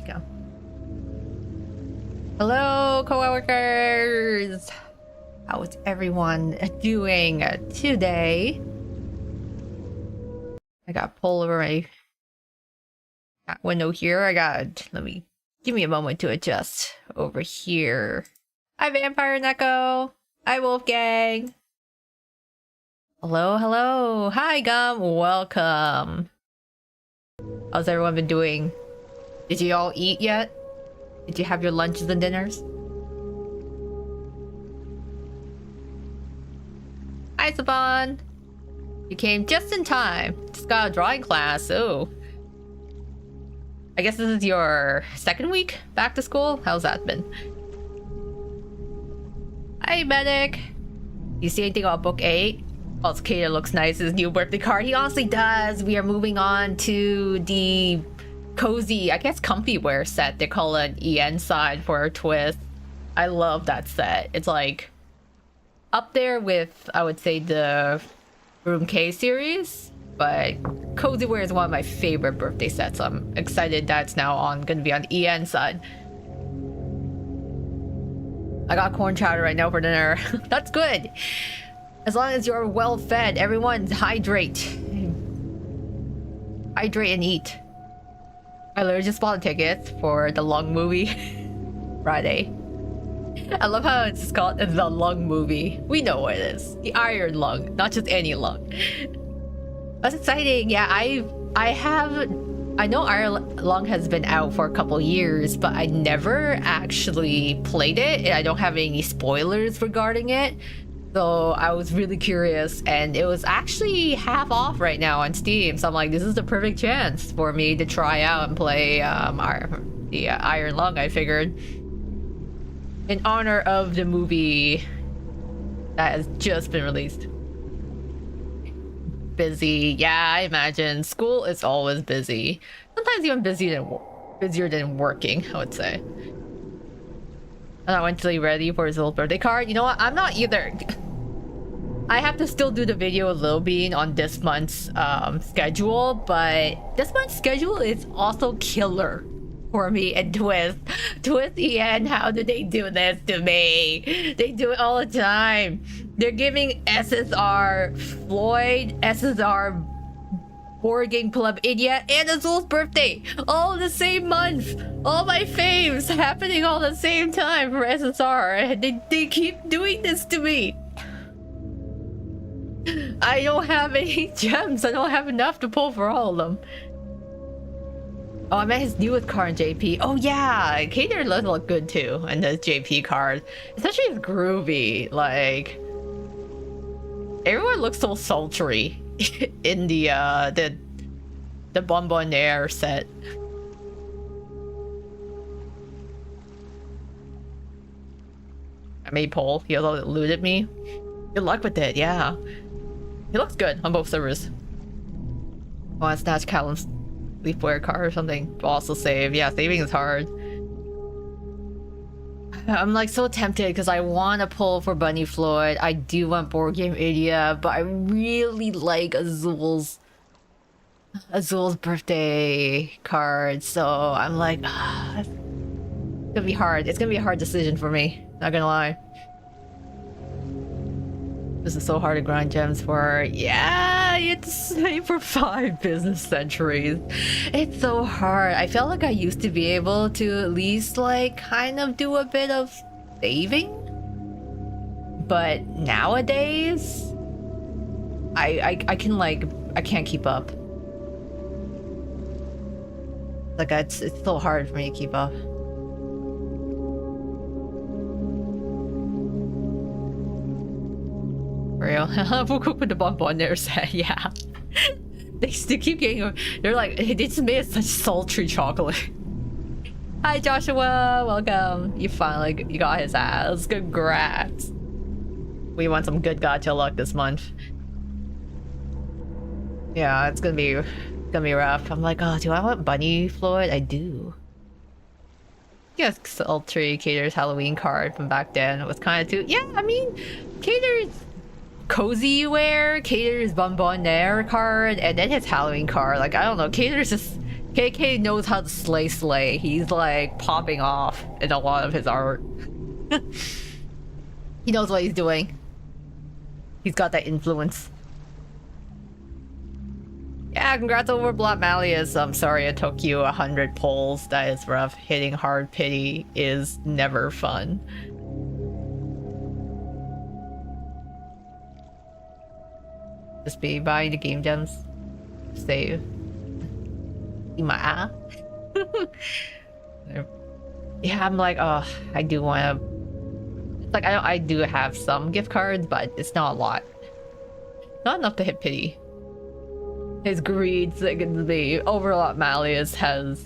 go. Hello, coworkers. How is everyone doing today? I got pulled over my window here. Give me a moment to adjust over here. Hi, Vampire Neko. Hi, Wolfgang. Hello. Hi, Gum. Welcome. How's everyone been doing? Did you all eat yet? Did you have your lunches and dinners? Hi, Saban. You came just in time. Just got a drawing class. Oh. I guess this is your second week back to school? How's that been? Hi, Medic. You see anything about book 8? Oh, Kato looks nice. His new birthday card. He honestly does. We are moving on to the cozy, I guess, comfy wear set. They call it EN side for a twist. I love that set. It's like up there with, I would say, the Room K series, but cozy wear is one of my favorite birthday sets. I'm excited that's now gonna be on the EN side. I got corn chowder right now for dinner. That's good. As long as you're well fed, everyone hydrate. Hydrate and eat. I literally just bought tickets for the Lung movie Friday. I love how it's called the Lung movie. We know what it is. The Iron Lung, not just any lung. That's exciting. Yeah, I know Iron Lung has been out for a couple years, but I never actually played it, and I don't have any spoilers regarding it. So I was really curious, and it was actually half off right now on Steam. So I'm like, this is the perfect chance for me to try out and play the Iron Lung, I figured. In honor of the movie that has just been released. Busy. Yeah, I imagine. School is always busy. Sometimes even busier than working, I would say. I'm not mentally ready for his little birthday card. You know what? I'm not either. I have to still do the video with Lil Bean on this month's schedule, but this month's schedule is also killer for me and Twist. Twist EN, how do they do this to me? They do it all the time. They're giving SSR Floyd, SSR Board Game Club India, and Azul's birthday all the same month. All my faves happening all the same time for SSR. They keep doing this to me. I don't have any gems. I don't have enough to pull for all of them. Oh, I met his newest card in JP. Oh yeah, Kater look good too in this JP card. Especially his groovy. Like, everyone looks so sultry in the Bonbon Air set. I made Pole. He also looted me. Good luck with it, yeah. He looks good on both servers. Oh, I snatch Callum's Leafwear card or something. Also save. Yeah, saving is hard. I'm like so tempted because I want to pull for Bunny Floyd. I do want Board Game Idiot, but I really like Azul's birthday card. So I'm like, it's gonna be hard. It's gonna be a hard decision for me. Not gonna lie. This is so hard to grind gems for. Yeah, it's for 5 business centuries. It's so hard. I felt like I used to be able to at least like kind of do a bit of saving, but nowadays I can't keep up. Like it's so hard for me to keep up. For real. We'll cook with the bonbon there set. Yeah. They keep getting, they're like, they just made such sultry chocolate. Hi Joshua, welcome. You finally got his ass. Congrats. We want some good gacha luck this month. Yeah, it's gonna be rough. I'm like, oh, do I want Bunny Floyd? I do. Yes, sultry Cater's Halloween card from back then. It was kind of too. Yeah, I mean, Cater's cozy wear, Cater's Bonbonnaire card, and then his Halloween card. Like, I don't know, Cater's just KK knows how to slay. He's like popping off in a lot of his art. He knows what he's doing. He's got that influence. Yeah, congrats over Blood Malleus. I'm sorry it took you 100 pulls. That is rough. Hitting hard pity is never fun. Just be buying the game gems. Save. Yeah, I'm like, oh, I do want to. It's like I do have some gift cards, but it's not a lot. Not enough to hit pity. His greed, the Overlord Malleus has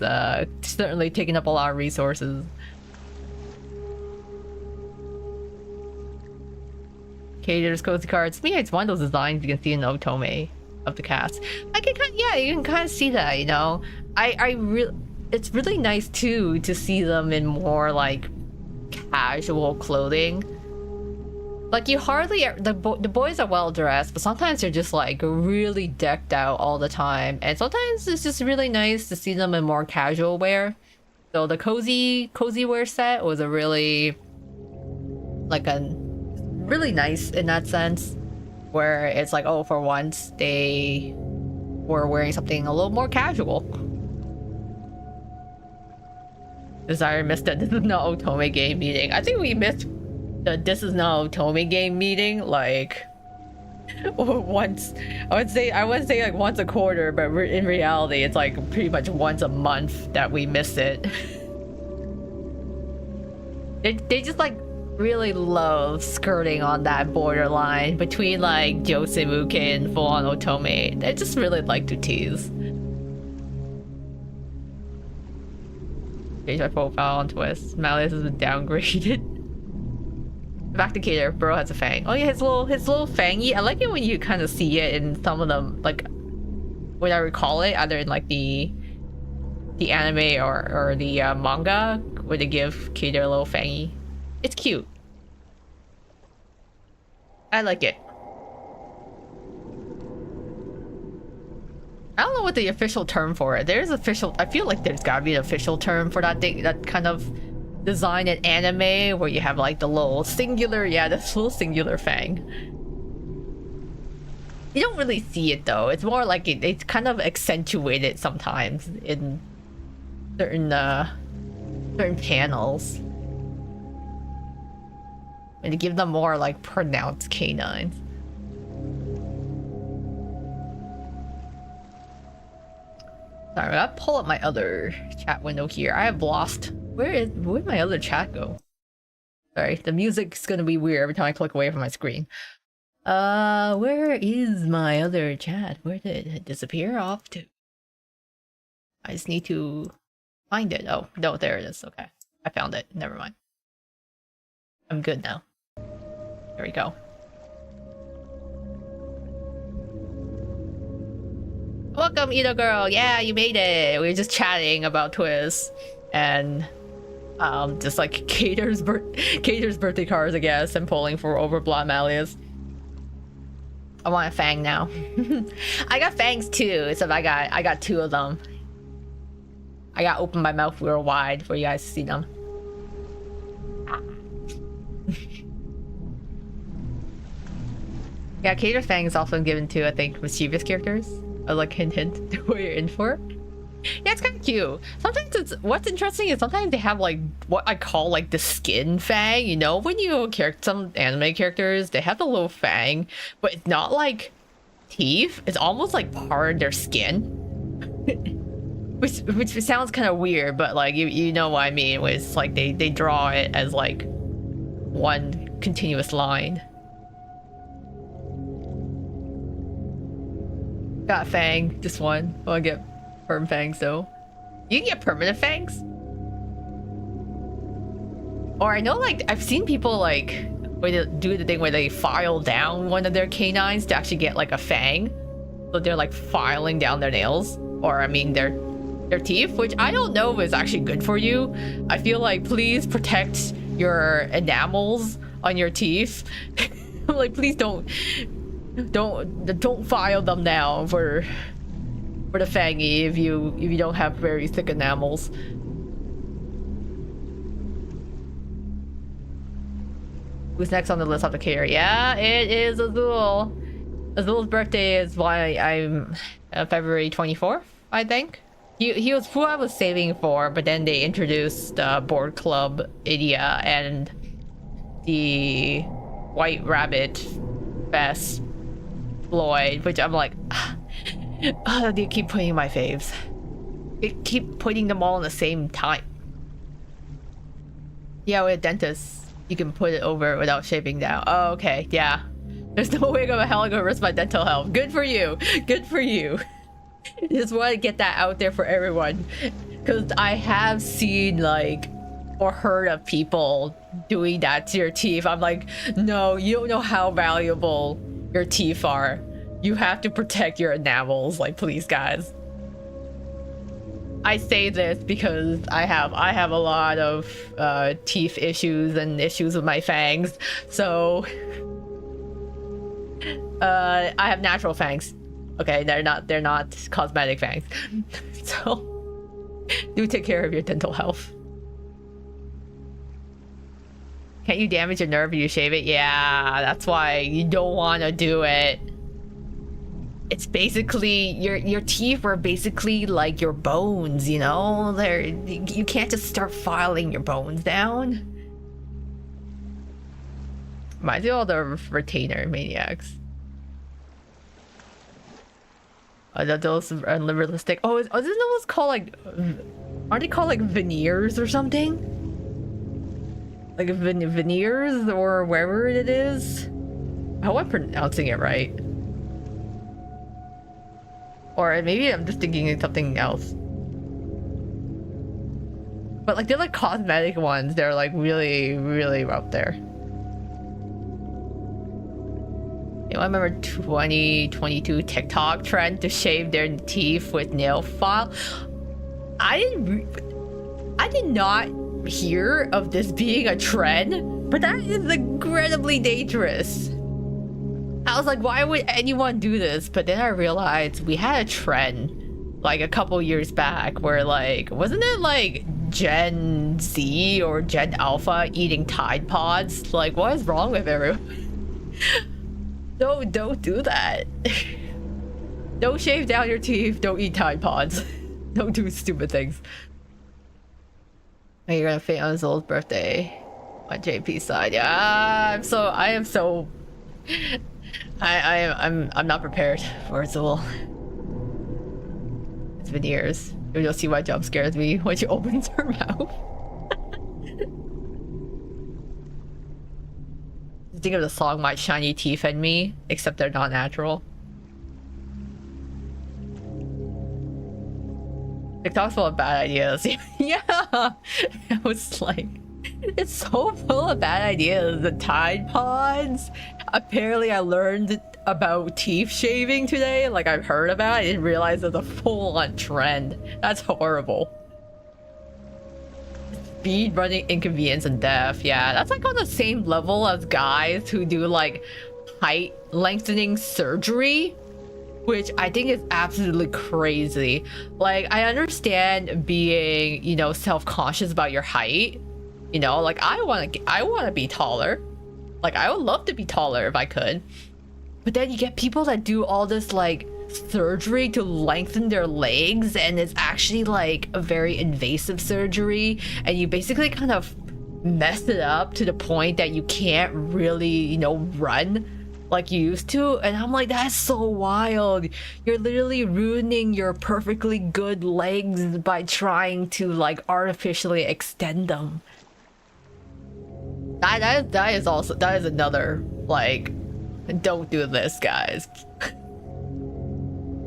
certainly taken up a lot of resources. Okay, there's cozy cards. Yeah, it's one of those designs you can see in the Otome of the cast. I can kind of, yeah, you can kind of see that, you know. It's really nice too to see them in more like casual clothing. Like you hardly the boys are well dressed, but sometimes they're just like really decked out all the time, and sometimes it's just really nice to see them in more casual wear. So the cozy wear set was a really nice in that sense, where it's like, oh, for once they were wearing something a little more casual. Desire missed that This Is Not Otome game meeting. I think we missed the This Is Not Otome game meeting like once. I wouldn't say like once a quarter, but in reality it's like pretty much once a month that we miss it. They just like really love skirting on that borderline between like Josemuke and full-on Otome. They just really like to tease. Change my profile on Twist. Malleus has been downgraded. Back to Cater. Bro has a fang. Oh yeah, his little fangy. I like it when you kind of see it in some of them, like when I recall it, either in like the anime or the manga, where they give Cater a little fangy. It's cute. I like it. I don't know what the official term for it. There's official. I feel like there's gotta be an official term for that thing, that kind of design in anime where you have like the little singular, yeah, this little singular fang. You don't really see it though. It's more like it's kind of accentuated sometimes in certain panels, and to give them more like pronounced canines. Sorry, I gotta pull up my other chat window here. I have lost. Where'd my other chat go? Sorry, the music's gonna be weird every time I click away from my screen. Where is my other chat? Where did it disappear off to? I just need to find it. Oh, no, there it is. Okay, I found it. Never mind. I'm good now. There we go. Welcome, Ito girl. Yeah, you made it. We were just chatting about Twist and just like Cater's birthday cards, I guess, and pulling for over Blood Malleus. I want a fang now. I got fangs too, so I got two of them. I gotta open my mouth real wide for you guys to see them. Yeah, Cater's fang is often given to, I think, mischievous characters. Like hint what you're in for. Yeah, it's kind of cute. Sometimes what's interesting is sometimes they have like what I call like the skin fang. You know, when you some anime characters, they have the little fang, but it's not like teeth. It's almost like part of their skin, which sounds kind of weird, but like you know what I mean. Where it's like they draw it as like one continuous line. Got fang, just one. Oh, I get perm fangs though. You can get permanent fangs? Or I know like I've seen people like where they do the thing where they file down one of their canines to actually get like a fang. So they're like filing down their nails, or I mean their teeth, which I don't know if is actually good for you. I feel like please protect your enamels on your teeth. Like please don't file them down for for the fangy if you don't have very thick enamels. Who's next on the list after Kater? Yeah, it is Azul. Azul's birthday is why I'm February 24th, I think. He was who I was saving for, but then they introduced Board Club Idia and the White Rabbit Fest Floyd, which I'm like, oh, they keep putting my faves. They keep putting them all in the same time. Yeah, with a dentist, you can put it over without shaving down. Oh, okay, yeah. There's no way I'm gonna risk my dental health. Good for you. Good for you. Just want to get that out there for everyone, because I have seen like or heard of people doing that to your teeth. I'm like, no, you don't know how valuable your teeth are. You have to protect your enamels. Like, please, guys. I say this because I have a lot of teeth issues and issues with my fangs. So I have natural fangs. Okay, they're not cosmetic fangs. So do take care of your dental health. Can't you damage your nerve if you shave it? Yeah, that's why you don't want to do it. It's basically your teeth are basically like your bones, you know? You can't just start filing your bones down. Reminds me of all the retainer maniacs. Those are unrealistic. Oh, isn't those called like? Aren't they called like veneers or something? Like veneers or wherever it is. I hope I'm pronouncing it right. Or maybe I'm just thinking of something else. But like they're like cosmetic ones. They're like really, really up there. You know, I remember 2022 TikTok trend to shave their teeth with nail file. I did not hear of this being a trend, but that is incredibly dangerous. I was like, why would anyone do this? But then I realized we had a trend like a couple years back where like, wasn't it like Gen Z or Gen Alpha eating Tide Pods? Like, what is wrong with everyone? Don't do that. Don't shave down your teeth. Don't eat Tide Pods. Don't do stupid things. Are you gonna faint on Zol's birthday on JP's side? Yeah, I'm not prepared for Zol. It's been years. You'll see why jump scares me when she opens her mouth. Think of the song My Shiny Teeth and Me, except they're not natural. TikTok's full of bad ideas. Yeah, I was like, it's so full of bad ideas. The Tide Pods. Apparently, I learned about teeth shaving today. Like I've heard about it. I didn't realize it was a full-on trend. That's horrible. Speed, running, inconvenience, and death. Yeah, that's like on the same level as guys who do like height lengthening surgery, which I think is absolutely crazy. Like, I understand being, you know, self-conscious about your height. You know, like I want to be taller. Like I would love to be taller if I could. But then you get people that do all this like surgery to lengthen their legs, and it's actually like a very invasive surgery, and you basically kind of mess it up to the point that you can't really, you know, run like you used to. And I'm like, that's so wild. You're literally ruining your perfectly good legs by trying to like artificially extend them. That is another like, don't do this, guys.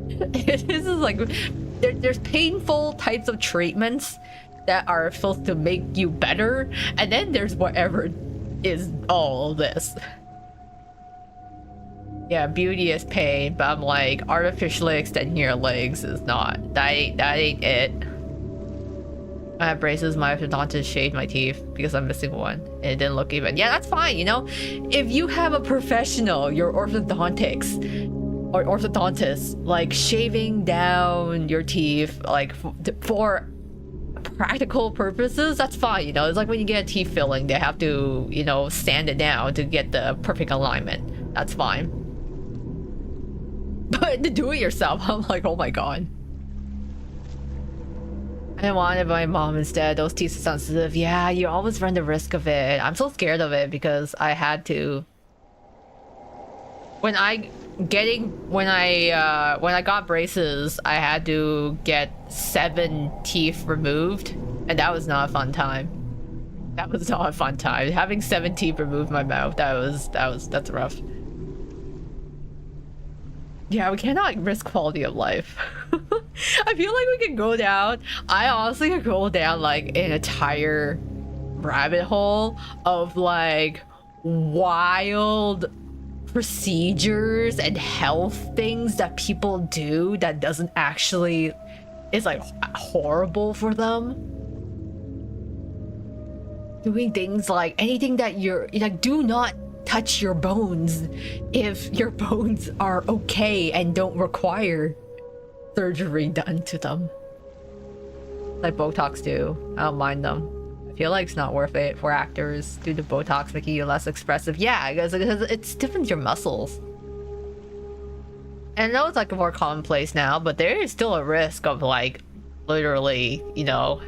This is like, there's painful types of treatments that are supposed to make you better, and then there's whatever is all this. Yeah, beauty is pain, but I'm like, artificially extending your legs is not. That ain't it. I have braces. My orthodontist shaved my teeth because I'm missing one, and it didn't look even. Yeah, that's fine. You know, if you have a professional, your orthodontics, or orthodontist, like shaving down your teeth, like for practical purposes, that's fine. You know, it's like when you get a teeth filling, they have to, you know, sand it down to get the perfect alignment. That's fine. But to do it yourself, I'm like, oh my god. I wanted my mom instead. Those teeth are sensitive. Yeah, you always run the risk of it. I'm so scared of it because I had to. When I got braces, I had to get 7 teeth removed, and that was not a fun time. That was not a fun time. Having 7 teeth removed my mouth, that's rough. Yeah, we cannot risk quality of life. I feel like we could go down. I honestly could go down like an entire rabbit hole of like wild procedures and health things that people do that doesn't actually is like horrible for them. Doing things like anything that you're like, do not touch your bones if your bones are okay and don't require surgery done to them. Like Botox do. I don't mind them. I feel like it's not worth it for actors due to Botox making you less expressive. Yeah, because it stiffens your muscles. And I know it's like a more commonplace now, but there is still a risk of like literally, you know,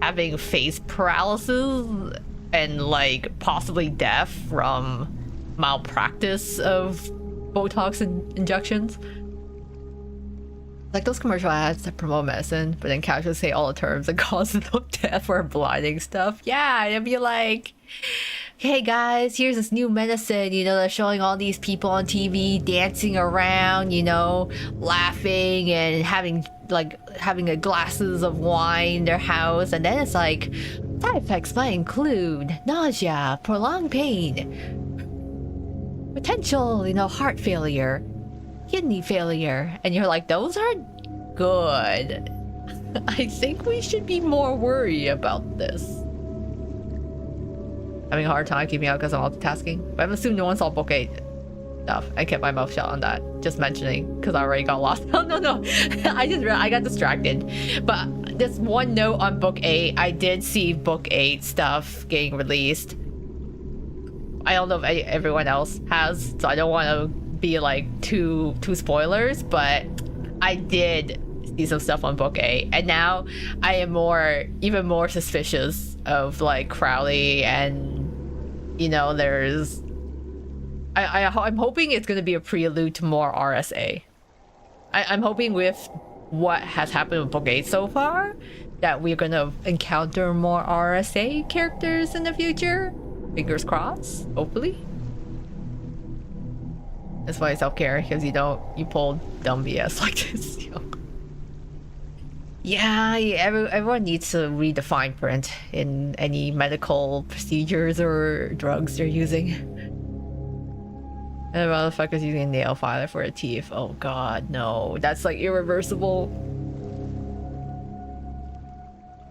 having face paralysis and like possibly death from malpractice of Botox injections. Like those commercial ads that promote medicine, but then casually say all the terms and cause no death or blinding stuff. Yeah, it'd be like, hey guys, here's this new medicine, you know, they're showing all these people on TV dancing around, you know, laughing and having glasses of wine in their house, and then it's like, side effects might include nausea, prolonged pain, potential, you know, heart failure, kidney failure, and you're like, those aren't good. I think we should be more worried about this. Having a hard time keeping out because I'm multitasking, but I'm assuming no one saw book 8 stuff. I kept my mouth shut on that, just mentioning, because I already got lost. Oh no I got distracted. But this one note on book 8, I did see book 8 stuff getting released. I don't know if everyone else has, so I don't want to be like two spoilers, but I did see some stuff on book 8, and now I am even more suspicious of like Crowley, and you know, there's I'm hoping it's going to be a prelude to more RSA. I'm hoping with what has happened with book 8 so far that we're going to encounter more RSA characters in the future. Fingers crossed, hopefully. That's why self-care, because you pull dumb BS like this, you know. Yeah, everyone needs to read the fine print in any medical procedures or drugs they're using. And the motherfucker's using a nail filer for a teeth. Oh god, no. That's like irreversible.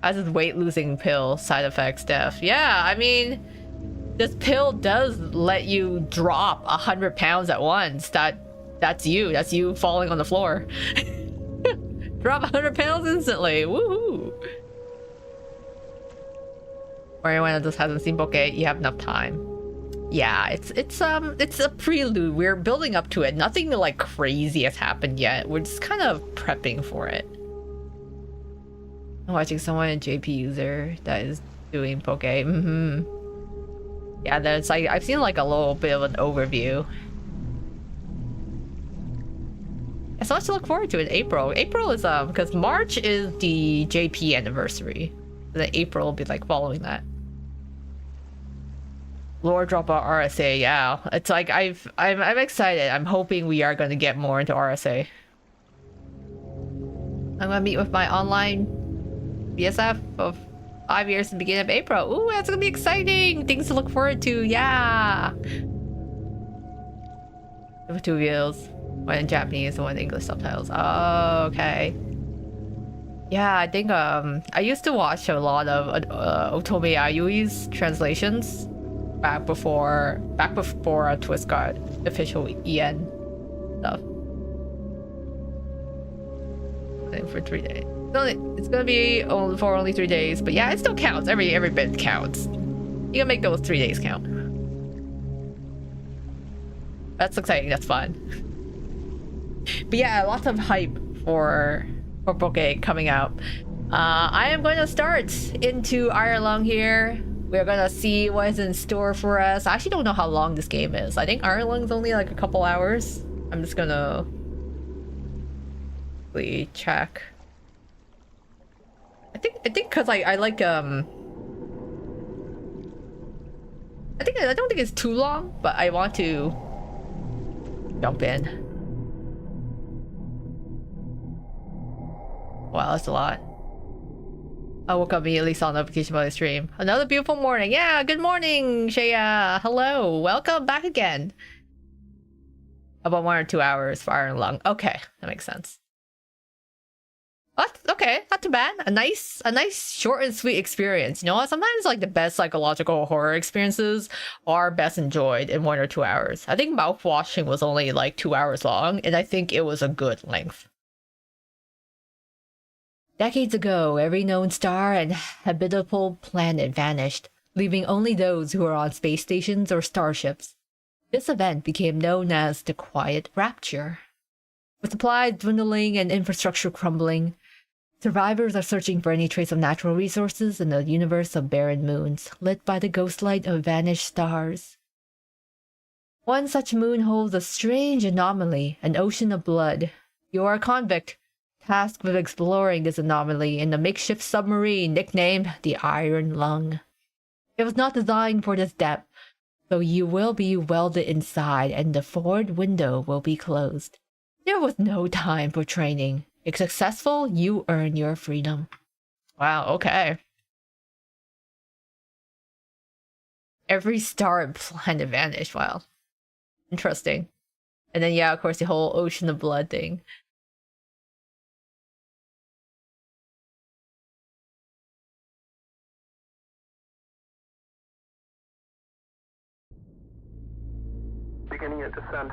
As is weight-losing pill, side effects, death. Yeah, I mean, this pill does let you drop 100 pounds at once. That's you falling on the floor. Drop 100 pounds instantly. Woohoo! For anyone that just hasn't seen book 8, you have enough time. Yeah, it's a prelude. We're building up to it. Nothing like crazy has happened yet. We're just kind of prepping for it. I'm watching someone, a JP user, that is doing book 8. Yeah, there's like, I've seen like a little bit of an overview. There's so much to look forward to in April. April is because March is the JP anniversary. Then April will be like following that. Lore drop out RSA, yeah. It's like I'm excited. I'm hoping we are gonna get more into RSA. I'm gonna meet with my online BSF of 5 years at the beginning of April. Ooh, that's gonna be exciting! Things to look forward to, yeah! With 2 videos. One in Japanese and one in English subtitles. Oh, okay. Yeah, I think I used to watch a lot of Otome Ayui's translations back before Twist got official EN stuff. for 3 days. It's gonna be for only 3 days, but yeah, it still counts. Every bit counts. You can make those 3 days count. That's exciting. That's fun. But yeah, lots of hype for Poke coming out. I am going to start into Ironlung here. We're gonna see what is in store for us. I actually don't know how long this game is. I think Ironlung's only like a couple hours. I'm just gonna check. I think because I like I don't think it's too long, but I want to jump in. Wow, that's a lot. I woke up immediately, saw a notification about the stream. Another beautiful morning. Yeah, good morning, Shaya. Hello, welcome back again. About 1 or 2 hours for Ironlung. Okay, that makes sense. What? Okay, not too bad. A nice short and sweet experience. You know what? Sometimes like the best psychological horror experiences are best enjoyed in 1 or 2 hours. I think Mouthwashing was only like 2 hours long, and I think it was a good length. Decades ago, every known star and habitable planet vanished, leaving only those who were on space stations or starships. This event became known as the Quiet Rapture. With supplies dwindling and infrastructure crumbling, survivors are searching for any trace of natural resources in a universe of barren moons, lit by the ghost light of vanished stars. One such moon holds a strange anomaly, an ocean of blood. You are a convict, tasked with exploring this anomaly in a makeshift submarine nicknamed the Iron Lung. It was not designed for this depth, so you will be welded inside and the forward window will be closed. There was no time for training. If successful, you earn your freedom. Wow, okay. Every star and planet vanished. Wow. Interesting. And then, yeah, of course, the whole ocean of blood thing. Beginning your descent.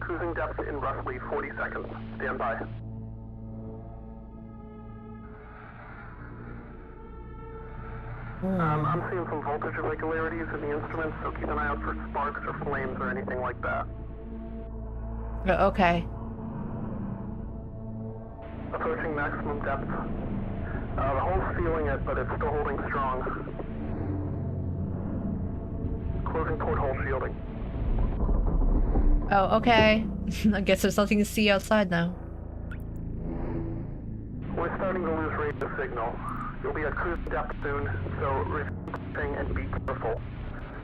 Cruising depth in roughly 40 seconds. Stand by. I'm seeing some voltage irregularities in the instruments, so keep an eye out for sparks or flames or anything like that. Okay. Approaching maximum depth. The hull's feeling it, but it's still holding strong. Closing porthole shielding. Oh, okay. I guess there's nothing to see outside now. We're starting to lose radio signal. You'll be at cruise depth soon, so reflecting and be careful.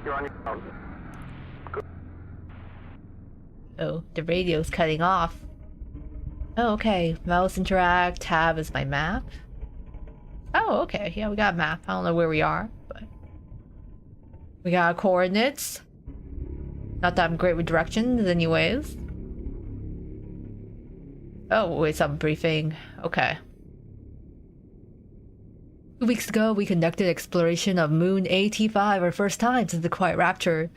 You're on your own. Good. Oh, the radio's cutting off. Oh, okay. Mouse interact, tab is my map. Oh, okay. Yeah, we got a map. I don't know where we are, but we got coordinates. Not that I'm great with directions anyways. Oh, wait, some briefing. Okay. 2 weeks ago, we conducted exploration of Moon AT5 our first time since the Quiet Rapture,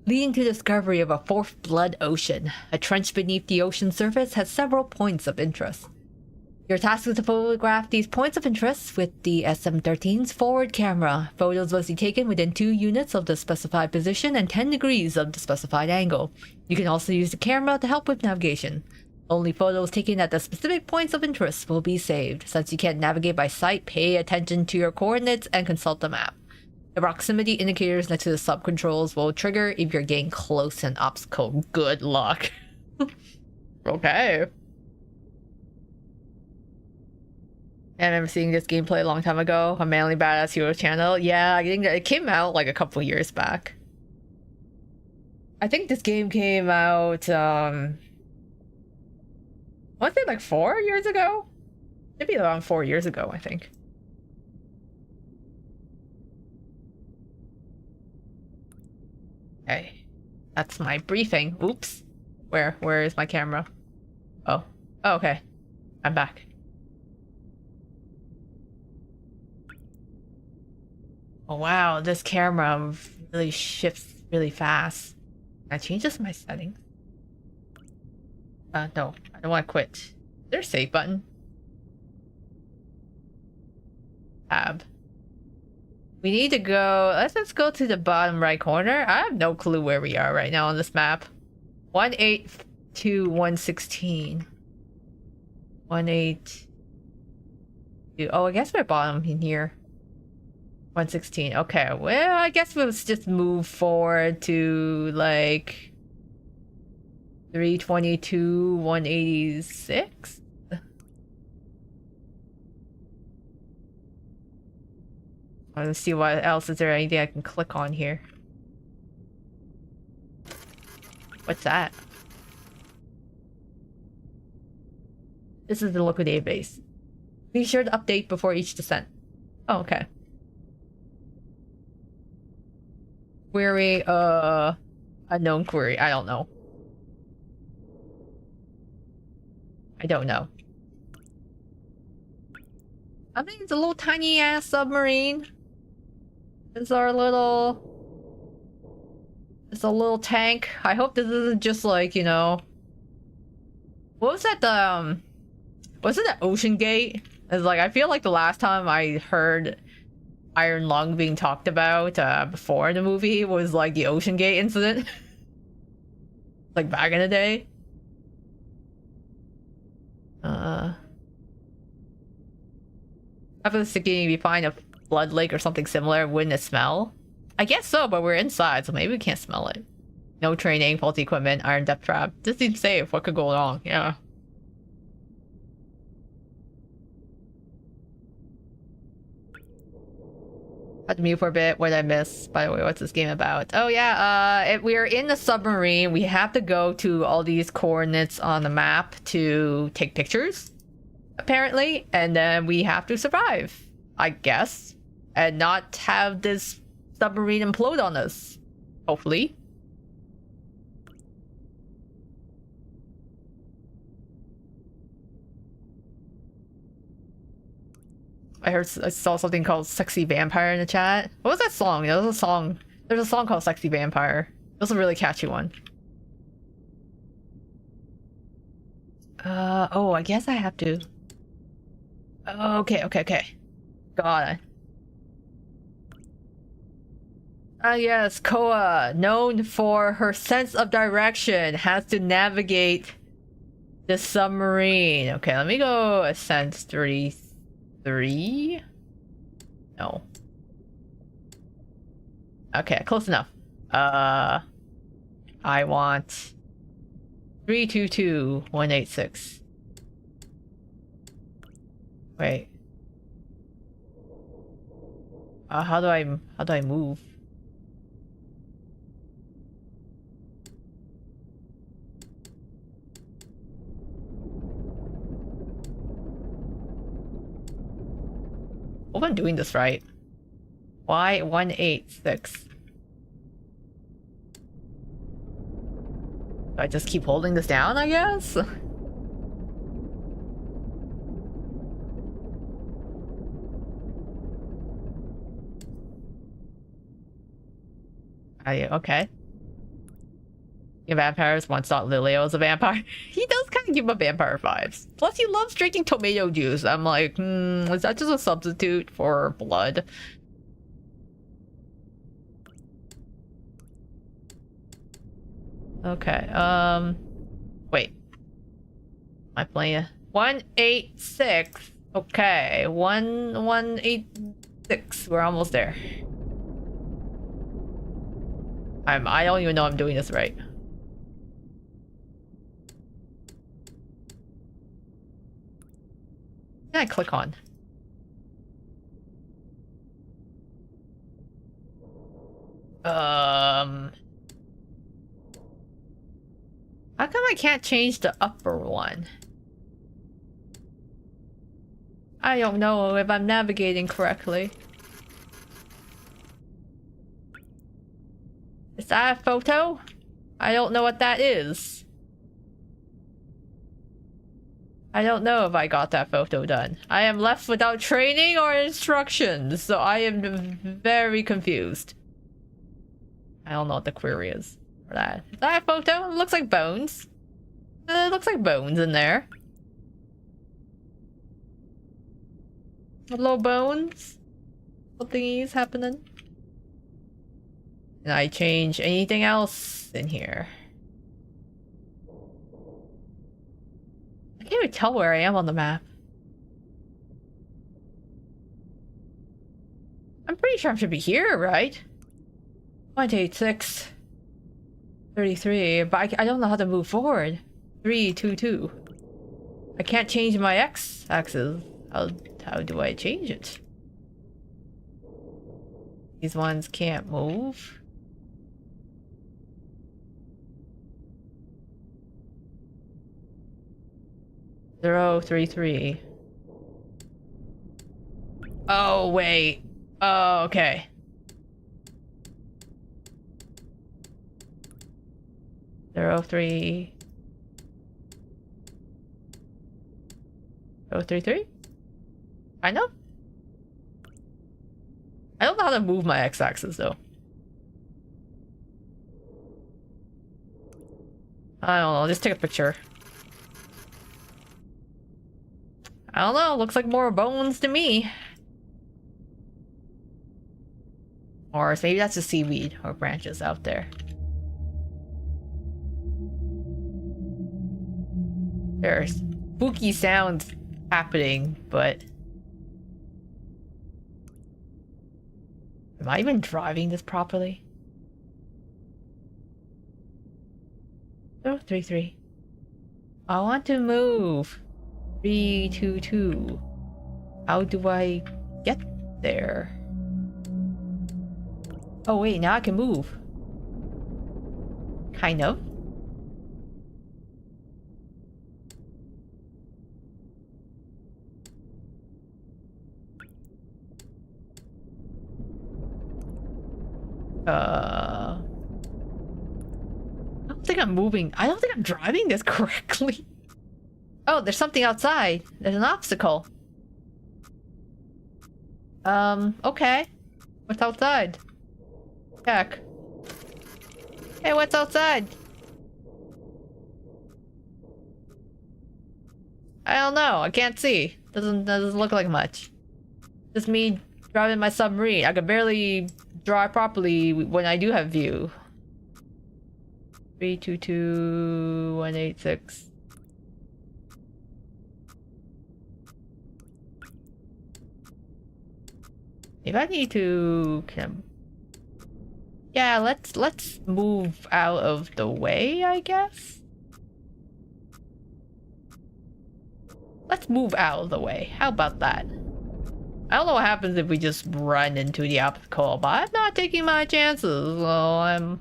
leading to the discovery of a fourth blood ocean. A trench beneath the ocean surface has several points of interest. Your task is to photograph these points of interest with the SM-13's forward camera. Photos must be taken within 2 units of the specified position and 10 degrees of the specified angle. You can also use the camera to help with navigation. Only photos taken at the specific points of interest will be saved. Since you can't navigate by sight, pay attention to your coordinates and consult the map. The proximity indicators next to the sub-controls will trigger if you're getting close to an obstacle. Good luck. Okay. I remember seeing this gameplay a long time ago on Manly Badass Hero channel. Yeah, I think that it came out like a couple years back. I think this game came out, I want to say like 4 years ago? Maybe around 4 years ago, I think. Okay. That's my briefing. Oops. Where is my camera? Oh. Oh, okay. I'm back. Oh wow, this camera really shifts really fast. That changes my settings. No, I don't want to quit. Is there a save button? Tab. We need to go. Let's go to the bottom right corner. I have no clue where we are right now on this map. 1-8 to 116. 1-8 to, oh, I guess we're bottom in here. 116. Okay, well, I guess we'll just move forward to like 322, 186. Let's see what else is there. Anything I can click on here? What's that? This is the local database. Be sure to update before each descent. Oh, okay. Query, unknown query. I don't know. I don't know. I mean, it's a little tiny ass submarine. It's our little... It's a little tank. I hope this isn't just like, you know... What was that, was it the Ocean Gate? It's like, I feel like the last time I heard Iron Lung being talked about before the movie was like the Ocean Gate incident. Like back in the day. After the sinking, we find a flood lake or something similar. Wouldn't it smell? I guess so, but we're inside, so maybe we can't smell it. No training, faulty equipment, iron depth trap. This seems safe. What could go wrong? Yeah. Had to mute for a bit. What did I miss? By the way, what's this game about? Oh yeah, if we're in the submarine, we have to go to all these coordinates on the map to take pictures, apparently, and then we have to survive, I guess, and not have this submarine implode on us, hopefully. I saw something called Sexy Vampire in the chat. What was that song? There was a song. There's a song called Sexy Vampire. It was a really catchy one. Oh, I guess I have to. Okay. God. Yes, Koa, known for her sense of direction, has to navigate the submarine. Okay, let me go ascent 33. No. Okay, close enough. I want 322 186. Wait. How do I move? Hope I'm doing this right. Why 186? Do I just keep holding this down, I guess? Okay. Your vampires once thought Lilio was a vampire. He does kind of give a vampire vibes. Plus, he loves drinking tomato juice. I'm like, is that just a substitute for blood? Okay, wait. Am I playing? 186. Okay, 186. We're almost there. I don't even know I'm doing this right. What can I click on? How come I can't change the upper one? I don't know if I'm navigating correctly. Is that a photo? I don't know what that is. I don't know if I got that photo done. I am left without training or instructions, so I am very confused. I don't know what the query is for that. Is that a photo? It looks like bones. Looks like bones in there. Hello, bones. Something is happening. Can I change anything else in here? I can't even tell where I am on the map. I'm pretty sure I should be here, right? 186. 33, but I don't know how to move forward. 322. I can't change my x-axis. How do I change it? These ones can't move. Zero, 3, 3. Oh, wait. Oh, okay. Zero, 3. 0, 3, 3? I know. I don't know how to move my x-axis though. I don't know, just take a picture. I don't know, looks like more bones to me. Or maybe that's a seaweed or branches out there. There's spooky sounds happening, but... Am I even driving this properly? 3, 3. I want to move. 3, 2, 2. How do I get there? Oh wait, now I can move. Kind of. I don't think I'm moving. I don't think I'm driving this correctly. Oh, there's something outside. There's an obstacle. Okay. What's outside? Check. Hey, what's outside? I don't know. I can't see. Doesn't look like much. Just me driving my submarine. I can barely drive properly when I do have view. 322 186. If I need to, yeah, let's move out of the way, I guess. Let's move out of the way. How about that? I don't know what happens if we just run into the obstacle, but I'm not taking my chances, so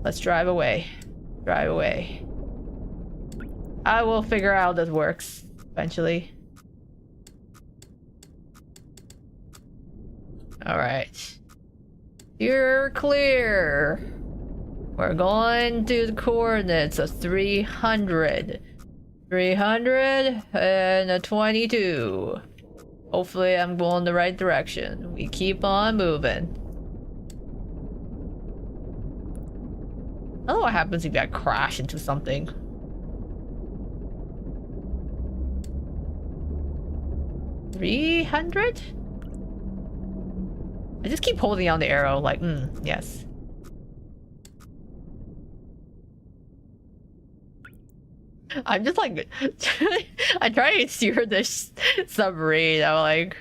let's drive away. Drive away. I will figure out how this works eventually. Alright. You're clear. We're going to the coordinates of 300. 300 and a 22. Hopefully I'm going the right direction. We keep on moving. I don't know what happens if I crash into something. $300? I just keep holding on the arrow like, yes. I'm just like, I try to steer this submarine. I'm like,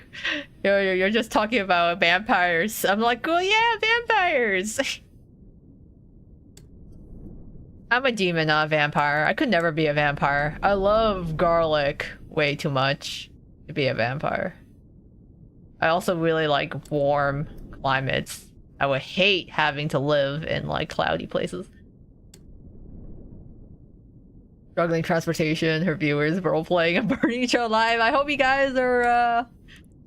you're just talking about vampires. I'm like, oh yeah, vampires. I'm a demon, not a vampire. I could never be a vampire. I love garlic way too much to be a vampire. I also really like warm climates. I would hate having to live in like cloudy places. Struggling transportation, her viewers role playing and burning each other alive. I hope you guys are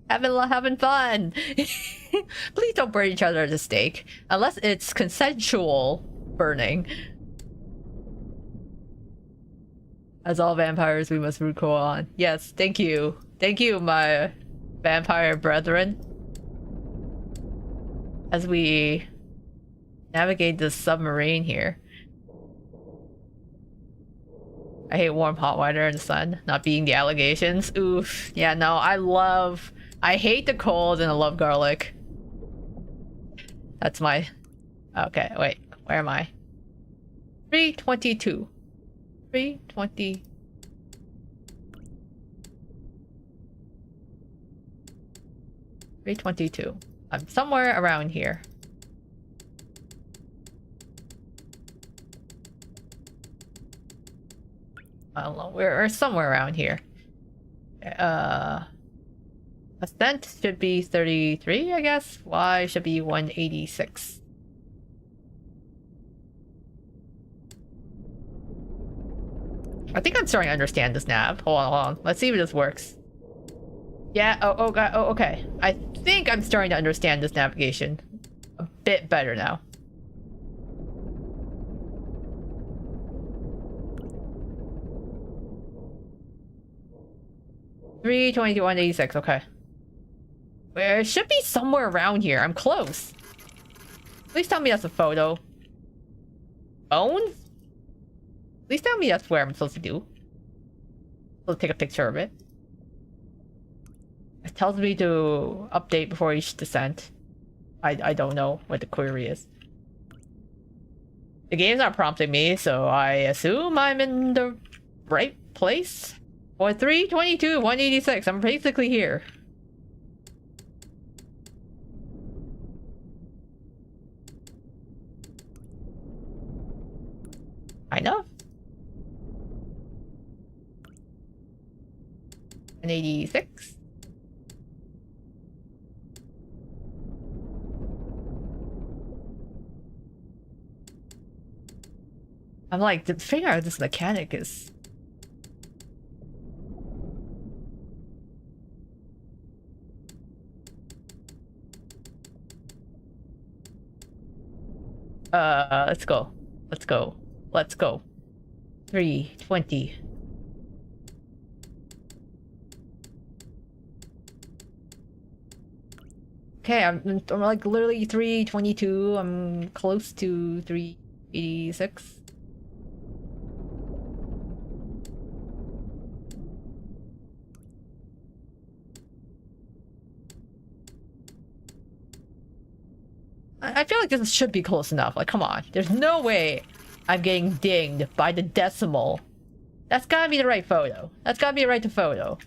having fun. Please don't burn each other at the stake unless it's consensual burning. As all vampires, we must root Koa on. Yes, thank you, my vampire brethren. As we navigate this submarine here. I hate warm hot weather in the sun, not being the allegations. Oof. Yeah, no, I hate the cold and I love garlic. That's my... Okay, wait. Where am I? 322. 320. 322. I'm somewhere around here. I don't know. We're somewhere around here. Ascent should be 33, I guess. Y should be 186. I think I'm starting to understand this nav. Hold on. Let's see if this works. Yeah, oh god, oh, okay. I think I'm starting to understand this navigation a bit better now. $322, 186, okay. It should be somewhere around here. I'm close. Please tell me that's a photo. Bones? Please tell me that's where I'm supposed to do. Let's take a picture of it. It tells me to update before each descent. I don't know what the query is. The game's not prompting me, so I assume I'm in the right place. For 322, 186, I'm basically here. I know. 186. I'm like, the figure out this mechanic is... let's go. Let's go. Let's go. 320. Okay, I'm like literally 322. I'm close to 386. I feel like this should be close enough. Like, come on. There's no way I'm getting dinged by the decimal. That's gotta be the right photo. That's gotta be the right photo.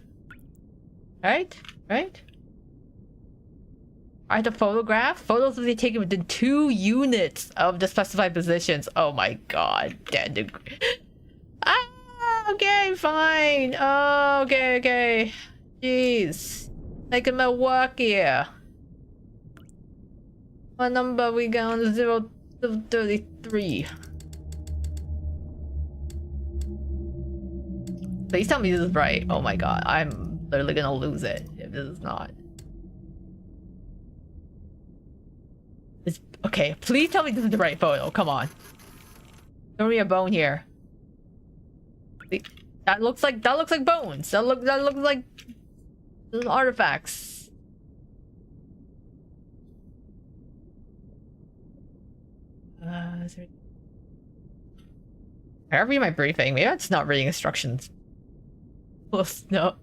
Right? Right? Alright, the photograph? Photos will be taken within 2 units of the specified positions. Oh my god. Dead. Ah, okay, fine. Oh, okay, okay. Jeez. Like in Milwaukee. What number we got on 0 to 33? Please tell me this is right. Oh my god, I'm literally gonna lose it if this is not. Okay, please tell me this is the right photo. Come on. Throw me a bone here. That looks like bones. That looks like artifacts. Can I read my briefing? Maybe it's not reading instructions. Close, no.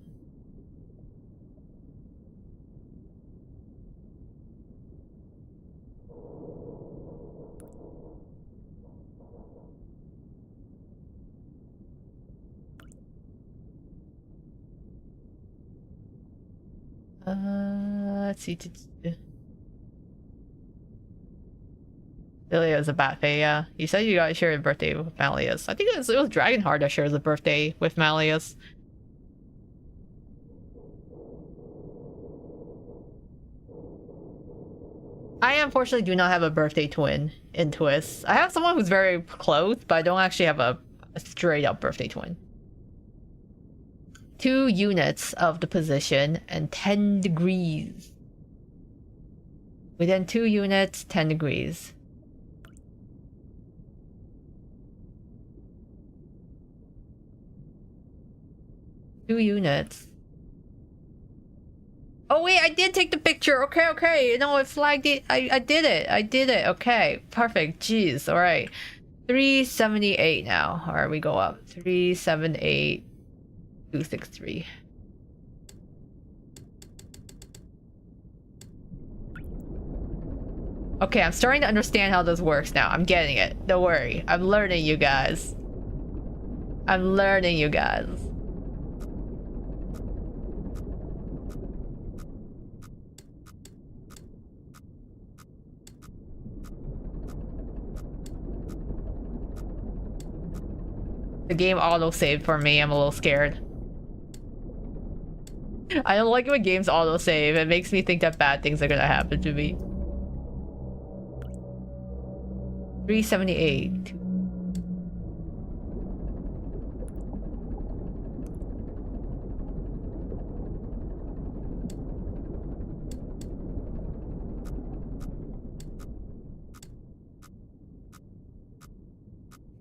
Let's see. Lilia is a Batfey, yeah. You said you guys shared a birthday with Malleus. I think it was Dragonheart that shares a birthday with Malleus. I unfortunately do not have a birthday twin in Twist. I have someone who's very close, but I don't actually have a straight up birthday twin. 2 units of the position and 10 degrees. Within 2 units, 10 degrees. Two units. Oh wait, I did take the picture. Okay, okay. You know, it flagged it. I did it. I did it. Okay, perfect. Jeez. All right. 378 now. All right, we go up. 378, 263. Okay, I'm starting to understand how this works now. I'm getting it. Don't worry. I'm learning, you guys. I'm learning, you guys. The game auto-saved for me. I'm a little scared. I don't like when games auto-save. It makes me think that bad things are gonna happen to me. 378.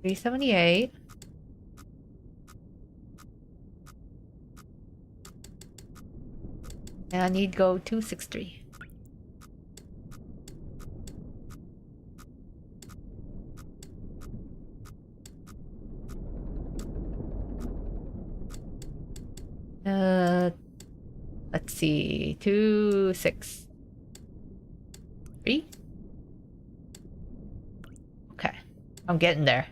$378. And I need to go 263. Let's see, 263. Okay, I'm getting there.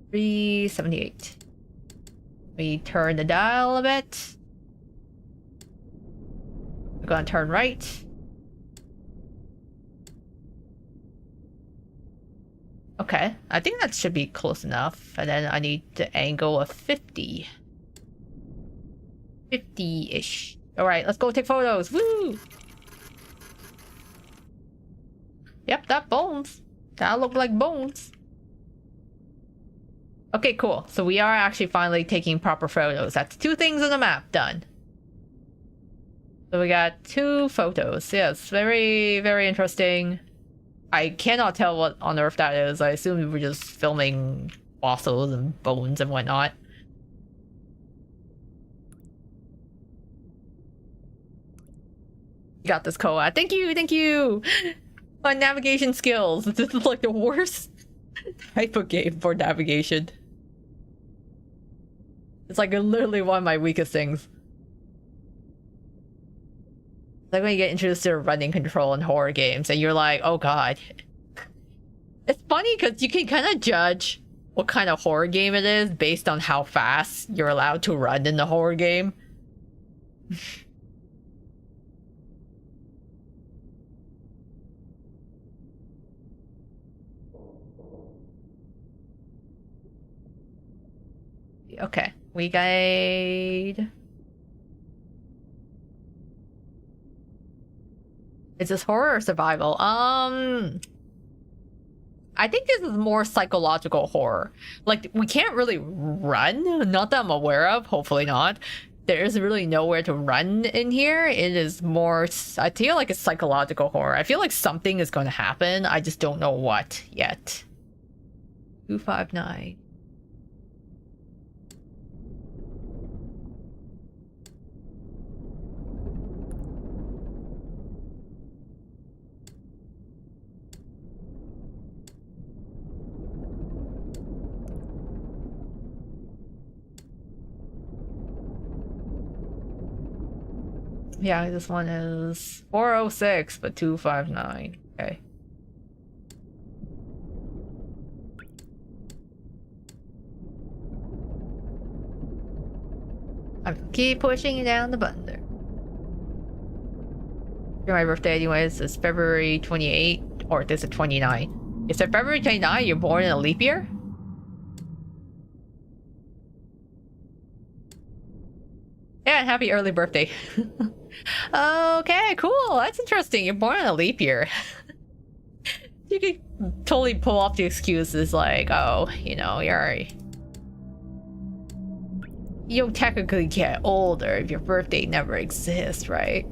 378. We turn the dial a bit. We're gonna turn right. Okay, I think that should be close enough. And then I need to angle a 50. 50-ish. Alright, let's go take photos. Woo! Yep, that bones. That look like bones. Okay, cool. So we are actually finally taking proper photos. That's 2 things on the map done. So we got 2 photos. Yes, very, very interesting. I cannot tell what on earth that is. I assume we were just filming fossils and bones and whatnot. You got this, Koa. Thank you, thank you! My navigation skills. This is like the worst type of game for navigation. It's like literally one of my weakest things. Like when you get introduced to running control in horror games and you're like, oh god. It's funny because you can kind of judge what kind of horror game it is based on how fast you're allowed to run in the horror game. Okay, we guide. Is this horror or survival? I think this is more psychological horror. Like, we can't really run. Not that I'm aware of. Hopefully not. There's really nowhere to run in here. It is more... I feel like it's psychological horror. I feel like something is going to happen. I just don't know what yet. 259. Yeah, this one is 406, but 259. Okay. I keep pushing down the button there. My birthday anyways is February 28, or this is 29. Is it February 29? You're born in a leap year? Yeah, and happy early birthday. Okay, cool. That's interesting. You're born in a leap year. You could totally pull off the excuses like, oh, you know, you technically get older if your birthday never exists, right?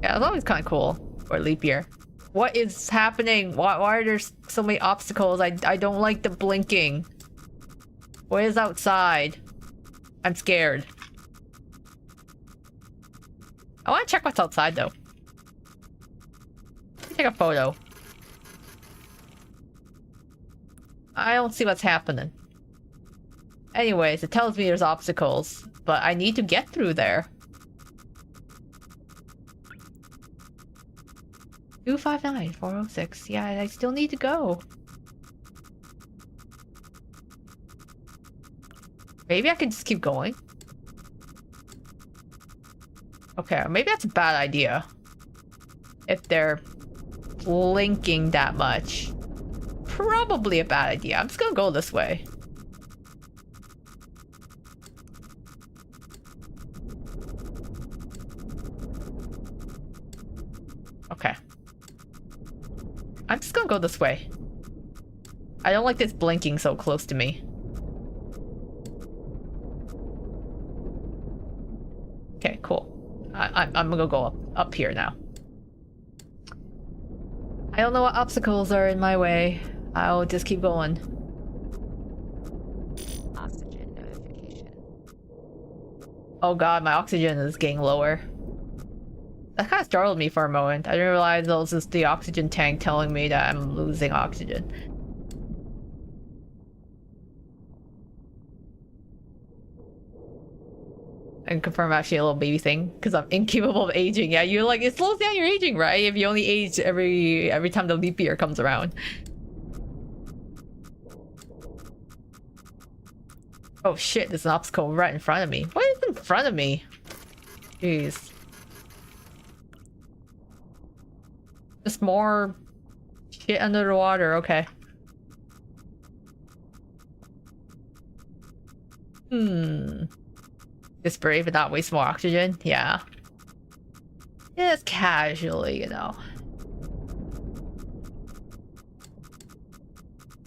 Yeah, it's always kind of cool for a leap year. What is happening? Why are there so many obstacles? I don't like the blinking. What is outside? I'm scared. I want to check what's outside though. Take take a photo. I don't see what's happening. Anyways, it tells me there's obstacles, but I need to get through there. 259, 406. Yeah, I still need to go. Maybe I can just keep going. Okay, maybe that's a bad idea. If they're blinking that much. Probably a bad idea. I'm just gonna go this way. Okay. I'm just gonna go this way. I don't like this blinking so close to me. Okay, cool. I'm gonna go up here now. I don't know what obstacles are in my way. I'll just keep going. Oxygen notification. Oh god, my oxygen is getting lower. That kind of startled me for a moment. I didn't realize it was just the oxygen tank telling me that I'm losing oxygen. I can confirm actually a little baby thing because I'm incapable of aging. Yeah, you like it slows down your aging, right? If you only age every time the leap year comes around. Oh shit, there's an obstacle right in front of me. What is in front of me? Jeez. Just more shit under the water, okay. Just brave and not waste more oxygen? Yeah. Just casually, you know.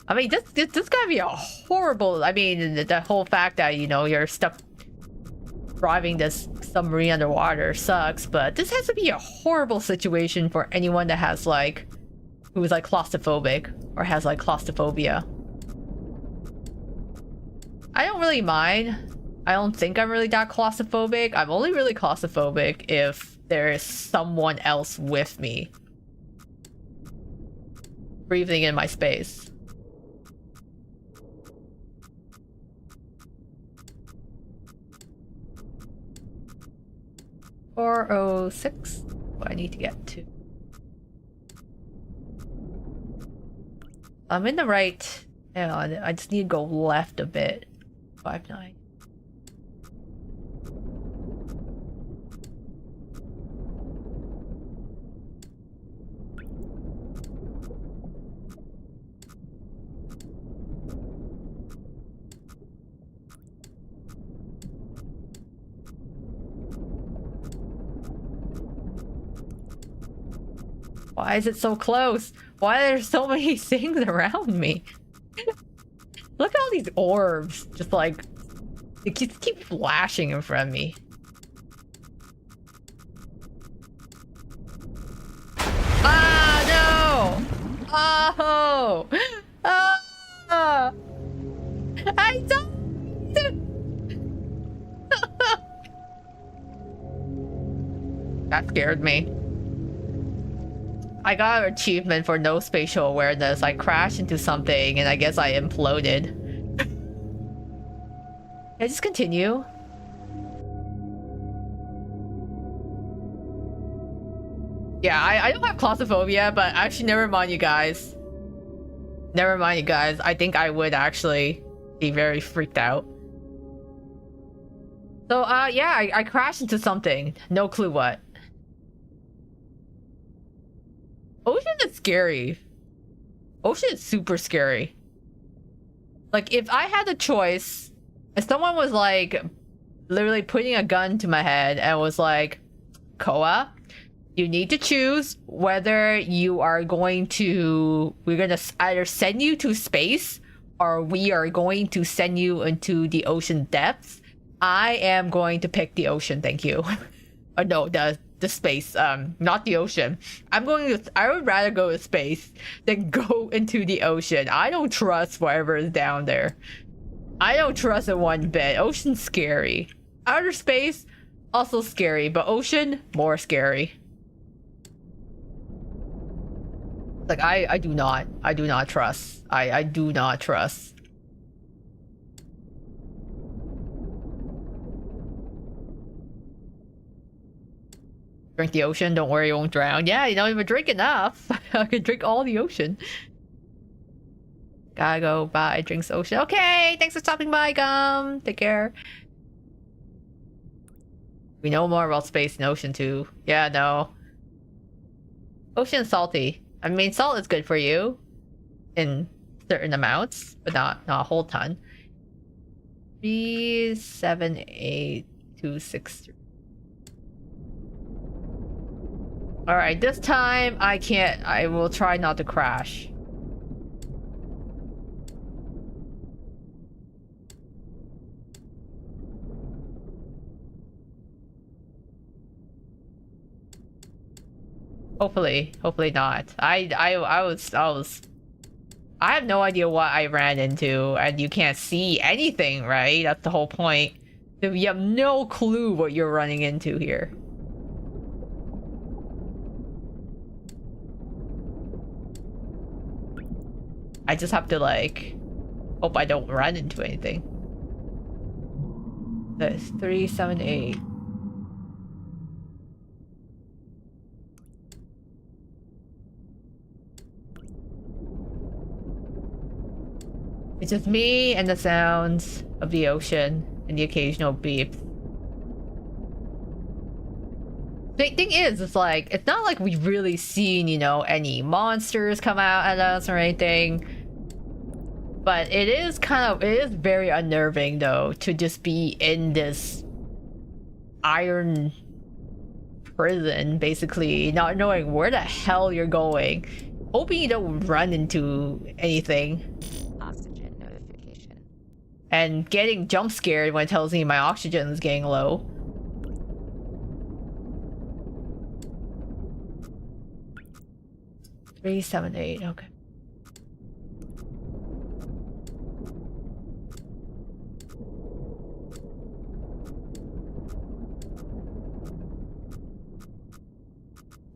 I mean, this gotta be a horrible... I mean, the whole fact that, you know, you're stuck driving this submarine underwater sucks, but this has to be a horrible situation for anyone that has, like... who is, like, claustrophobic or has, like, claustrophobia. I don't really mind. I don't think I'm really that claustrophobic. I'm only really claustrophobic if there is someone else with me. Breathing in my space. .406. What I need to get to. I'm in the right. Hang on, I just need to go left a bit. 59. Why is it so close? Why are there so many things around me? Look at all these orbs. Just like... they keep flashing in front of me. Ah, no! Oh! Ah! I don't... That scared me. I got an achievement for no spatial awareness. I crashed into something and I guess I imploded. Can I just continue? Yeah, I don't have claustrophobia, but actually never mind you guys. Never mind you guys. I think I would actually be very freaked out. So yeah, I crashed into something. No clue what. Ocean is scary. Ocean is super scary. Like, if I had a choice, if someone was like literally putting a gun to my head and was like, Koa, you need to choose whether you are going to, we're gonna either send you to space or we are going to send you into the ocean depths. I am going to pick the ocean, thank you. No, the space, not the ocean. I would rather go to space than go into the ocean. I don't trust whatever is down there. I don't trust it one bit. Ocean's scary. Outer space, also scary, but ocean, more scary. Like I do not trust. I do not trust. Drink the ocean, don't worry, you won't drown. Yeah, you don't even drink enough. I could drink all the ocean. Gotta go buy drinks ocean. Okay, thanks for stopping by, Gum. Take care. We know more about space and ocean too. Yeah, no. Ocean's salty. I mean, salt is good for you in certain amounts, but not a whole ton. 378263. All right, this time I can't. I will try not to crash. Hopefully not. I have no idea what I ran into, and you can't see anything, right? That's the whole point. You have no clue what you're running into here. I just have to, like, hope I don't run into anything. That's 378. It's just me and the sounds of the ocean and the occasional beeps. The thing is, it's like, it's not like we've really seen, you know, any monsters come out at us or anything. But it is very unnerving, though, to just be in this iron prison, basically, not knowing where the hell you're going. Hoping you don't run into anything. Oxygen notification. And getting jump scared when it tells me my oxygen is getting low. Three, 7, 8, okay.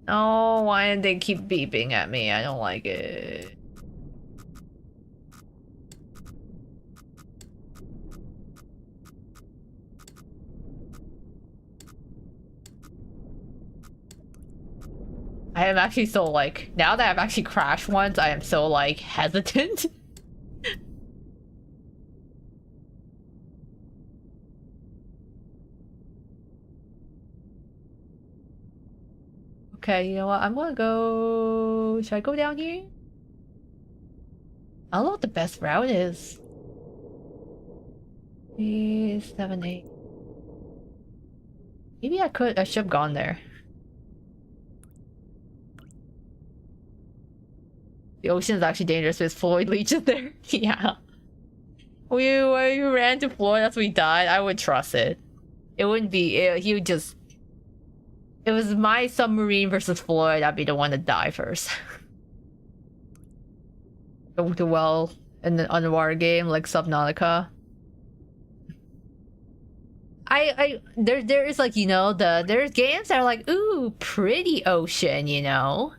Oh, why did they keep beeping at me? I don't like it. I am actually so, like, now that I've actually crashed once, I am so, like, hesitant. Okay, you know what? I'm gonna go... Should I go down here? I don't know what the best route is. 3, 7, 8. Maybe I should have gone there. The ocean is actually dangerous with Floyd leeches there. Yeah. We ran to Floyd after we died. I would trust it. It wouldn't be... he would just... It was my submarine versus Floyd. I'd be the one to die first. The well in the underwater game like Subnautica. There is, like, you know, there's games that are like, ooh, pretty ocean, you know,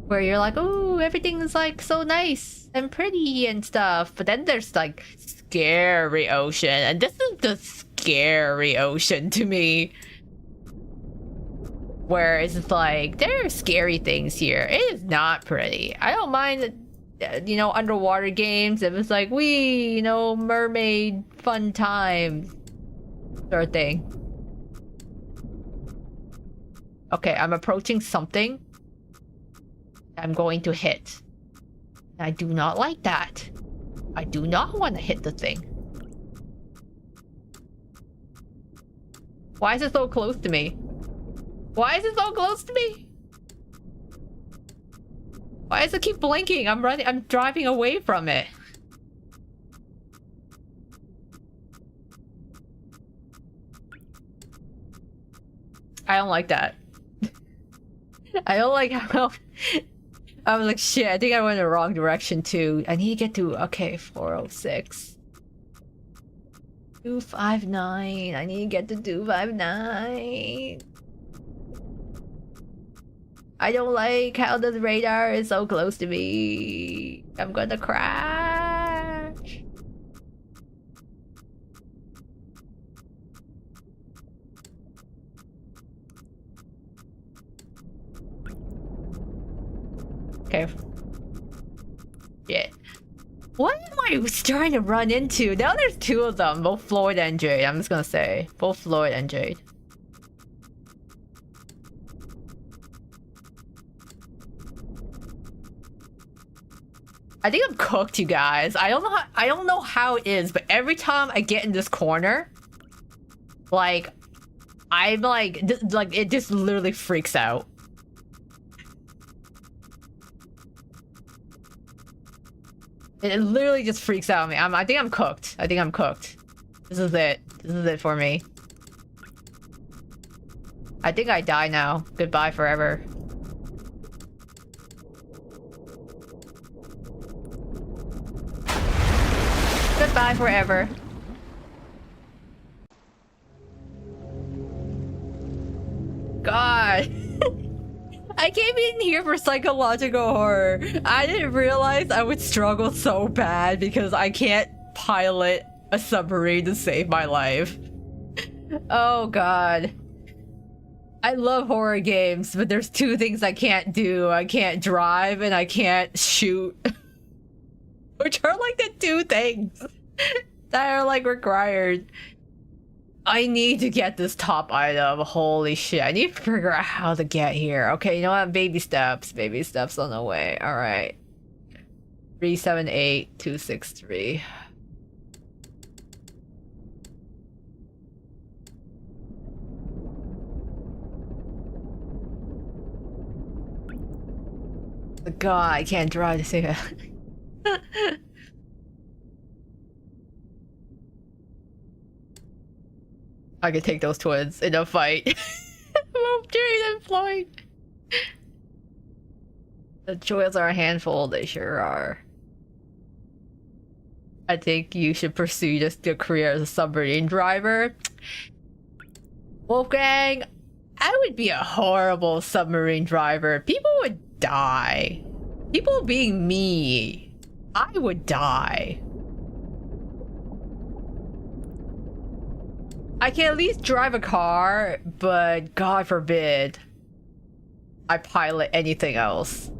where you're like, ooh, everything is like so nice and pretty and stuff, but then there's like scary ocean, and this is the scary ocean to me, where it's just like, there are scary things here. It is not pretty. I don't mind, you know, underwater games if it's like, you know, mermaid fun time sort of thing. Okay, I'm approaching something I'm going to hit. I do not like that. I do not want to hit the thing. Why is it so close to me? Why is it so close to me? Why does it keep blinking? I'm driving away from it. I don't like that. I don't like how... I was like, shit, I think I went in the wrong direction too. I need to get to, okay, 406. 259. I need to get to 259. I don't like how the radar is so close to me. I'm gonna crash. Okay. Shit. What am I trying to run into? Now there's two of them, both Floyd and Jade. I'm just gonna say. Both Floyd and Jade. I think I'm cooked, you guys. I don't know how it is, but every time I get in this corner, like, I'm like, it just literally freaks out. It literally just freaks out me. I think I'm cooked. I think I'm cooked. This is it. This is it for me. I think I die now. Goodbye forever. Goodbye forever. God. I came in here for psychological horror. I didn't realize I would struggle so bad because I can't pilot a submarine to save my life. Oh God. I love horror games, but there's two things I can't do. I can't drive and I can't shoot. Which are like the two things that are like required. I need to get this top item. Holy shit. I need to figure out how to get here. Okay, you know what? Baby steps. Baby steps on the way. Alright. 378263. God, I can't drive to see it. I could take those twins in a fight. Both Jade and Floyd. The choices are a handful, they sure are. I think you should pursue just your career as a submarine driver. Wolfgang, I would be a horrible submarine driver. People would die. People being me, I would die. I can at least drive a car, but God forbid I pilot anything else.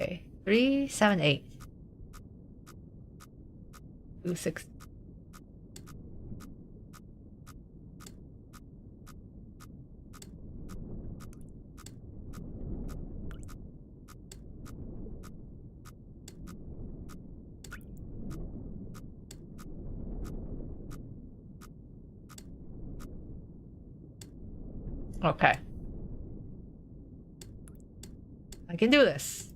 Okay, 378 26. Okay. I can do this.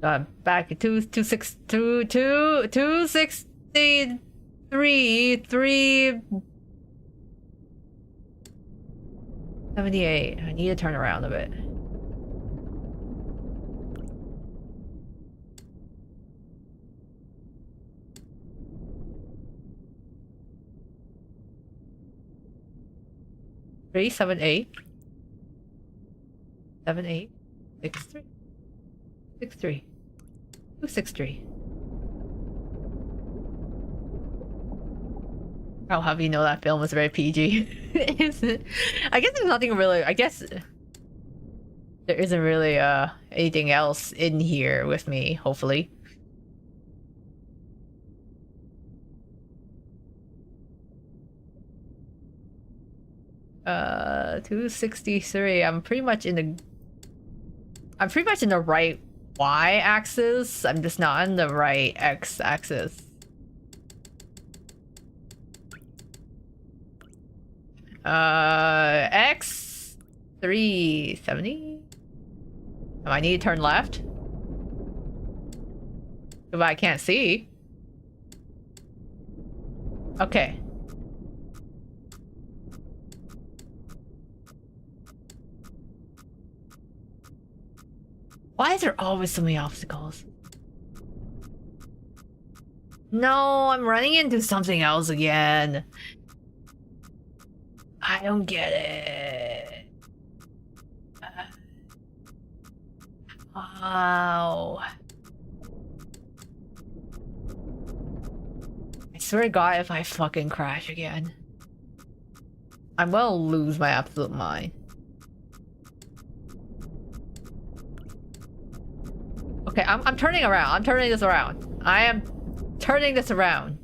Back at 263, 378. I need to turn around a bit. Three, 7, 8. 7, 8. 6, 3. 6, 3. 2, 6, 3. I'll have you know that film was very PG. Is it? I guess there's nothing really. I guess there isn't really anything else in here with me. Hopefully. 263. I'm pretty much in the right y-axis. I'm just not on the right x-axis. X 370. I need to turn left. But I can't see. Okay. Why is there always so many obstacles? No, I'm running into something else again. I don't get it. Wow. I swear to God, if I fucking crash again, I'm gonna lose my absolute mind. Okay, I'm turning around. I'm turning this around. I am turning this around.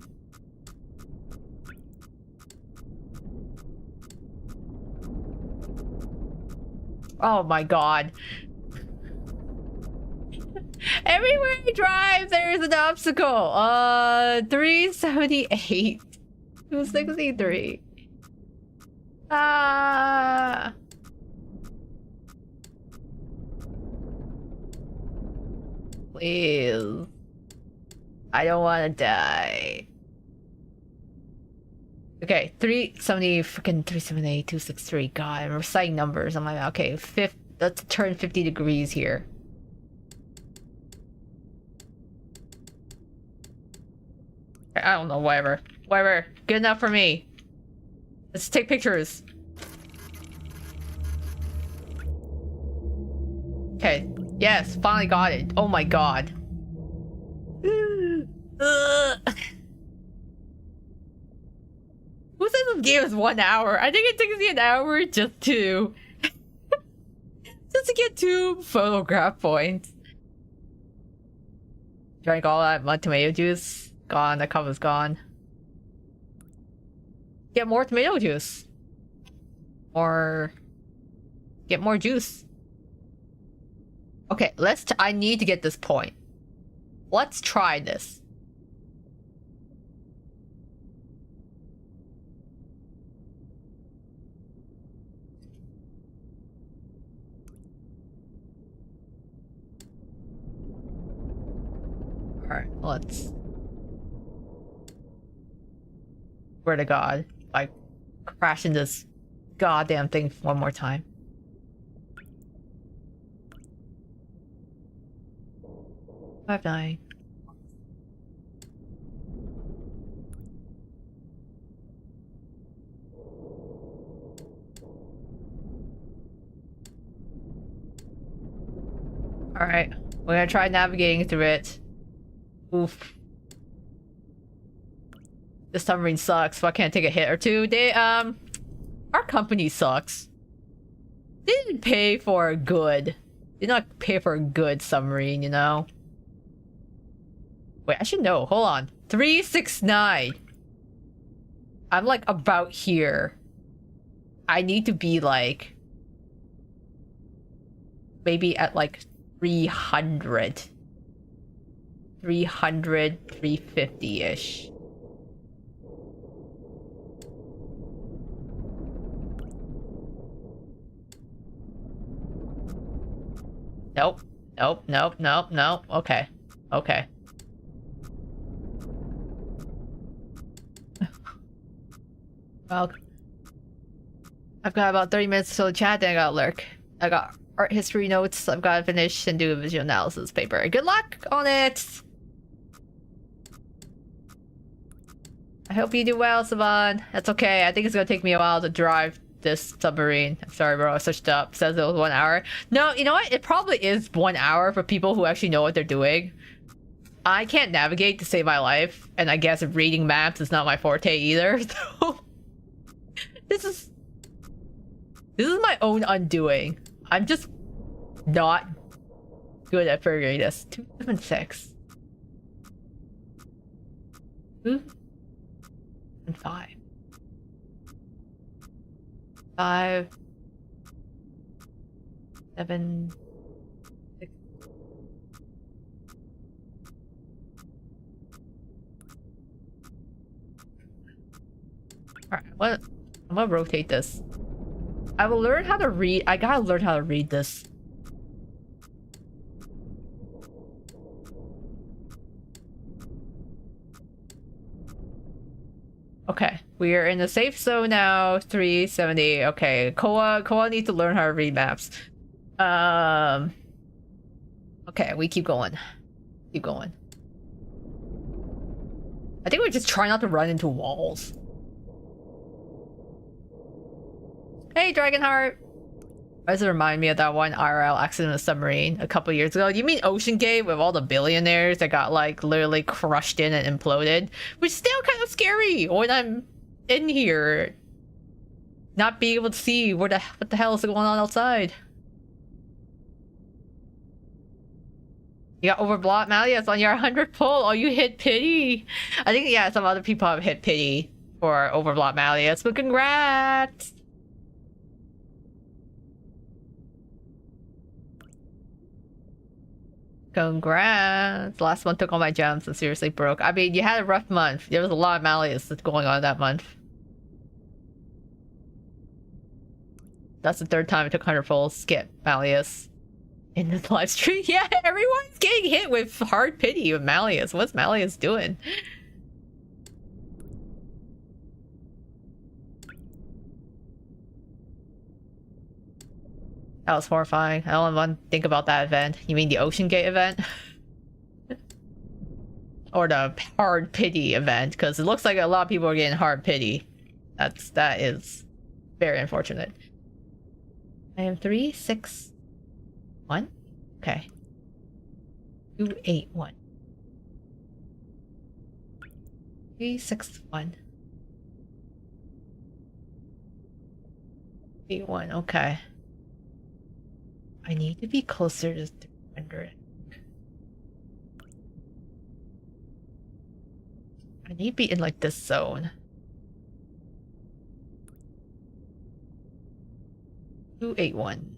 Oh my God. Everywhere I drive, there's an obstacle. 378. 263. Please. I don't want to die. Okay, 370, freaking 378, 263. God, I'm reciting numbers. I'm like, okay, let's turn 50 degrees here. I don't know, whatever. Whatever. Good enough for me. Let's take pictures. Okay. Yes, finally got it. Oh my God. Who says this game is 1 hour? I think it takes me an hour just to get 2 photograph points. Drank all that mud tomato juice. Gone. The cup is gone. Get more tomato juice. Or get more juice. Okay, I need to get this point. Let's try this. Alright, let's... Swear to God, I crash into this goddamn thing one more time. I'm dying. Alright, we're gonna try navigating through it. Oof. This submarine sucks, so I can't take a hit or two. Our company sucks. They didn't pay for a good. Did not pay for a good submarine, you know? Wait, I should know. Hold on. 369. I'm like about here. I need to be like... maybe at like 300. 300, 350-ish. Nope. Nope, nope, nope, nope. Okay. Okay. Well, I've got about 30 minutes till the chat, then I gotta lurk. I got art history notes I've gotta finish and do a visual analysis paper. Good luck on it! I hope you do well, Savan. That's okay. I think it's gonna take me a while to drive this submarine. I'm sorry, bro. I switched up. Says it was 1 hour. No, you know what? It probably is 1 hour for people who actually know what they're doing. I can't navigate to save my life, and I guess reading maps is not my forte either, so... This is my own undoing. I'm just not good at figuring this. 276. 2 and 5. 5. 7. 6. Alright, what? I'm gonna rotate this. I will learn how to read. I gotta learn how to read this. Okay, we are in the safe zone now. 370. Okay, Koa needs to learn how to read maps. Okay, we keep going. Keep going. I think we're just trying not to run into walls. Hey, Dragonheart! Why does it remind me of that one IRL accident in a submarine a couple years ago? You mean Ocean Gate with all the billionaires that got like literally crushed in and imploded? Which is still kind of scary when I'm in here. Not being able to see what the hell is going on outside. You got overblocked Malleus on your 100 pull. Oh, you hit pity. I think, yeah, some other people have hit pity for overblocked Malleus, but congrats! Congrats! Last month took all my gems and seriously broke. I mean, you had a rough month. There was a lot of Malleus going on that month. That's the third time I took 100 pulls. Skip Malleus. In this live stream, yeah, everyone's getting hit with hard pity with Malleus. What's Malleus doing? That was horrifying. I don't want to think about that event. You mean the Ocean Gate event? Or the hard pity event? Because it looks like a lot of people are getting hard pity. That is very unfortunate. I am 361. Okay. 281. 361. 81. Okay. I need to be closer to 300. I need to be in like this zone. 281.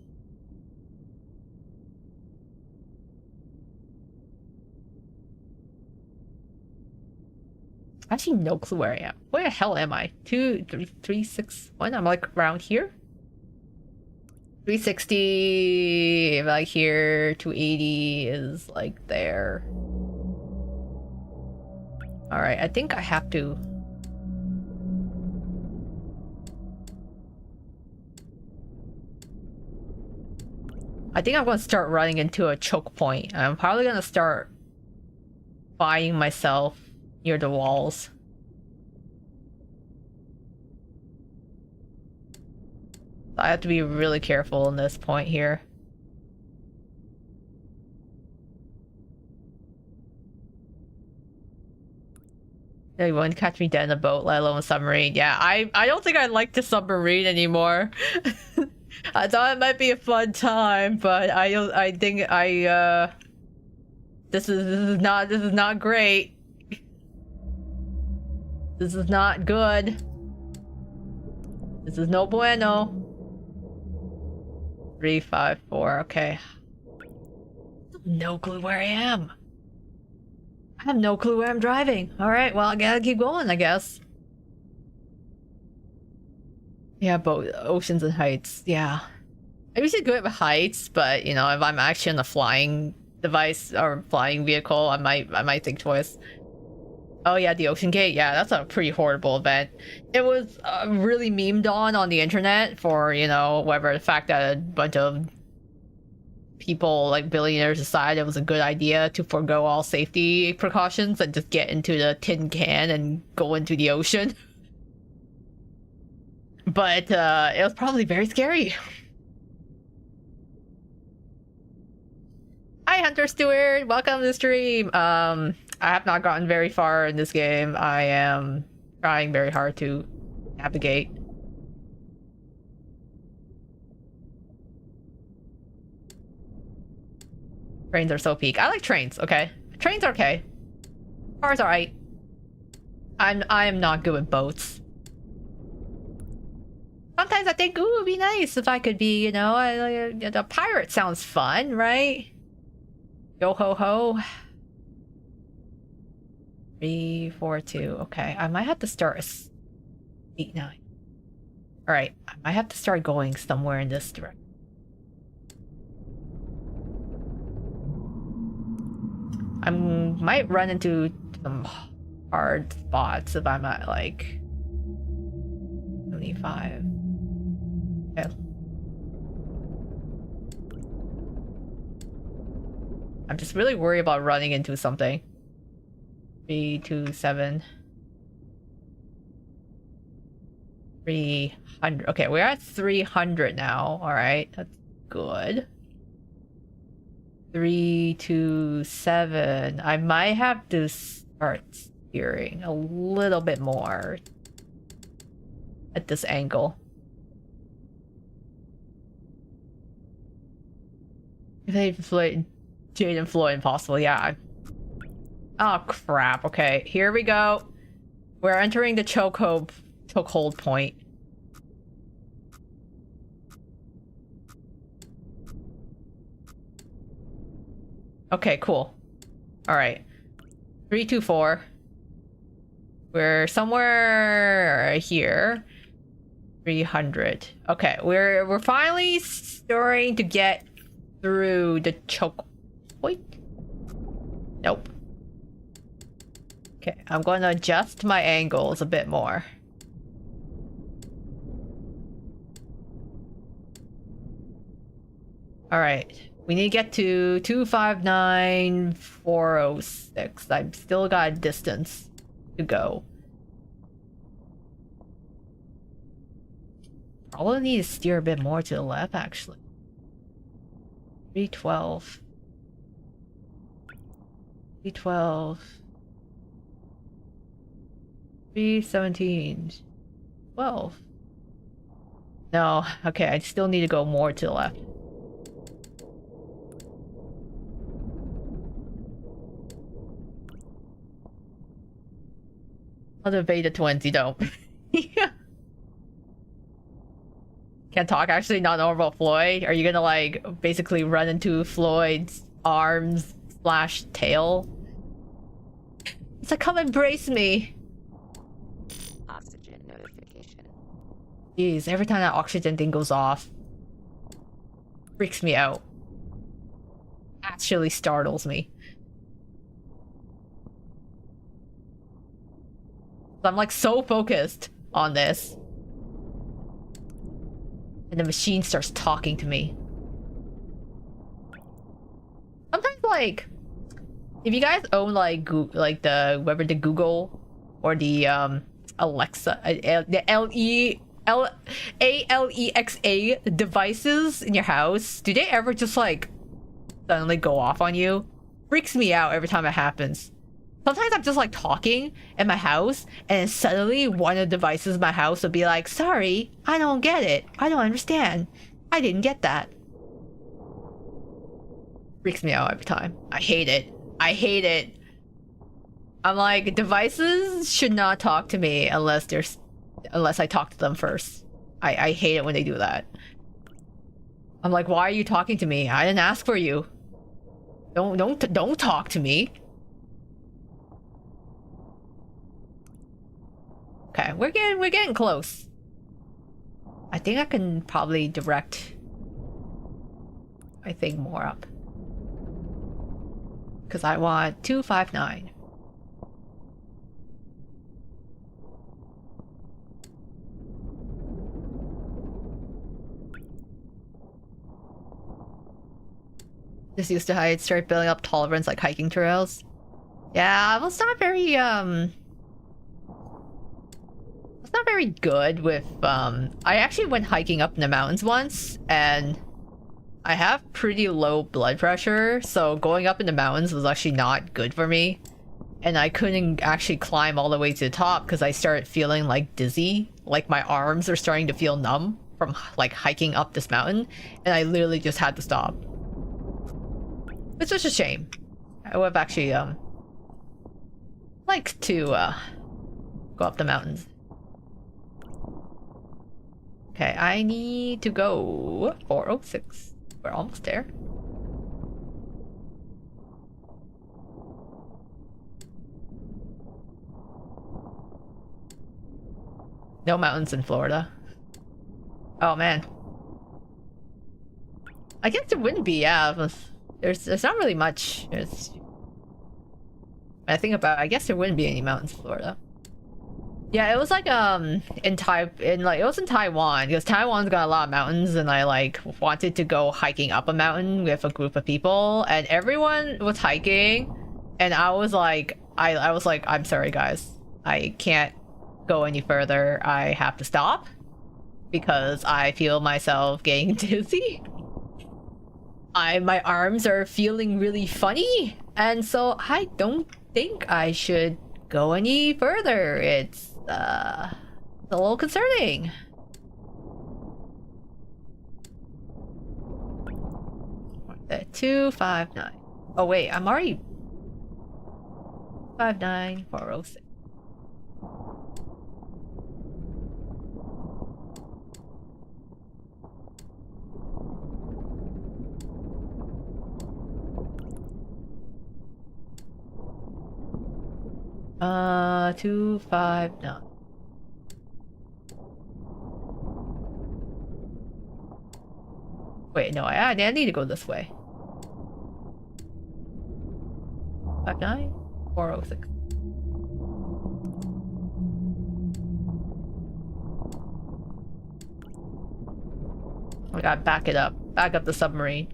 Actually, no clue where I am. Where the hell am I? 2, 3, 3, 6, 1. I'm like around here. 360, like here. 280 is like there. All right, I think I have to. I think I'm going to start running into a choke point. I'm probably going to start finding myself near the walls. I have to be really careful in this point here. You wouldn't catch me dead in a boat, let alone a submarine. Yeah, I don't think I like the submarine anymore. I thought it might be a fun time, but I think this is not great. This is not good. This is no bueno. 3, 5, 4. Okay. No clue where I am. I have no clue where I'm driving. All right. Well, I gotta keep going, I guess. Yeah, both oceans and heights. Yeah. I usually do it with heights, but you know, if I'm actually in a flying device or flying vehicle, I might think twice. Oh yeah, the Ocean Gate. Yeah, that's a pretty horrible event. It was really memed on the internet for, you know, whatever, the fact that a bunch of people, like billionaires, decided it was a good idea to forego all safety precautions and just get into the tin can and go into the ocean. But it was probably very scary. Hi, Hunter Stewart. Welcome to the stream. I have not gotten very far in this game. I am trying very hard to navigate. Trains are so peak. I like trains, okay? Trains are okay. Cars are alright. I am not good with boats. Sometimes I think, ooh, it'd be nice if I could be, you know, the pirate sounds fun, right? Yo ho ho. 3, 4, 2. Okay, I might have to start 8, 9. All right, I might have to start going somewhere in this direction. I might run into some hard spots if I'm at like 75. Okay. I'm just really worried about running into something. 327. 300. Okay, we're at 300 now. All right, that's good. 327. I might have to start steering a little bit more at this angle. Jade and Floyd impossible, yeah. Oh crap, okay, here we go. We're entering the chokehold point. Okay, cool. Alright. 324. We're somewhere here. 300. Okay, we're finally starting to get through the choke point. Nope. Okay, I'm going to adjust my angles a bit more. All right, we need to get to 259,406. I've still got a distance to go. Probably need to steer a bit more to the left, actually. 312. 312. 317. 12. No, okay, I still need to go more to the left. Other beta twins, you don't. Yeah. Can't talk, actually not normal Floyd. Are you gonna like basically run into Floyd's arms / tail? It's like, come embrace me. Oxygen notification. Jeez, every time that oxygen thing goes off, freaks me out. Actually startles me. I'm like so focused on this. And the machine starts talking to me. Sometimes, like, if you guys own like the Google or the Alexa, the Alexa devices in your house, do they ever just like suddenly go off on you? Freaks me out every time it happens. Sometimes I'm just like talking in my house and suddenly one of the devices in my house will be like, sorry, I don't get it. I don't understand. I didn't get that. Freaks me out every time. I hate it. I hate it. I'm like, devices should not talk to me unless I talk to them first. I hate it when they do that. I'm like, why are you talking to me? I didn't ask for you. Don't talk to me. Okay, we're getting close. I think I can probably direct my thing more up. Because I want 259. Just used to how I'd start building up tolerance like hiking trails. Yeah, well, it's not very it's not very good with I actually went hiking up in the mountains once and I have pretty low blood pressure, so going up in the mountains was actually not good for me. And I couldn't actually climb all the way to the top because I started feeling like dizzy, like my arms are starting to feel numb from like hiking up this mountain, and I literally just had to stop. It's just a shame. I would have actually liked to go up the mountains. Okay, I need to go 406. We're almost there. No mountains in Florida. Oh man. I guess there wouldn't be, yeah. There's not really much. I think about it, I guess there wouldn't be any mountains in Florida. Yeah, it was like it was in Taiwan because Taiwan's got a lot of mountains, and I like wanted to go hiking up a mountain with a group of people, and everyone was hiking, and I was like, I was like, I'm sorry guys, I can't go any further. I have to stop because I feel myself getting dizzy. My arms are feeling really funny, and so I don't think I should go any further. It's a little concerning. That 259. Oh wait, I'm already 59406. Uh, 259. Wait, no, I need to go this way. 59406. I gotta back it up. Back up the submarine.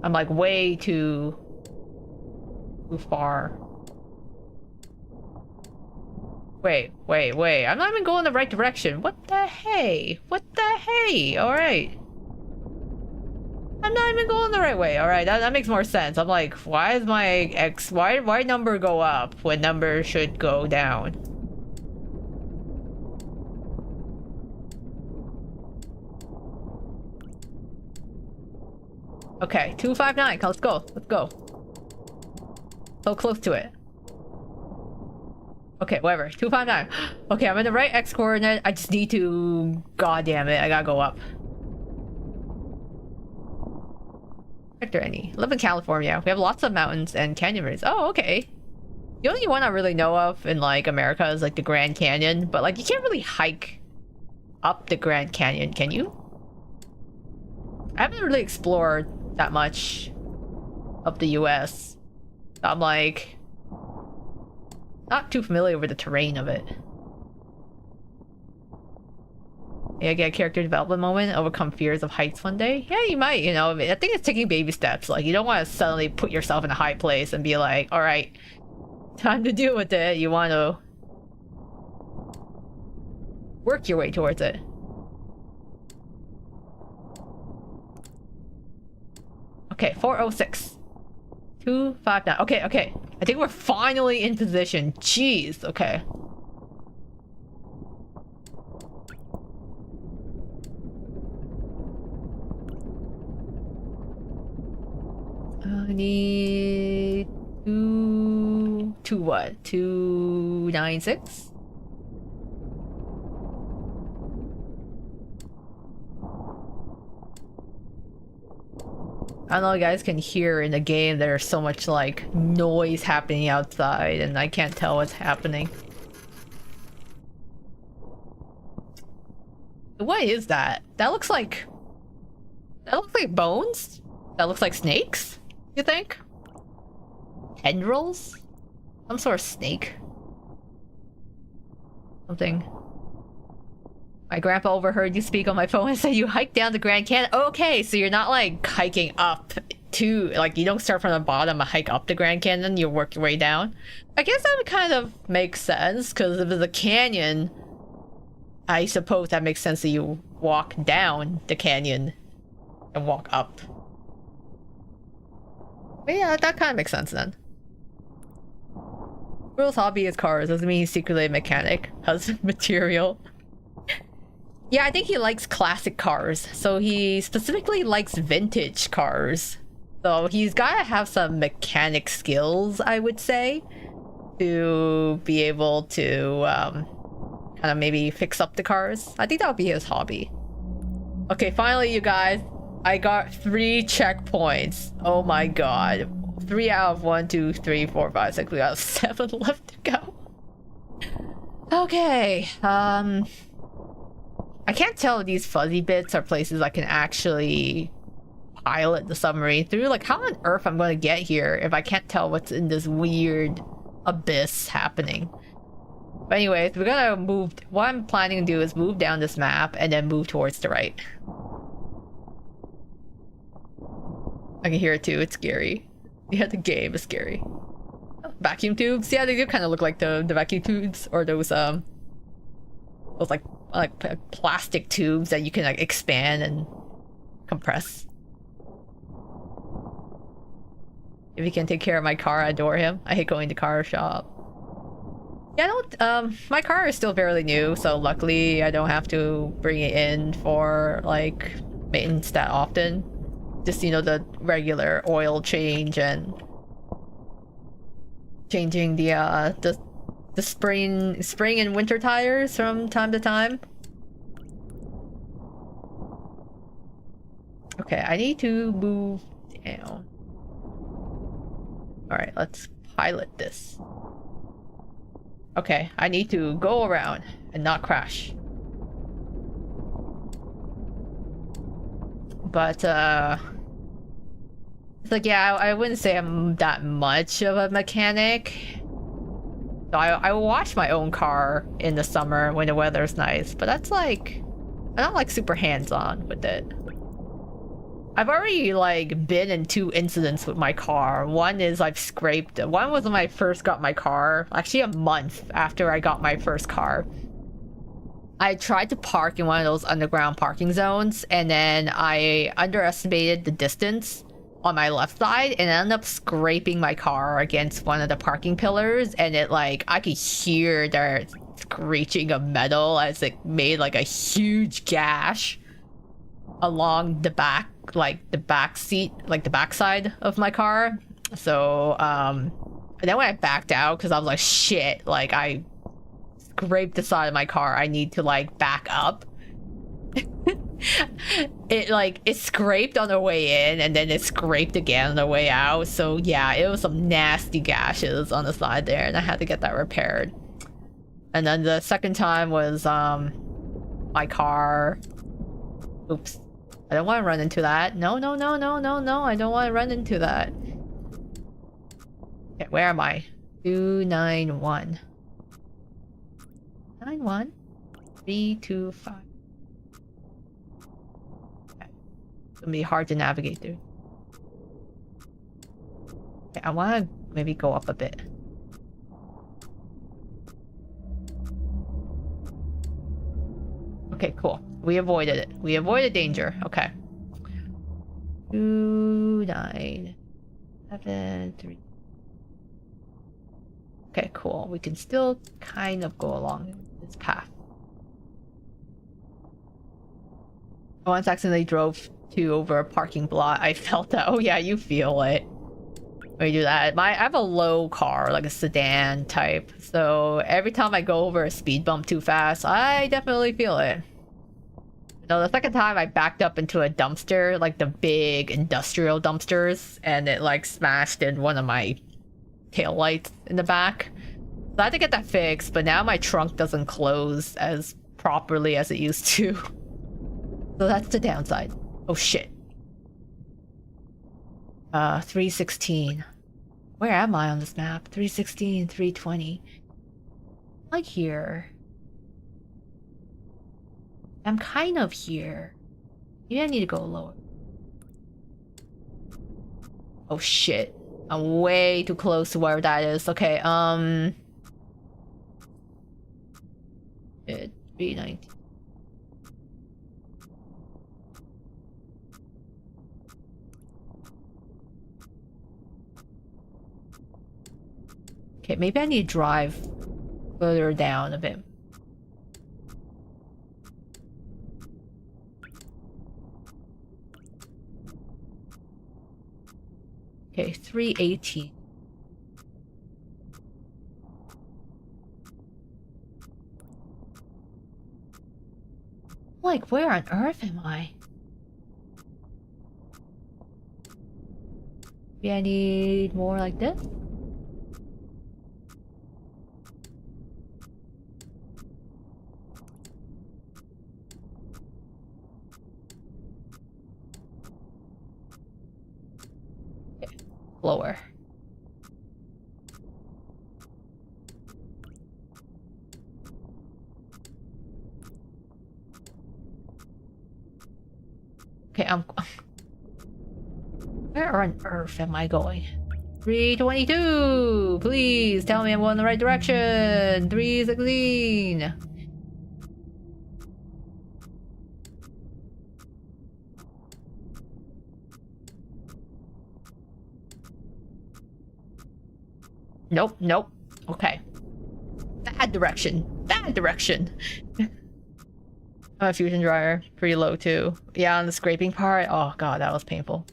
I'm like way too far. Wait. I'm not even going the right direction. What the hey? What the hey? Alright. I'm not even going the right way. Alright, that makes more sense. I'm like, why is my why number go up when number should go down? Okay, 259. Let's go. Let's go. So close to it. Okay, whatever. 259. Okay, I'm in the right X coordinate. I just need to. God damn it! I gotta go up. Sector any? Live in California. We have lots of mountains and canyon rivers. Oh, okay. The only one I really know of in like America is like the Grand Canyon, but like you can't really hike up the Grand Canyon, can you? I haven't really explored that much of the US. I'm like not too familiar with the terrain of it. Yeah, get a character development moment, overcome fears of heights one day. Yeah, you might, you know. I think it's taking baby steps. Like, you don't want to suddenly put yourself in a high place and be like, all right, time to deal with it. You want to work your way towards it. Okay, 406. 259. Okay. I think we're finally in position. Jeez, okay. I need what? 296? I don't know if you guys can hear in the game there's so much like noise happening outside and I can't tell what's happening. What is that? That looks like bones? That looks like snakes? You think? Tendrils? Some sort of snake. Something. My grandpa overheard you speak on my phone and said you hiked down the Grand Canyon. Okay, so you're not like hiking up to, like, you don't start from the bottom and hike up the Grand Canyon, you work your way down. I guess that would kind of make sense, because if it's a canyon, I suppose that makes sense that you walk down the canyon and walk up. But yeah, that kind of makes sense then. Will's hobby is cars, doesn't mean he's secretly a mechanic. Has material. Yeah, I think he likes classic cars, so he specifically likes vintage cars. So he's gotta have some mechanic skills, I would say, to be able to kind of maybe fix up the cars. I think that would be his hobby. Okay, finally, you guys, I got 3 checkpoints. Oh my god. 3 out of 1, 2, 3, 4, 5, 6. We got 7 left to go. Okay, I can't tell if these fuzzy bits are places I can actually pilot the submarine through. Like, how on earth I'm going to get here if I can't tell what's in this weird abyss happening. But anyways, we're gonna move. What I'm planning to do is move down this map and then move towards the right. I can hear it too. It's scary. Yeah, the game is scary. Vacuum tubes. Yeah, they do kind of look like the vacuum tubes, or those like plastic tubes that you can like expand and compress. If he can take care of my car, I adore him. I hate going to car shop. Yeah, I don't, my car is still fairly new, so luckily I don't have to bring it in for, like, maintenance that often. Just, you know, the regular oil change and changing the spring and winter tires from time to time. Okay, I need to move down. Alright, let's pilot this. Okay, I need to go around and not crash. But, it's like, yeah, I wouldn't say I'm that much of a mechanic. So I wash my own car in the summer when the weather's nice, but that's like, I'm not like super hands-on with it. I've already like been in 2 incidents with my car. One is I've scraped. One was when I first got my car. Actually, a month after I got my first car. I tried to park in one of those underground parking zones, and then I underestimated the distance on my left side and ended up scraping my car against one of the parking pillars, and it like I could hear the screeching of metal as it made like a huge gash along the back, like the back seat, like the back side of my car. So and then when I backed out, because I was like, shit, like I scraped the side of my car, I need to like back up. It scraped on the way in, and then it scraped again on the way out. So yeah, it was some nasty gashes on the side there, and I had to get that repaired. And then the second time was my car. Oops. I don't want to run into that. No, no, no, no, no, no. I don't want to run into that. Okay, where am I? 291. 91 325. Okay. It's gonna be hard to navigate through. Okay, I want to maybe go up a bit. Okay, cool. We avoided it. We avoided danger. Okay. 2 9 7 3. Okay, cool. We can still kind of go along this path. I once accidentally drove over a parking lot. I felt that. Oh yeah, you feel it when you do that. I have a low car, like a sedan type. So every time I go over a speed bump too fast, I definitely feel it. No, the second time I backed up into a dumpster, like the big industrial dumpsters, and it like smashed in one of my taillights in the back. So I had to get that fixed, but now my trunk doesn't close as properly as it used to. So that's the downside. Oh shit. 316. Where am I on this map? 316, 320. Like here. I'm kind of here. Maybe I need to go lower. Oh shit. I'm way too close to where that is. Okay, 319. Okay, maybe I need to drive further down a bit. Okay, 318. Like, where on earth am I? Maybe I need more like this? Lower. I'm... Where on earth am I going? 322! Please tell me I'm going in the right direction! 316! Nope, nope. Okay. Bad direction. Bad direction. My fusion dryer. Pretty low too. Yeah, on the scraping part. Oh god, that was painful.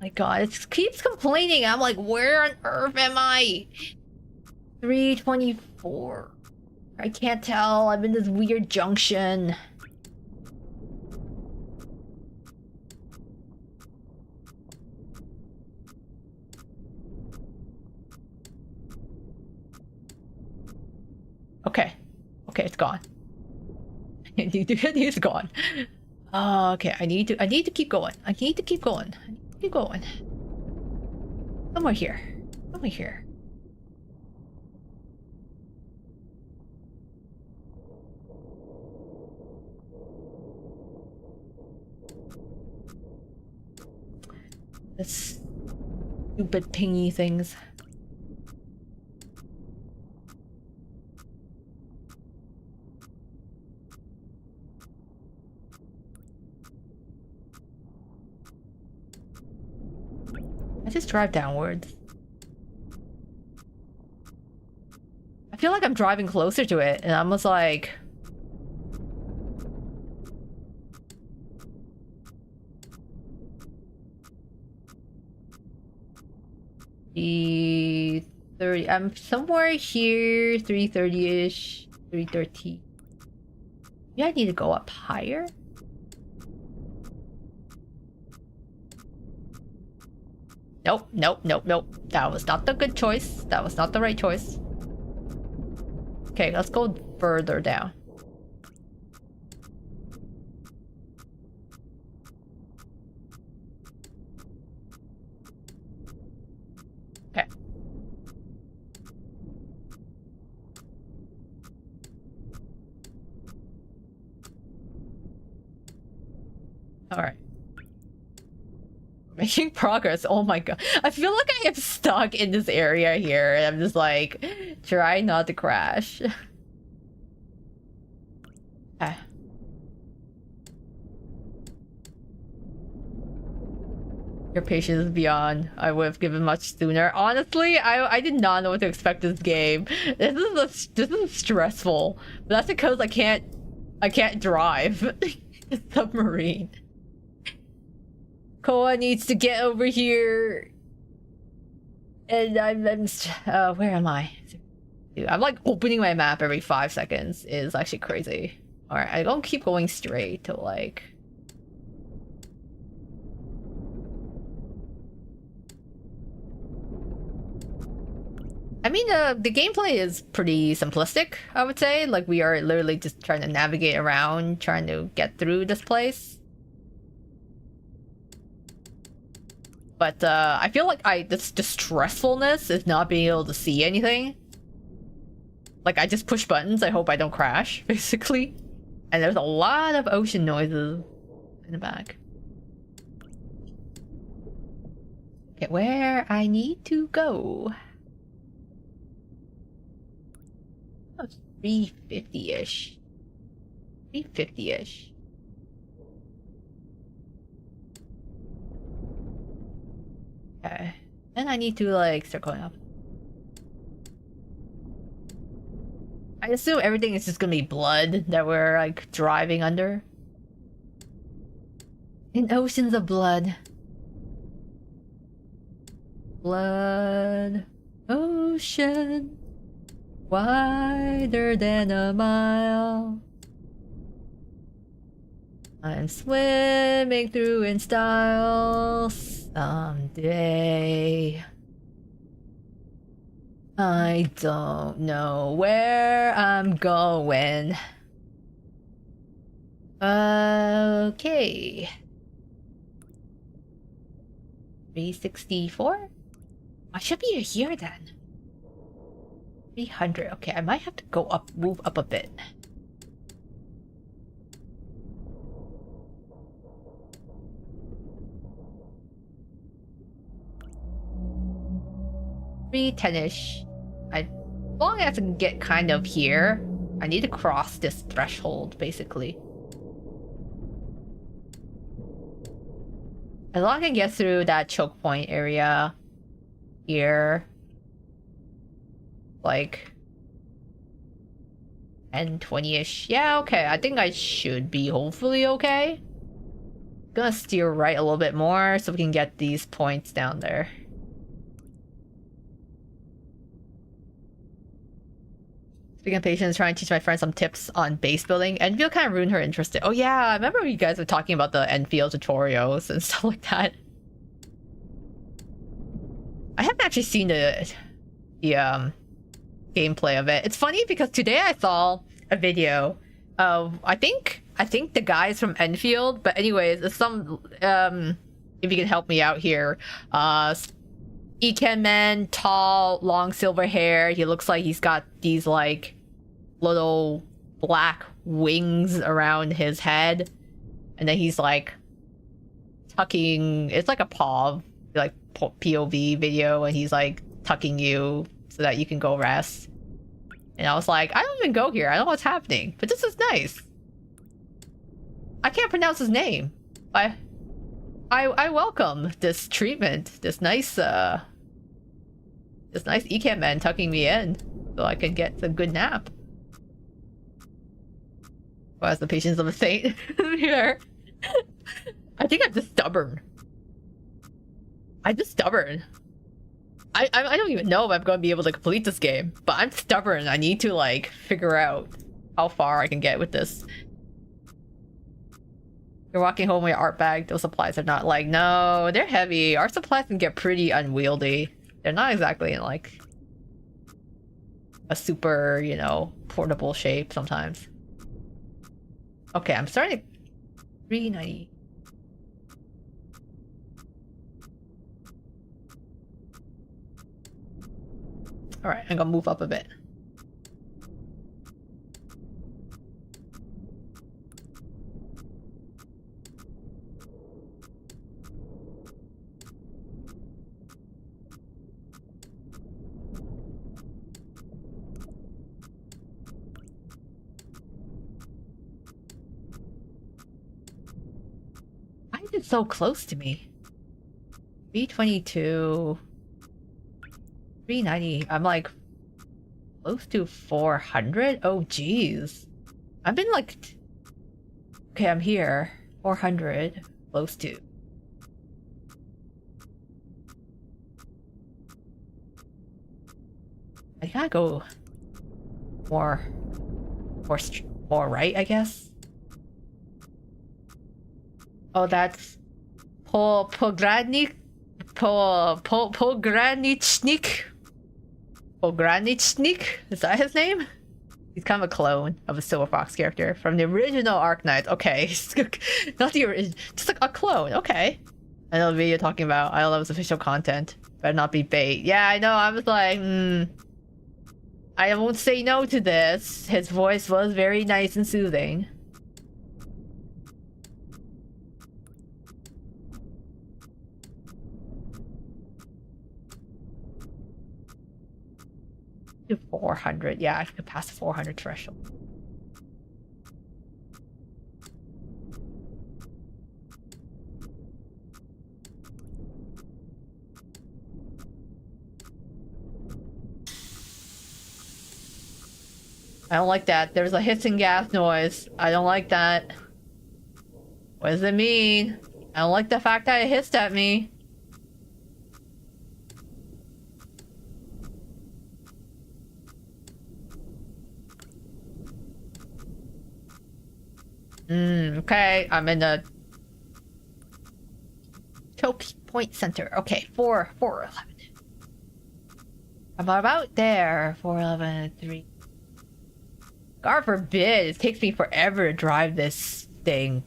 My god, it just keeps complaining. I'm like, where on earth am I? 324. I can't tell. I'm in this weird junction. Okay. Okay, it's gone. It's gone. Okay, I need to keep going. I need to keep going. I need to keep going. Somewhere here. Somewhere here. This stupid pingy things. I just drive downwards. I feel like I'm driving closer to it, and I'm almost like... $330. I'm somewhere here, 330-ish, 330. Yeah, I need to go up higher. Nope, nope, nope, nope. That was not the good choice. That was not the right choice. Okay, let's go further down. Okay. All right. Making progress. Oh my god. I feel like I am stuck in this area here. And I'm just like, try not to crash. Okay. Your patience is beyond. I would have given much sooner. Honestly, I did not know what to expect this game. This is stressful. But that's because I can't drive. The submarine. Koa needs to get over here. And where am I? Dude, I'm like opening my map every 5 seconds. Is actually crazy. Alright, I don't keep going straight to like... I mean, the gameplay is pretty simplistic, I would say. Like, we are literally just trying to navigate around, trying to get through this place. But I feel like the stressfulness is not being able to see anything. Like, I just push buttons, I hope I don't crash, basically. And there's a lot of ocean noises in the back. Okay, where I need to go. Oh, 350-ish. 350-ish. Okay. Then I need to like start going up. I assume everything is just gonna be blood that we're like driving under. In oceans of blood. Blood ocean, wider than a mile. I'm swimming through in style someday. I don't know where I'm going. Okay. 364? I should be here then. 300. Okay, I might have to go up, move up a bit. 3:10ish. As long as I can get kind of here, I need to cross this threshold, basically. As long as I can get through that choke point area here, like 10:20ish. Yeah, okay. I think I should be hopefully okay. Gonna steer right a little bit more so we can get these points down there. Speaking of patience, trying to teach my friend some tips on base building. Enfield kind of ruined her interest. Oh yeah, I remember you guys were talking about the Enfield tutorials and stuff like that. I haven't actually seen the gameplay of it. It's funny because today I saw a video of I think the guys from Enfield, but anyways, it's some if you can help me out here. Iken man, tall, long silver hair. He looks like he's got these like little black wings around his head, and then he's like tucking. It's like a POV, like POV video, and he's like tucking you so that you can go rest. And I was like, I don't even go here. I don't know what's happening, but this is nice. I can't pronounce his name. I welcome this treatment. This nice Iken man tucking me in so I can get a good nap. Who has the patience of a saint here? I think I'm just stubborn. I'm just stubborn. I don't even know if I'm going to be able to complete this game, but I'm stubborn. I need to like figure out how far I can get with this. You're walking home with your art bag. Those supplies are not like, no, they're heavy. Art supplies can get pretty unwieldy. They're not exactly in like a super, you know, portable shape sometimes. Okay, I'm starting to 390. Alright, I'm gonna move up a bit. Why is it so close to me? 322. 390. I'm like close to 400. Oh geez, I've been like, okay, I'm here. 400, close to. I gotta go more right, I guess. Oh, that's Pogranichnik. Pogranichnik? Is that his name? He's kind of a clone of a Silver Fox character from the original Arknights. Okay, not the original, just like a clone. Okay, I know the video you're talking about. I don't know if it's official content. Better not be bait. Yeah, I know. I was like, I won't say no to this. His voice was very nice and soothing. To 400. Yeah, I could pass the 400 threshold. I don't like that. There's a hissing gas noise. I don't like that. What does it mean? I don't like the fact that it hissed at me. Okay, I'm in the choke point center. Okay, 411. I'm about there. 411, 3. God forbid, it takes me forever to drive this thing.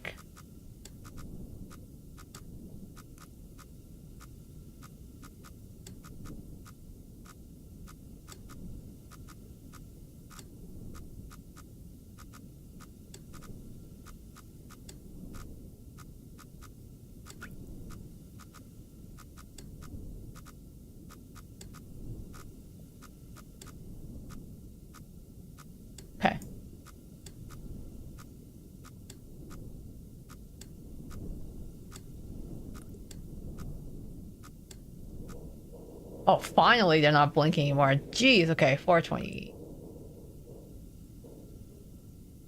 Oh, finally they're not blinking anymore. Jeez, okay, 420.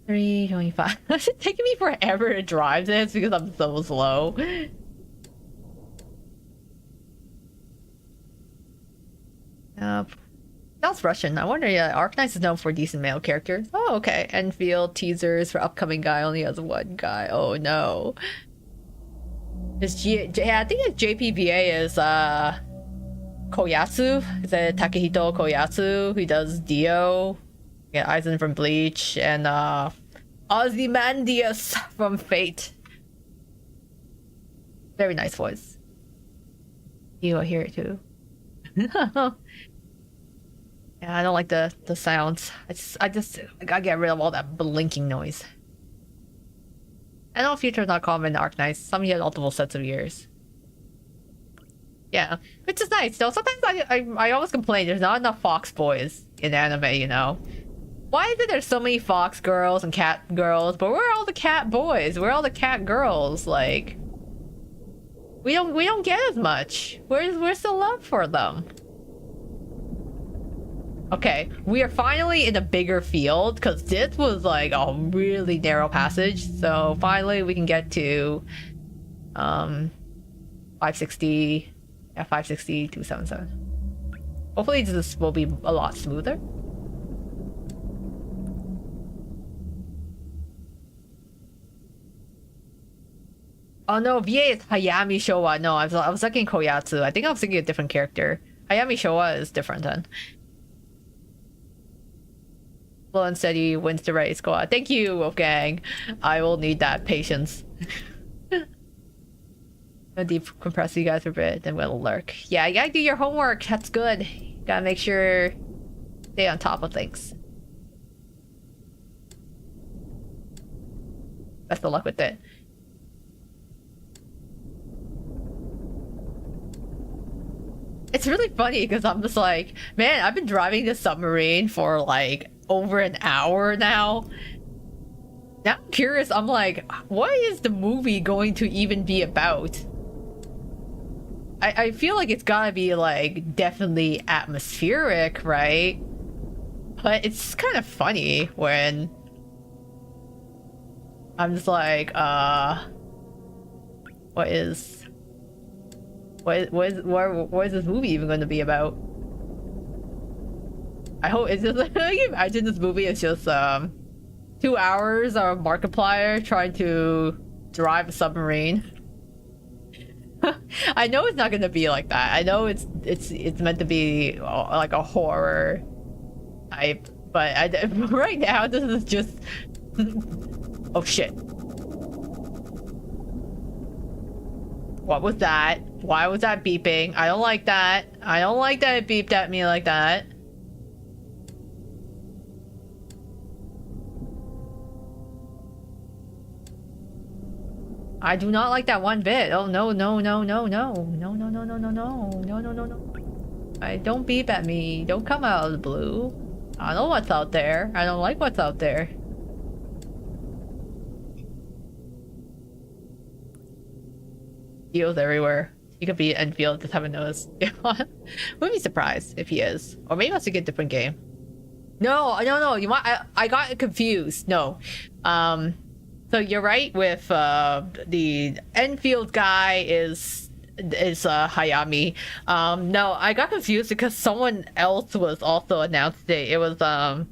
325. It's taking me forever to drive this because I'm so slow. That's Russian. I wonder, yeah, Arknights is known for decent male characters. Oh, okay. Enfield teasers for upcoming guy only has one guy. Oh no. Yeah, I think his JPVA is Koyatsu. Is it Takehito Koyatsu? He does Dio. Yeah, Aizen from Bleach and Ozymandias from Fate. Very nice voice. You will hear it too. Yeah, I don't like the sounds. I gotta get rid of all that blinking noise. I know Future's not common in Arknights. Some have multiple sets of ears. Yeah, which is nice. Though sometimes I always complain there's not enough fox boys in anime. You know, why is it there's so many fox girls and cat girls, but where are all the cat boys? Where are all the cat girls? Like, we don't get as much. Where's the love for them? Okay, we are finally in a bigger field because this was like a really narrow passage. So finally we can get to 560, yeah, 560, 277. Hopefully this will be a lot smoother. Oh no, VA is Hayami Showa. No, I was thinking Koyatsu. I think I was thinking a different character. Hayami Showa is different then. Slow and steady wins the race. Koa. Thank you, Wolfgang. I will need that patience. I'll decompress you guys for a bit, then we'll lurk. Yeah, you gotta do your homework. That's good. You gotta make sure stay on top of things. Best of luck with it. It's really funny because I'm just like, man, I've been driving this submarine for like over an hour now. Now I'm curious, I'm like, what is the movie going to even be about? I feel like it's gotta be like definitely atmospheric, right? But it's kind of funny when I'm just like, what is this movie even going to be about? I hope it's just like, I can imagine this movie is just 2 hours of Markiplier trying to drive a submarine. I know it's not going to be like that. I know it's meant to be like a horror type, but right now this is just oh shit. What was that? Why was that beeping? I don't like that. I don't like that it beeped at me like that. I do not like that one bit. Oh no no no no no no no no no no no no no no no. Don't beep at me. Don't come out of the blue. I know what's out there. I don't like what's out there. Dio's everywhere. He could be Enfield, just haven't noticed. Wouldn't be surprised if he is. Or maybe that's a good different game. No, no, no. You want? I got confused. No. So you're right with the Enfield guy is Hayami. No, I got confused because someone else was also announced today. It was a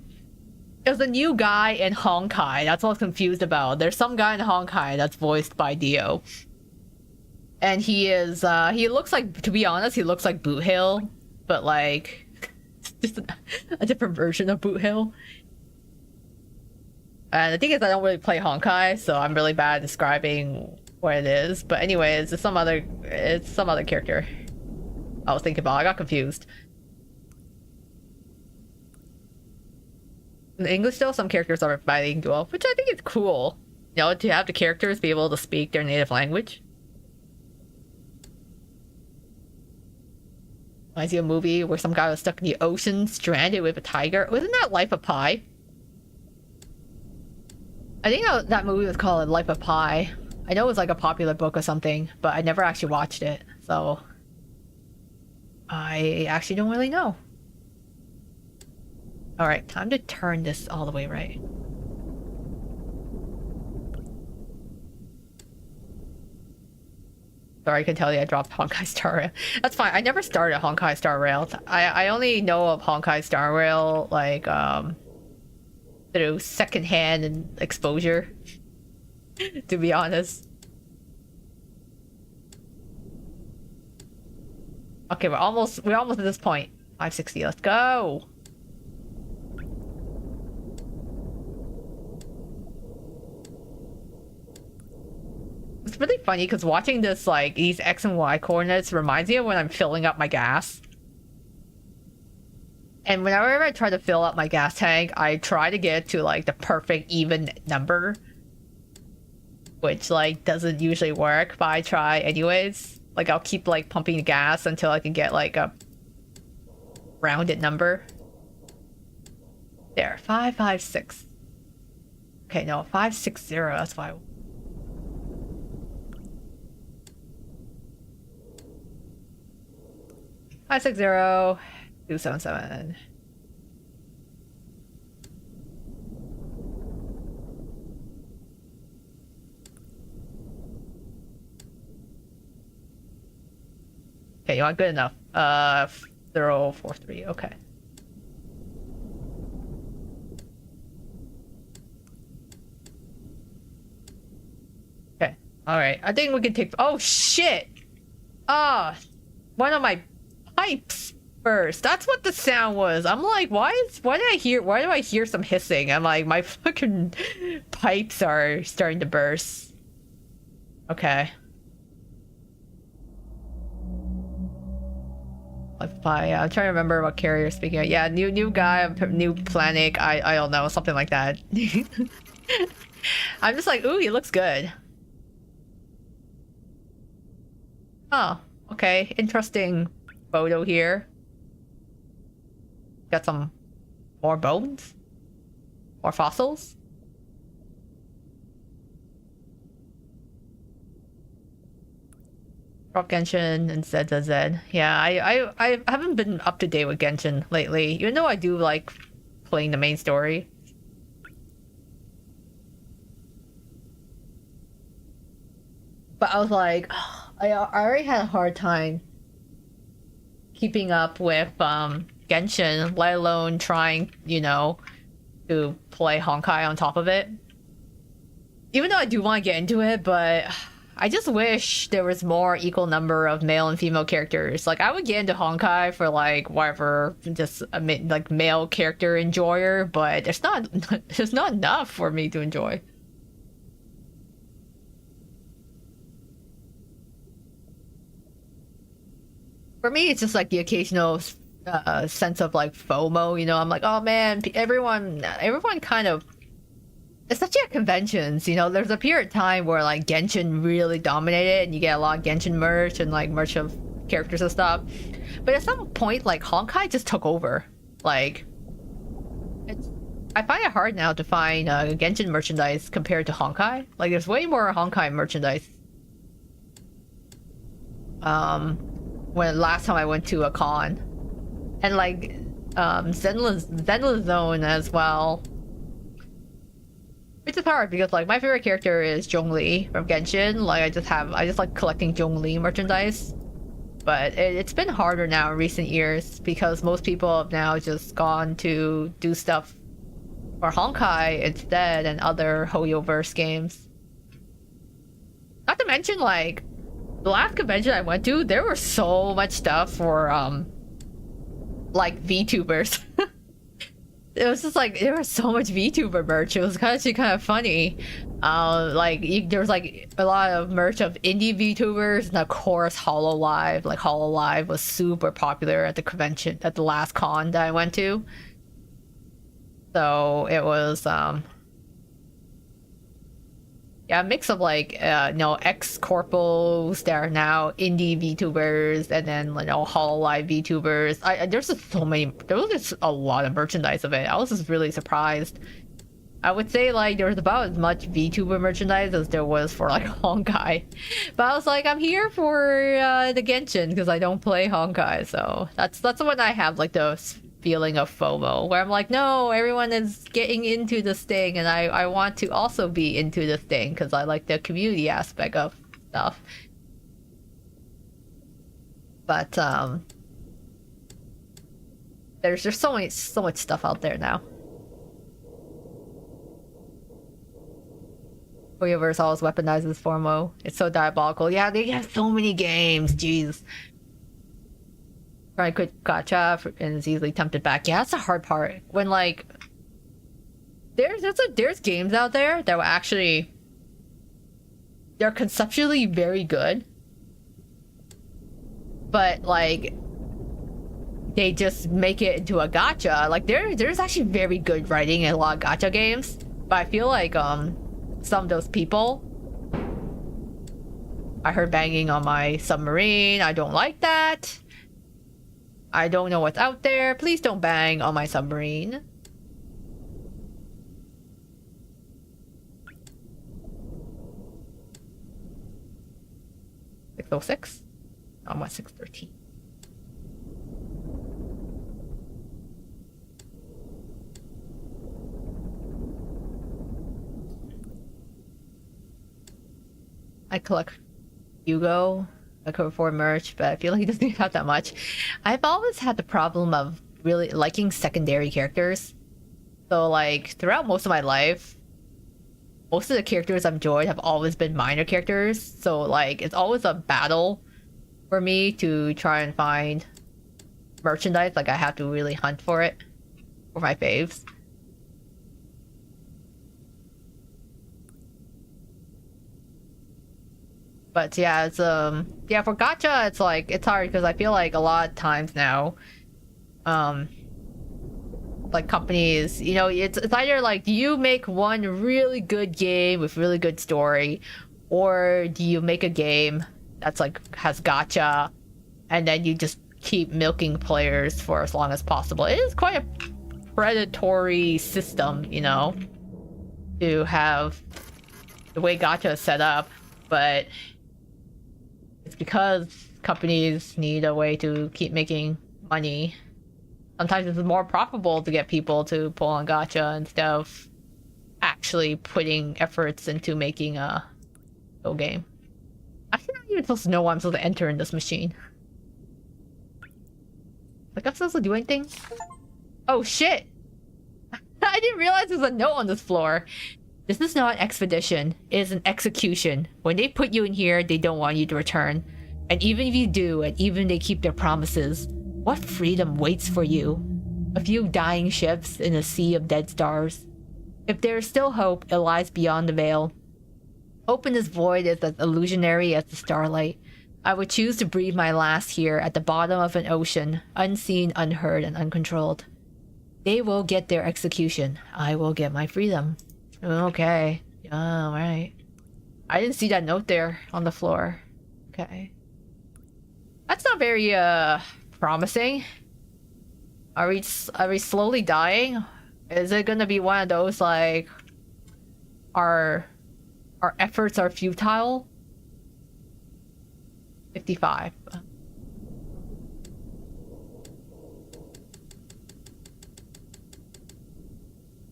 new guy in Honkai. That's what I was confused about. There's some guy in Honkai that's voiced by Dio. And he is, he looks like, to be honest, he looks like Boot Hill, but like, just a different version of Boot Hill. And the thing is, I don't really play Honkai, so I'm really bad at describing what it is. But anyways, it's some other character I was thinking about. I got confused. In English, though, some characters are bilingual, which I think is cool. You know, to have the characters be able to speak their native language. I see a movie where some guy was stuck in the ocean, stranded with a tiger. Wasn't that Life of Pi? I think that movie was called Life of Pi. I know it was like a popular book or something, but I never actually watched it, so I actually don't really know. Alright, time to turn this all the way right. Sorry, I can tell you I dropped Honkai Star Rail. That's fine. I never started Honkai Star Rail. I only know of Honkai Star Rail like through secondhand and exposure. To be honest. Okay, we're almost at this point. 560. Let's go. It's really funny because watching this, like, these X and Y coordinates reminds me of when I'm filling up my gas. And whenever I try to fill up my gas tank, I try to get to, like, the perfect even number. Which, like, doesn't usually work, but I try anyways. Like, I'll keep, like, pumping the gas until I can get, like, a rounded number. There, 556. Okay, no, 560, that's why. 560 277. Okay, you want good enough. 043, okay. Okay, alright. I think we can take. Oh shit! Ah, one of my pipes burst. That's what the sound was. I'm like, why do I hear some hissing? I'm like, my fucking pipes are starting to burst. Okay. I'm trying to remember what carrier you're speaking of. Yeah, new guy, new planet. I don't know, something like that. I'm just like, ooh, he looks good. Oh, okay, interesting photo here. Got some more bones, more fossils. Drop Genshin and ZZZ. Yeah, I haven't been up to date with Genshin lately, even though I do like playing the main story. But I was like, I already had a hard time keeping up with Genshin, let alone trying, you know, to play Honkai on top of it. Even though I do want to get into it, but I just wish there was more equal number of male and female characters. Like, I would get into Honkai for, like, whatever, just a like male character enjoyer, but there's not enough for me to enjoy. For me, it's just like the occasional sense of like FOMO, you know. I'm like, oh man, everyone kind of, especially at conventions, you know, there's a period of time where like Genshin really dominated and you get a lot of Genshin merch and like merch of characters and stuff. But at some point, like Honkai just took over. Like, I find it hard now to find Genshin merchandise compared to Honkai. Like, there's way more Honkai merchandise. When last time I went to a con, and like Zenless Zone as well, which is hard because like my favorite character is Zhongli from Genshin. Like I just like collecting Zhongli merchandise, but it's been harder now in recent years because most people have now just gone to do stuff for Honkai instead and other Hoyoverse games. Not to mention, like, the last convention I went to, there was so much stuff for, like, VTubers. It was just like, there was so much VTuber merch. It was actually kind of funny. There was, like, a lot of merch of indie VTubers, and of course, Hololive. Like, Hololive was super popular at the convention, at the last con that I went to. So, it was, yeah, a mix of like, ex-corpos that are now indie VTubers, and then, you know, Hololive VTubers. There's just so many, there was just a lot of merchandise of it. I was just really surprised. I would say like there was about as much VTuber merchandise as there was for like Honkai. But I was like, I'm here for the Genshin because I don't play Honkai, so that's when I have like the feeling of FOMO where I'm like, no, everyone is getting into this thing and I want to also be into this thing because I like the community aspect of stuff. But there's just so much stuff out there now. Koyaverse always weaponizes FOMO. It's so diabolical. Yeah, they have so many games. Jeez. Trying to quit gacha and is easily tempted back. Yeah, that's the hard part. When like there's games out there that will actually they're conceptually very good, but like they just make it into a gacha. Like there's actually very good writing in a lot of gacha games, but I feel like some of those people, I heard banging on my submarine. I don't like that. I don't know what's out there. Please don't bang on my submarine. $606? I'm at $613. I collect Hugo. I could afford merch, but I feel like he doesn't have that much. I've always had the problem of really liking secondary characters. So like throughout most of my life, most of the characters I've enjoyed have always been minor characters. So like it's always a battle for me to try and find merchandise. Like I have to really hunt for it for my faves. But yeah, it's yeah, for gacha it's like it's hard because I feel like a lot of times now like companies, you know, it's either like do you make one really good game with really good story, or do you make a game that's like has gacha and then you just keep milking players for as long as possible. It is quite a predatory system, you know, to have the way gacha is set up, but it's because companies need a way to keep making money. Sometimes it's more profitable to get people to pull on gacha instead of actually putting efforts into making a real game. I'm not even supposed to know what I'm supposed to enter in this machine. Like I'm supposed to do anything? Oh shit! I didn't realize there's a note on this floor. This is not an expedition, it is an execution. When they put you in here, they don't want you to return. And even if you do, and even if they keep their promises, what freedom waits for you? A few dying ships in a sea of dead stars. If there is still hope, it lies beyond the veil. Hope in this void is as illusionary as the starlight. I would choose to breathe my last here at the bottom of an ocean, unseen, unheard, and uncontrolled. They will get their execution. I will get my freedom. Okay. Alright. I didn't see that note there on the floor. Okay. That's not very, promising. Are we slowly dying? Is it gonna be one of those, like... Our efforts are futile? 55.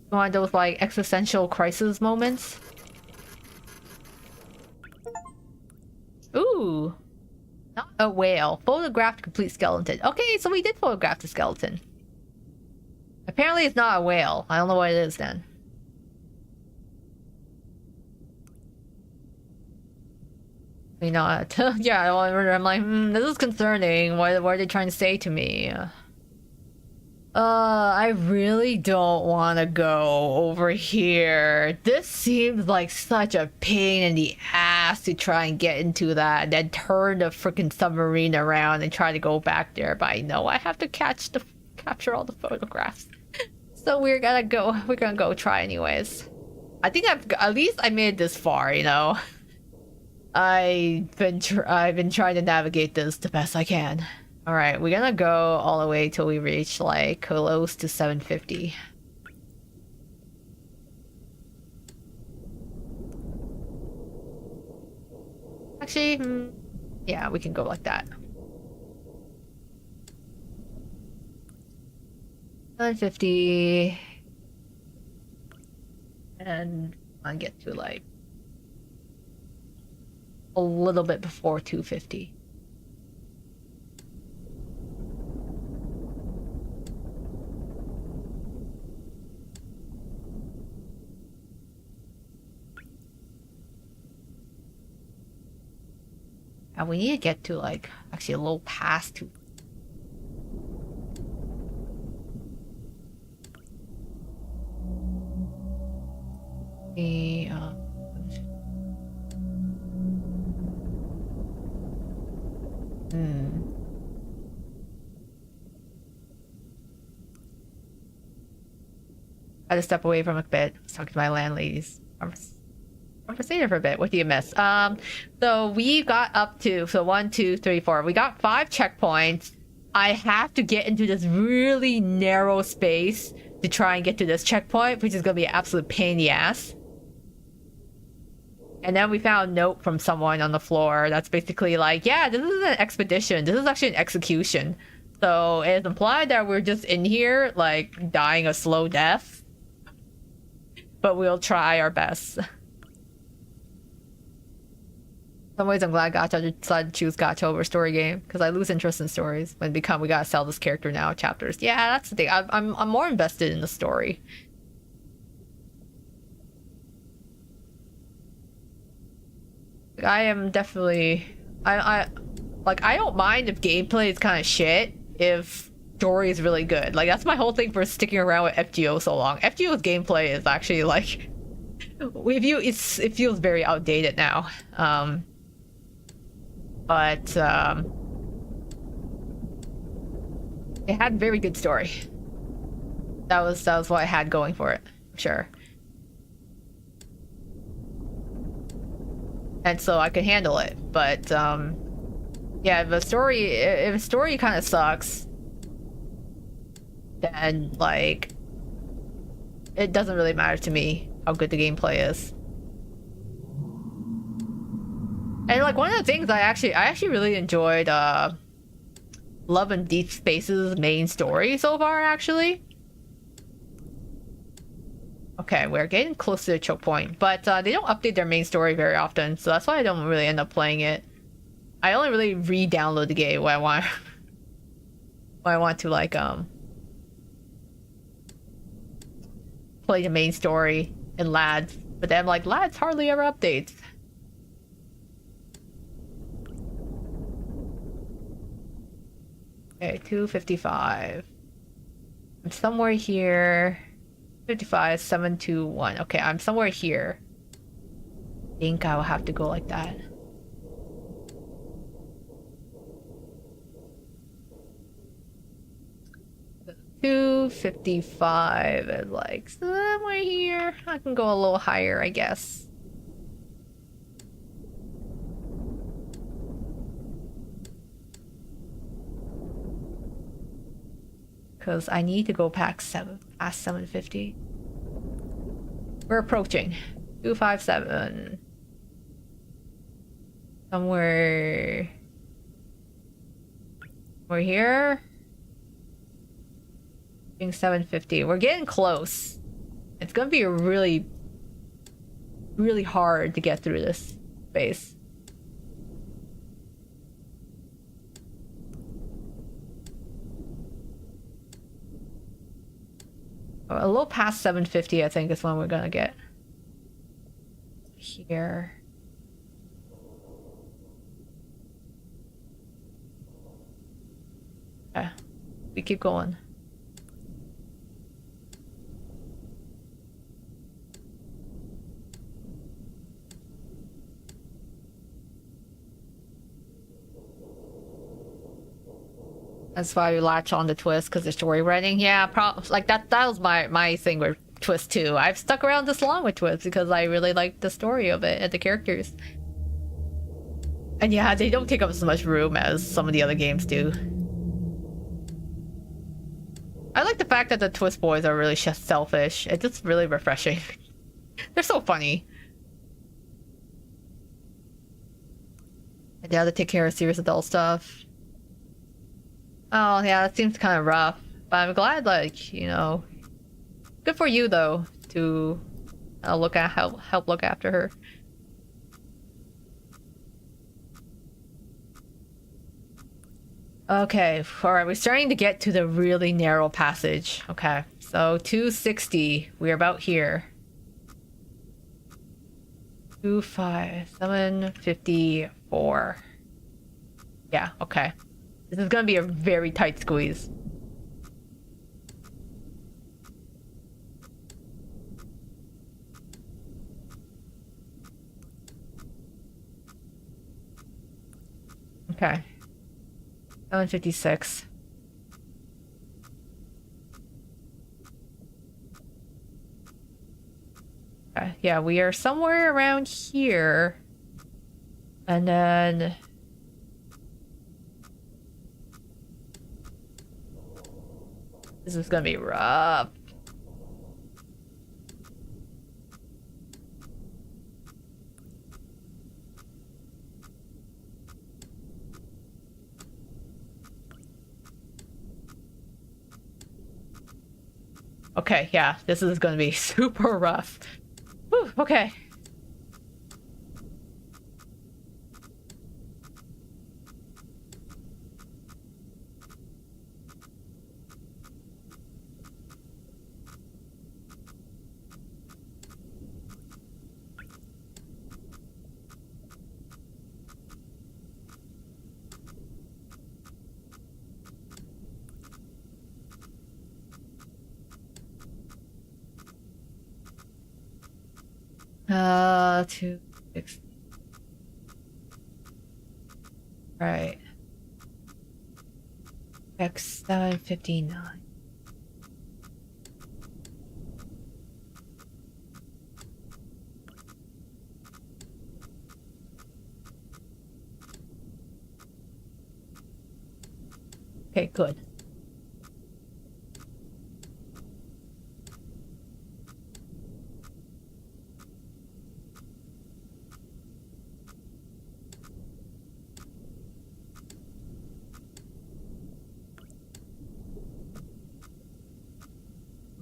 One of those like existential crisis moments. Ooh, not a whale. Photographed complete skeleton. Okay, so we did photograph the skeleton. Apparently it's not a whale. I don't know what it is then. You know, yeah, I'm like, this is concerning. What are they trying to say to me? I really don't want to go over here. This seems like such a pain in the ass to try and get into that and then turn the freaking submarine around and try to go back there. But I know I have to capture all the photographs. So we're gonna go try anyways. I think at least I made it this far, you know. I've been trying to navigate this the best I can. Alright, we're gonna go all the way till we reach like close to 750. Actually, yeah, we can go like that. 150. And I get to like a little bit before 250. And we need to get to like actually a little past 2. I had to step away from a bit. I was talking to my landladies. Conversation for a bit. What do you miss? So we got up to 1, 2, 3, 4. We got 5 checkpoints. I have to get into this really narrow space to try and get to this checkpoint, which is gonna be an absolute pain in the ass. And then we found a note from someone on the floor that's basically like, yeah, this is an expedition. This is actually an execution. So it's implied that we're just in here, like, dying a slow death. But we'll try our best. In some ways, I'm glad Gacha decided to choose Gacha over story game, because I lose interest in stories when we gotta sell this character now chapters. Yeah, that's the thing. I'm more invested in the story. I am definitely I don't mind if gameplay is kind of shit if story is really good. Like that's my whole thing for sticking around with FGO so long. FGO's gameplay is actually like it feels very outdated now. But it had very good story. That was what I had going for it, for sure. And so I could handle it. But yeah, if a story kind of sucks, then like it doesn't really matter to me how good the gameplay is. And like one of the things I actually really enjoyed Love and Deep Space's main story so far, actually. Okay, we're getting close to the choke point, but they don't update their main story very often, so that's why I don't really end up playing it. I only really re-download the game when I want to like play the main story in Lads, but then like Lads hardly ever updates. Okay, 255. I'm somewhere here. 55, 721. Okay, I'm somewhere here. I think I will have to go like that. The 255 is like somewhere here. I can go a little higher, I guess. Because I need to go past 750. We're approaching. 257. Somewhere... We're here. 750. We're getting close. It's gonna be really, really hard to get through this space. A little past 750, I think, is when we're gonna get. Here. Okay. We keep going. That's why we latch on to Twist, because the story writing. Yeah, like that was my thing with Twist too. I've stuck around this long with Twist because I really like the story of it and the characters. And yeah, they don't take up as much room as some of the other games do. I like the fact that the Twist boys are really just selfish. It's just really refreshing. They're so funny. They have to take care of serious adult stuff. Oh yeah, that seems kind of rough. But I'm glad, like, you know, good for you though to help look after her. Okay, alright, we're starting to get to the really narrow passage. Okay, so 260, we're about here. 754. Yeah, okay. This is gonna be a very tight squeeze. Okay. 756. Okay, yeah, we are somewhere around here. And then... this is gonna be rough. Okay, yeah, this is gonna be super rough. Whew, okay. Two, six. Right. X 759. Okay, good.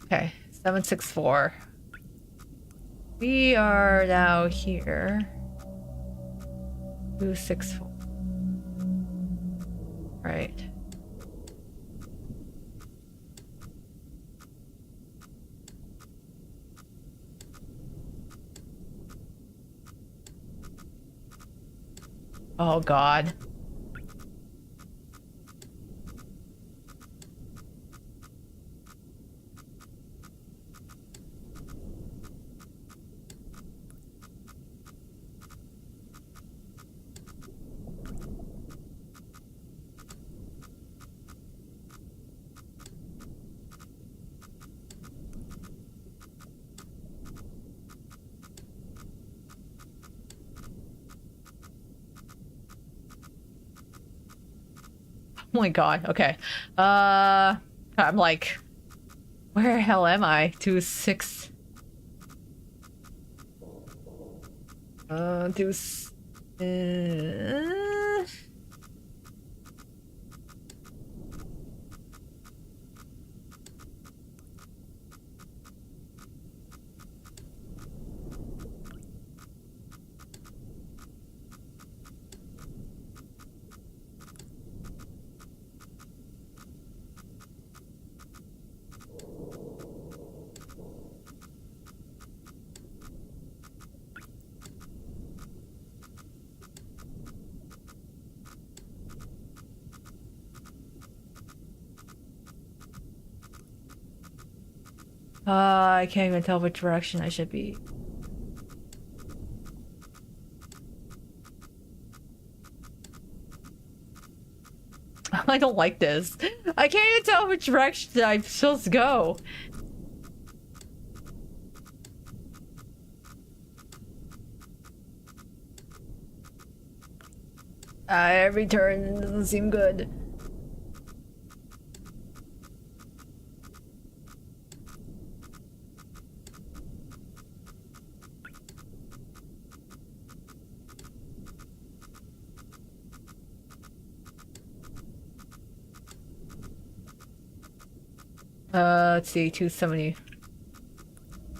Okay, 764. We are now here. 264. Right. Oh God. Oh my God. Okay. I'm like, where the hell am I? 26. 2. I can't even tell which direction I should be. I don't like this. I can't even tell which direction I'm supposed to go. Every turn doesn't seem good. Let's see, 270.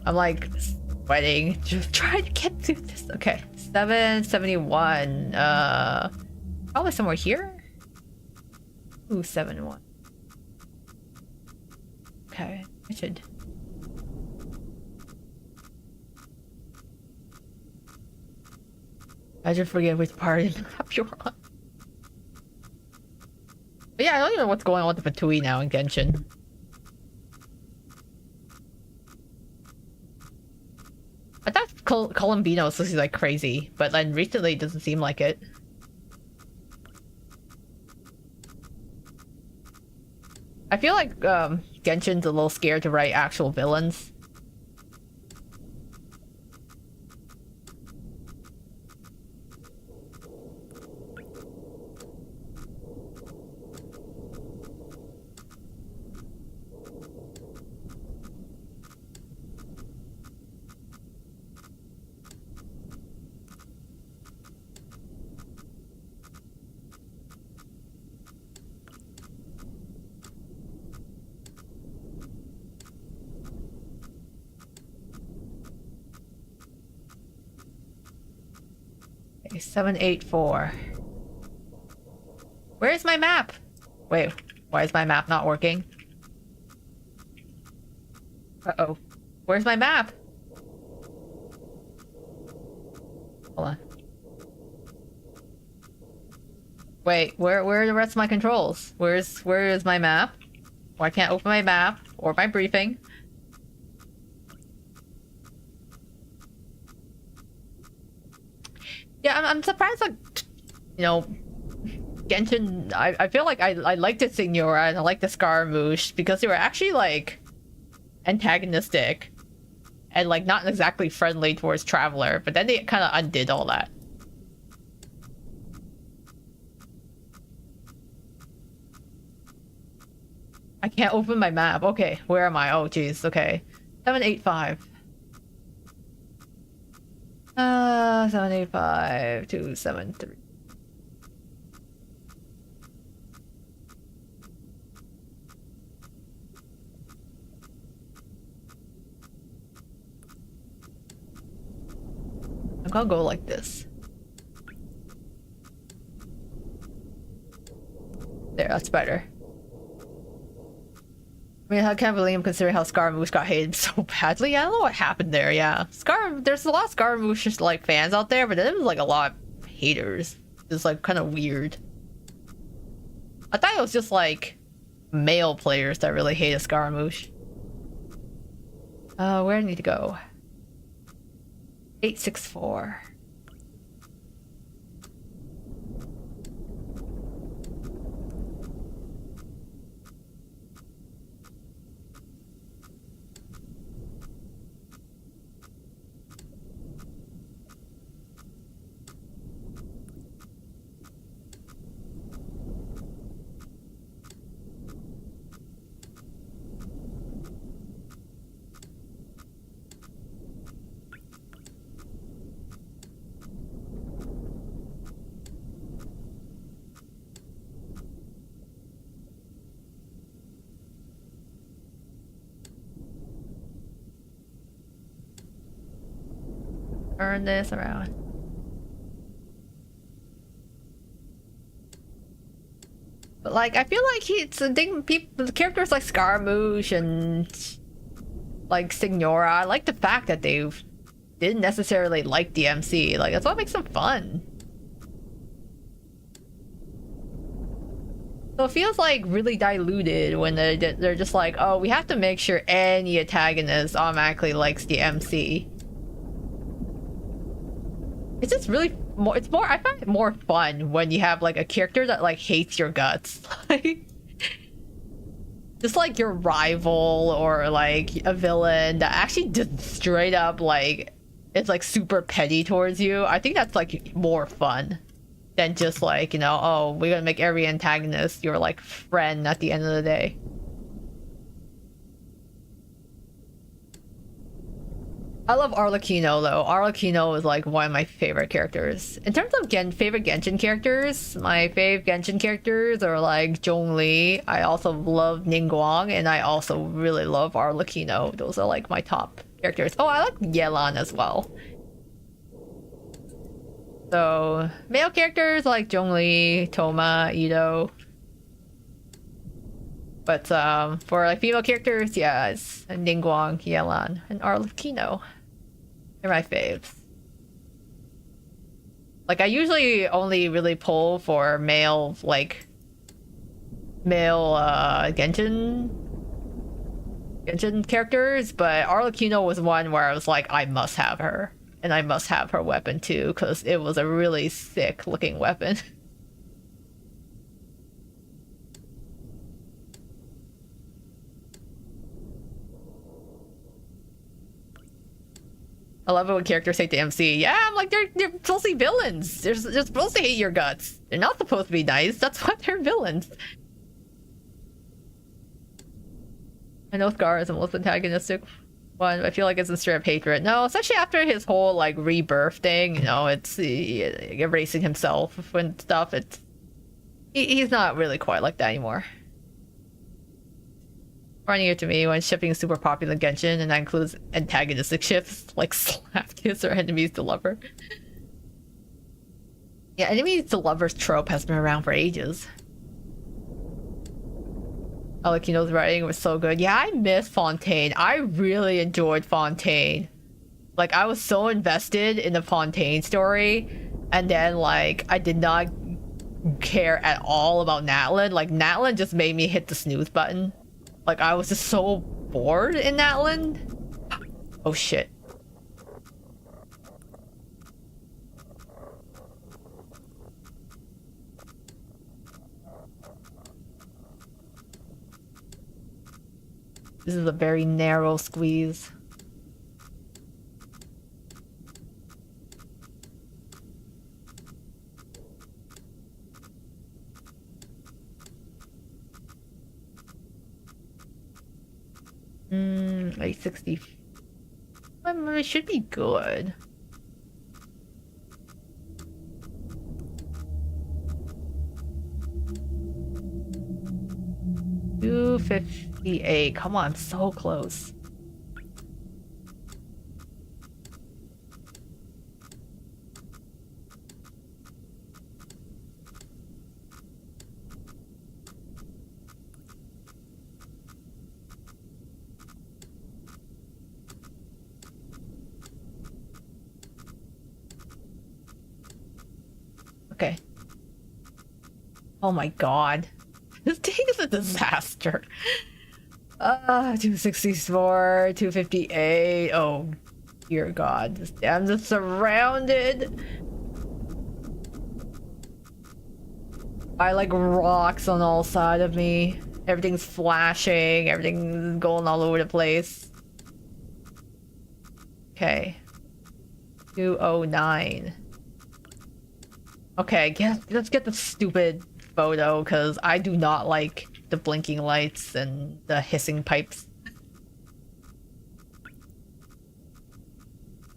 I'm like sweating, just trying to get through this. Okay, 771. Probably somewhere here. Ooh, 71. Okay, I should. I just forget which part of the map you're on. But yeah, I don't even know what's going on with the Fatui now in Genshin. I thought Columbino was supposed to be like crazy, but then recently it doesn't seem like it. I feel like Genshin's a little scared to write actual villains. Okay, 784. Where's my map? Wait, why is my map not working? Uh-oh. Where's my map? Hold on. Wait, where are the rest of my controls? Where is my map? Why can't I open my map or my briefing? Yeah, I'm surprised, like, you know, Genshin, I feel like I like the Signora and I like the Scaramouche because they were actually, like, antagonistic and, like, not exactly friendly towards Traveler, but then they kind of undid all that. I can't open my map. Okay, where am I? Oh, jeez, okay. 785. 785 273. I'm gonna go like this. There, that's better. I mean, I can't believe him considering how Scaramouche got hated so badly. I don't know what happened there, yeah. There's a lot of Scaramouche like fans out there, but then there was like a lot of haters. It's like kind of weird. I thought it was just like male players that really hated Scaramouche. Where do I need to go? 864. Turn this around. But like, I feel like it's a thing. People, the characters like Scaramouche and like Signora, I like the fact that they didn't necessarily like DMC. Like, that's what makes them fun. So it feels like really diluted when they're just like, oh, we have to make sure any antagonist automatically likes the MC. It's just really more. It's more. I find it more fun when you have like a character that like hates your guts, like just like your rival or like a villain that actually just straight up like it's like super petty towards you. I think that's like more fun than just like, you know, oh, we're gonna make every antagonist your like friend at the end of the day. I love Arlecchino though. Arlecchino is like one of my favorite characters. In terms of favorite Genshin characters, my favorite Genshin characters are like Zhongli. I also love Ningguang, and I also really love Arlecchino. Those are like my top characters. Oh, I like Yelan as well. So male characters like Zhongli, Toma, Ito. But for like female characters, yeah, it's Ningguang, Yelan, and Arlecchino. They're my faves. Like I usually only really pull for male Genshin characters, but Arlecchino was one where I was like, I must have her. And I must have her weapon too, because it was a really sick looking weapon. I love it when characters hate the MC. Yeah, I'm like, they're supposed to be villains. They're supposed to hate your guts. They're not supposed to be nice. That's why they're villains. I know Scar is the most antagonistic one, but I feel like it's in straight up hatred. No, especially after his whole like rebirth thing, you know, it's erasing himself and stuff. He's not really quite like that anymore. Running it to me when shipping is super popular in Genshin, and that includes antagonistic ships like slap kiss or enemies to lover. Yeah, enemies to lovers trope has been around for ages. Alekino's writing was so good. Yeah, I miss Fontaine. I really enjoyed Fontaine. Like, I was so invested in the Fontaine story, and then like I did not care at all about Natlan. Like, Natlan just made me hit the snooze button. Like, I was just so bored in Natlan. Oh shit. This is a very narrow squeeze. Like 60. It should be good. $258. Come on, I'm so close. Okay. Oh my god. This thing is a disaster. 264, 258. Oh, dear god. I'm just surrounded by like rocks on all sides of me. Everything's flashing, everything's going all over the place. Okay. 209. Okay, let's get the stupid photo, because I do not like the blinking lights and the hissing pipes.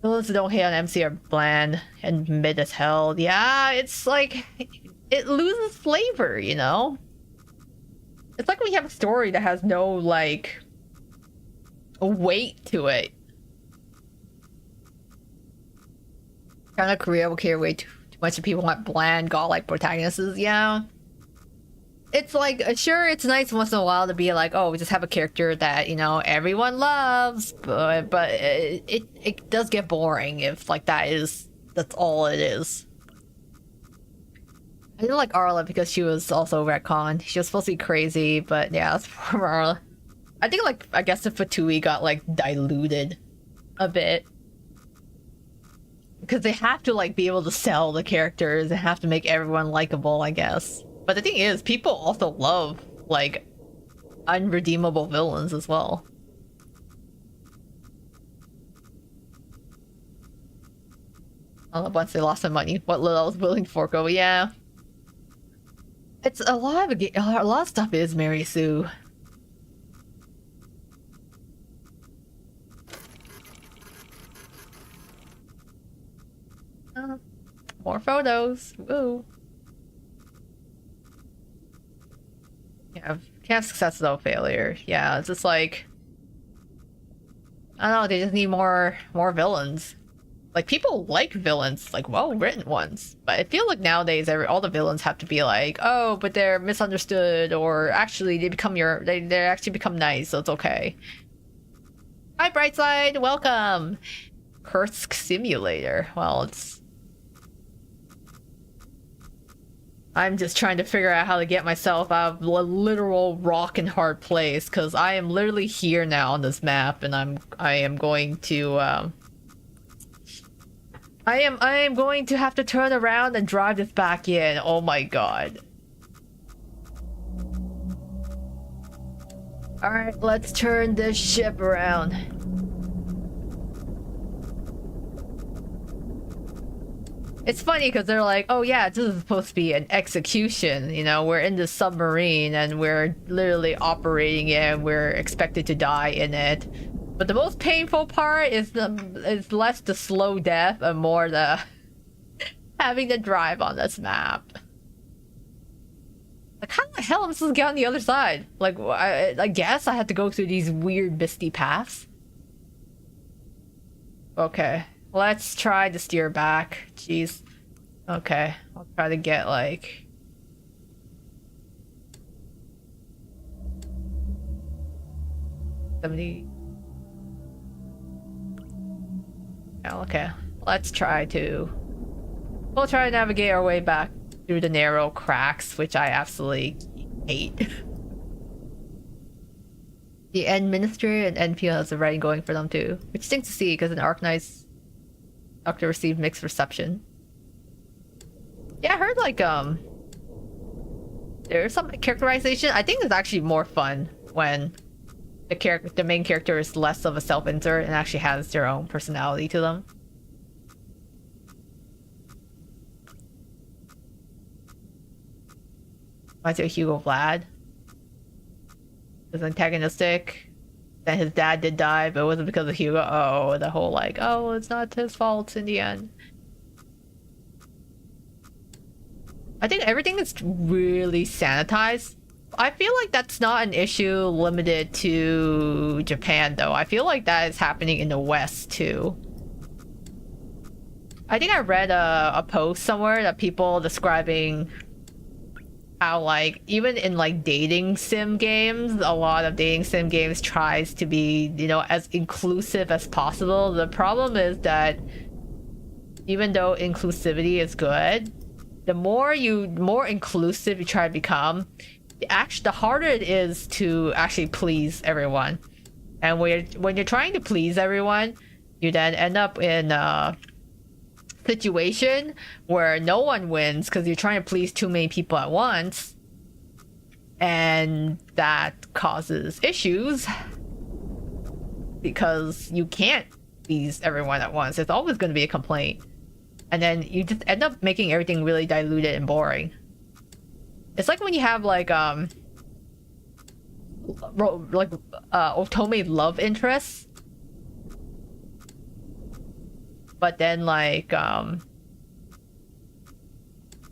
Those who don't hate on MC are bland and mid as hell. Yeah, it's like, it loses flavor, you know? It's like when you have a story that has no, like, weight to it. Kind of Korea will care way too much of people want bland, godlike protagonists. Yeah. It's like, sure, it's nice once in a while to be like, oh, we just have a character that, you know, everyone loves, but it does get boring if, like, that's all it is. I didn't like Arla because she was also retconned. She was supposed to be crazy, but yeah, that's for Arla. I think, like, I guess the Fatui got, like, diluted a bit. Because they have to, like, be able to sell the characters and have to make everyone likable, I guess. But the thing is, people also love, like, unredeemable villains as well. I love once they lost some money. What little I was willing to forego, yeah. It's a lot of stuff is Mary Sue. More photos. Woo. Yeah, can't have success without failure. Yeah, it's just like I don't know. They just need more villains. Like people like villains, like well-written ones. But I feel like nowadays, all the villains have to be like, oh, but they're misunderstood, or actually they actually become nice, so it's okay. Hi, Brightside, welcome. Kursk Simulator. Well, I'm just trying to figure out how to get myself out of a literal rock and hard place, because I am literally here now on this map, and I am going to I am going to have to turn around and drive this back in. Oh my god. Alright, let's turn this ship around. It's funny because they're like, oh yeah, this is supposed to be an execution. You know, we're in this submarine and we're literally operating it and we're expected to die in it. But the most painful part is less the slow death and more the having to drive on this map. Like, how the hell am I supposed to get on the other side? Like, I guess I had to go through these weird misty paths. Okay, let's try to steer back. Jeez. Okay, I'll try to get like... $70... Oh, okay, let's try to... We'll try to navigate our way back through the narrow cracks, which I absolutely hate. The End Ministry and NPO has the writing going for them too, which stinks to see because an Arknight's Doctor received mixed reception. Yeah, I heard like there's some characterization. I think it's actually more fun when the main character is less of a self-insert and actually has their own personality to them. Reminds me of Hugo Vlad. He was antagonistic. Then his dad did die, but it wasn't because of Hugo. Oh, the whole like, oh, it's not his fault in the end. I think everything is really sanitized. I feel like that's not an issue limited to Japan, though. I feel like that is happening in the West, too. I think I read a post somewhere that people describing how, like, even in, like, dating sim games, a lot of dating sim games tries to be, you know, as inclusive as possible. The problem is that even though inclusivity is good, the more inclusive you try to become, the harder it is to actually please everyone. And when you're trying to please everyone, you then end up in a situation where no one wins because you're trying to please too many people at once, and that causes issues because you can't please everyone at once. There's always going to be a complaint, and then you just end up making everything really diluted and boring. It's like when you have like otome love interests, but then like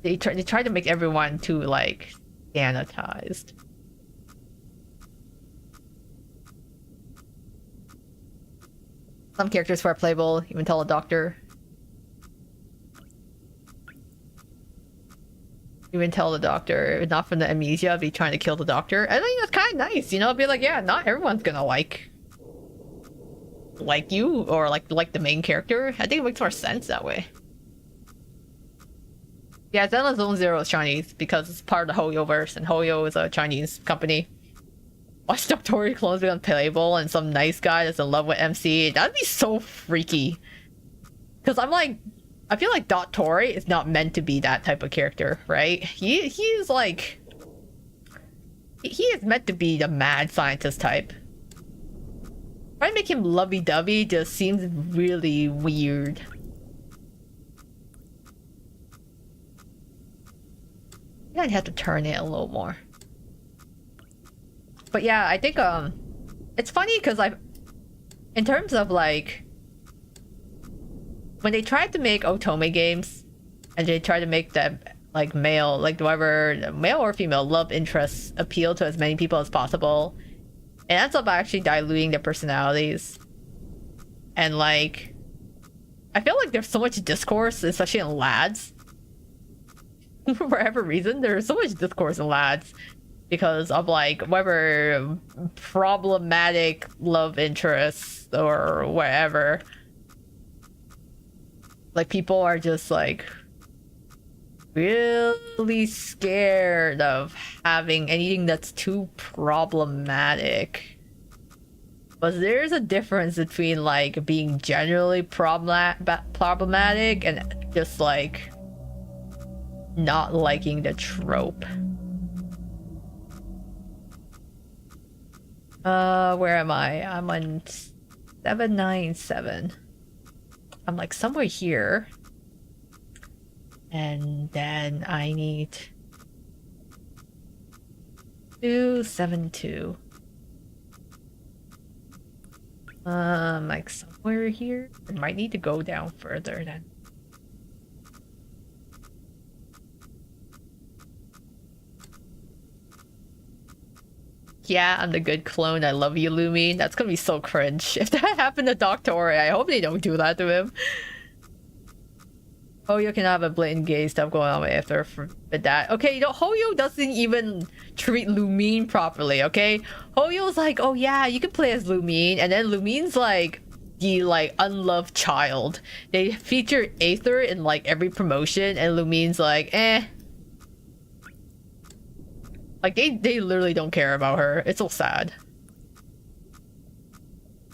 they try to make everyone too like sanitized. Some characters who are playable even tell a doctor. Even tell the doctor, not from the amnesia, be trying to kill the doctor. I think that's kind of nice, you know. Be like, yeah, not everyone's gonna like you or like the main character. I think it makes more sense that way. Yeah, Zenless Zone Zero is Chinese because it's part of the Hoyo verse, and Hoyo is a Chinese company. Watch Doctor clones be unplayable and some nice guy that's in love with MC. That'd be so freaky. Because I'm like, I feel like Tori is not meant to be that type of character, right? He is like... He is meant to be the mad scientist type. Trying to make him lovey-dovey just seems really weird. I think I'd have to turn it a little more. But yeah, I think in terms of like when they tried to make otome games, and they tried to make them like male, like whoever, male or female love interests appeal to as many people as possible, it ends up actually diluting their personalities. And like, I feel like there's so much discourse, especially in lads. For whatever reason, there's so much discourse in lads because of like whatever problematic love interests or whatever. Like people are just like really scared of having anything that's too problematic. But there's a difference between like being generally problematic and just like not liking the trope. Where am I? I'm on 797. I'm like somewhere here. And then I need 272. Like somewhere here. I might need to go down further then. Yeah, I'm the good clone. I love you, Lumi. That's gonna be so cringe. If that happened to Dr. Ori, I hope they don't do that to him. Hoyo can have a blatant gay stuff going on after forbid that. Okay, you know, Hoyo doesn't even treat Lumine properly, okay? Hoyo's like, oh yeah, you can play as Lumine, and then Lumine's like the like unloved child. They feature Aether in like every promotion, and Lumine's like, eh. Like they literally don't care about her. It's so sad.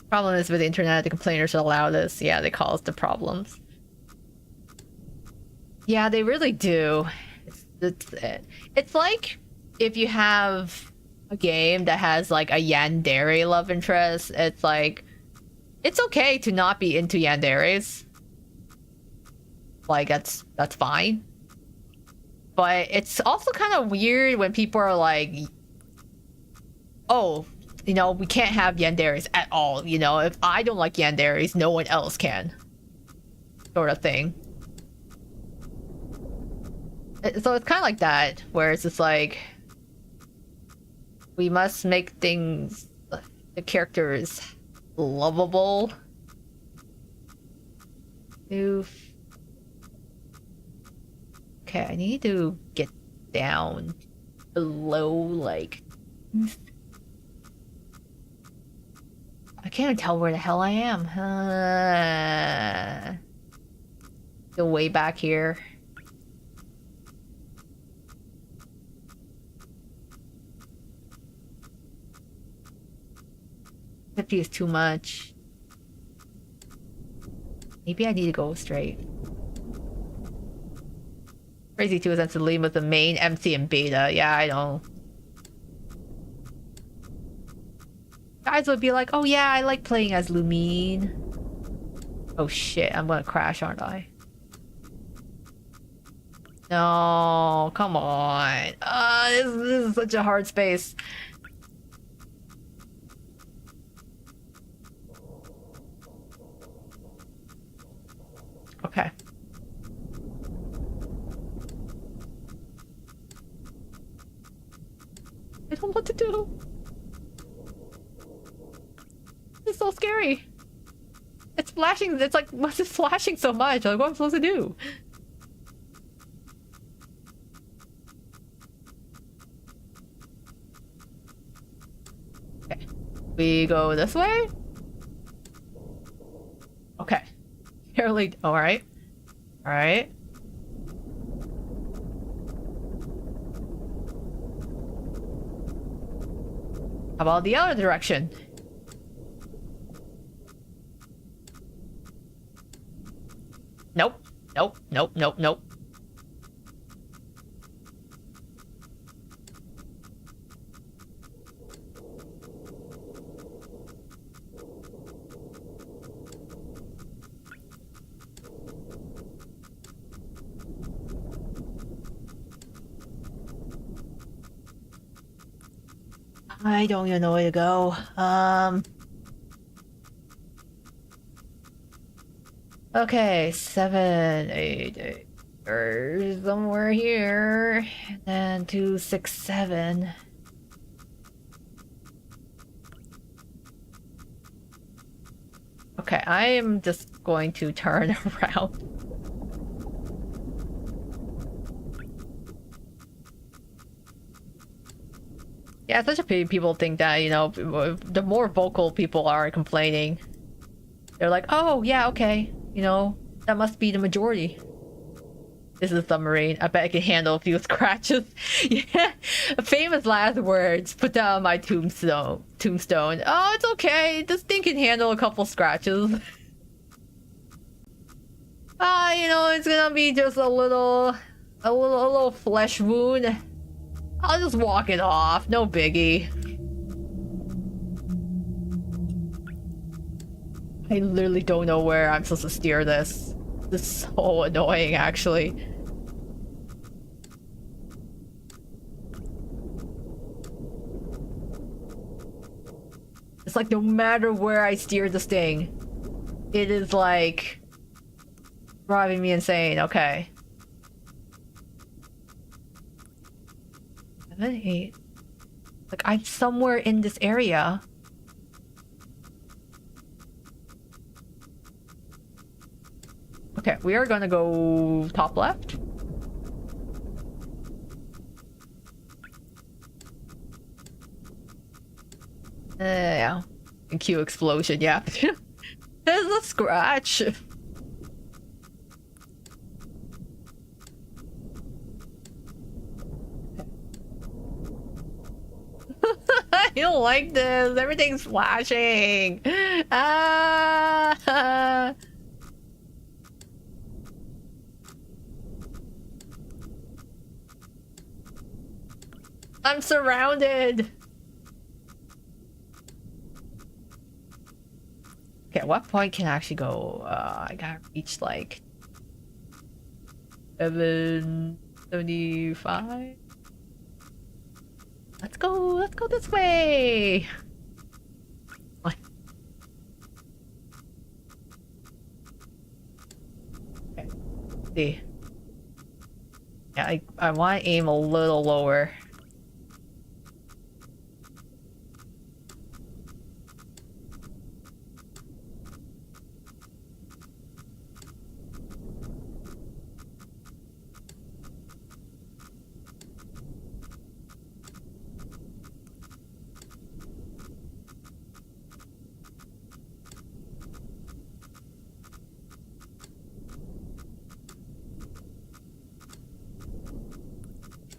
Problem is with the internet, the complainers allow this. Yeah, they cause the problems. Yeah, they really do. It's like if you have a game that has like a yandere love interest, it's like it's okay to not be into yanderes. Like that's fine. But it's also kind of weird when people are like, oh, you know, we can't have yanderes at all. You know, if I don't like yanderes, no one else can. Sort of thing. So it's kind of like that, where it's just like, we must make things, the characters lovable. Oof. Okay, I need to get down below, like... I can't even tell where the hell I am. Still way back here. 50 is too much. Maybe I need to go straight. Crazy too is that's the Liam was the main MC and beta. Yeah, I know. Guys would be like, oh yeah, I like playing as Lumine. Oh shit, I'm gonna crash, aren't I? No, come on. This is such a hard space. Okay. I don't know what to do. It's so scary. It's flashing. It's like, what's it flashing so much? Like, what am I supposed to do? Okay. We go this way? Okay. Fairly. Alright. Alright. How about the other direction? Nope. Nope. Nope. Nope. Nope. I don't even know where to go. Okay, 7, 8, 8. Or somewhere here. And then 2, 6, 7. Okay, I am just going to turn around. Yeah, it's such a pity people think that, you know, the more vocal people are complaining, they're like, oh, yeah, okay, you know, that must be the majority. This is a submarine. I bet I can handle a few scratches. Yeah, famous last words. Put that on my tombstone. Oh, it's okay. This thing can handle a couple scratches. You know, it's gonna be just a little flesh wound. I'll just walk it off. No biggie. I literally don't know where I'm supposed to steer this. This is so annoying, actually. It's like no matter where I steer this thing, it is like driving me insane. Okay. 7, 8. Like I'm somewhere in this area. Okay, we are gonna go top left. Yeah. And cue explosion, yeah. There's a scratch. I don't like this. Everything's flashing. Ah. I'm surrounded. Okay, at what point can I actually go? I gotta reach like 775. Let's go this way. What? Okay. See. Yeah, I want to aim a little lower.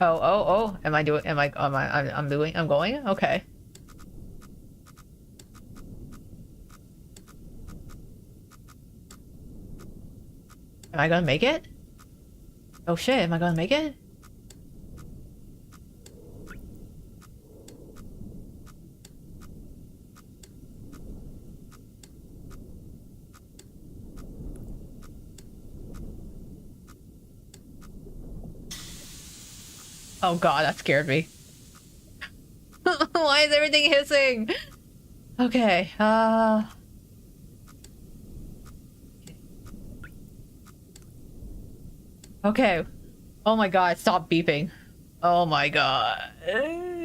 Oh. I'm going? Okay. Am I gonna make it? Oh shit, am I gonna make it? Oh god, that scared me. Why is everything hissing? Okay, okay. Oh my god, stop beeping. Oh my god.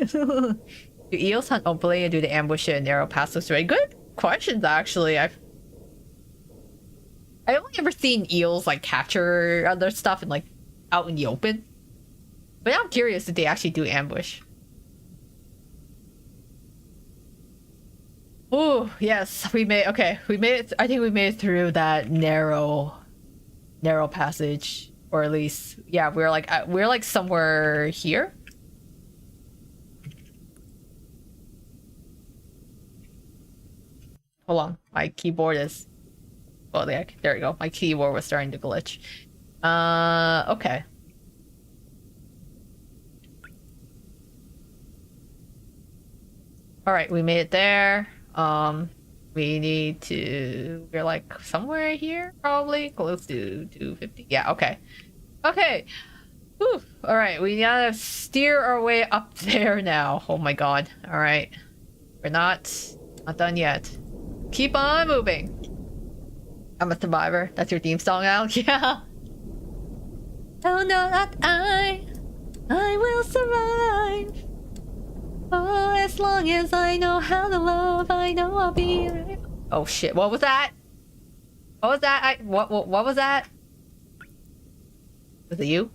Do eels hunt openly and do the ambush in narrow passages? Right? Good questions, actually. I've only ever seen eels like capture other stuff and like out in the open. But I'm curious if they actually do ambush. Oh, yes, we made it. I think we made it through that narrow passage, or at least, yeah, we're like somewhere here. Hold on, my keyboard is. Oh, there we go. My keyboard was starting to glitch. Okay. All right, we made it there. We need to. We're like somewhere here, probably close to 250. Yeah. Okay. Okay. Whew. All right, we gotta steer our way up there now. Oh my god. All right, we're not done yet. Keep on moving. I'm a survivor. That's your theme song now? Yeah. Oh no, that I will survive. Oh, as long as I know how to love, I know I'll be right. Oh shit, what was that? What was that? What was that? Was it you?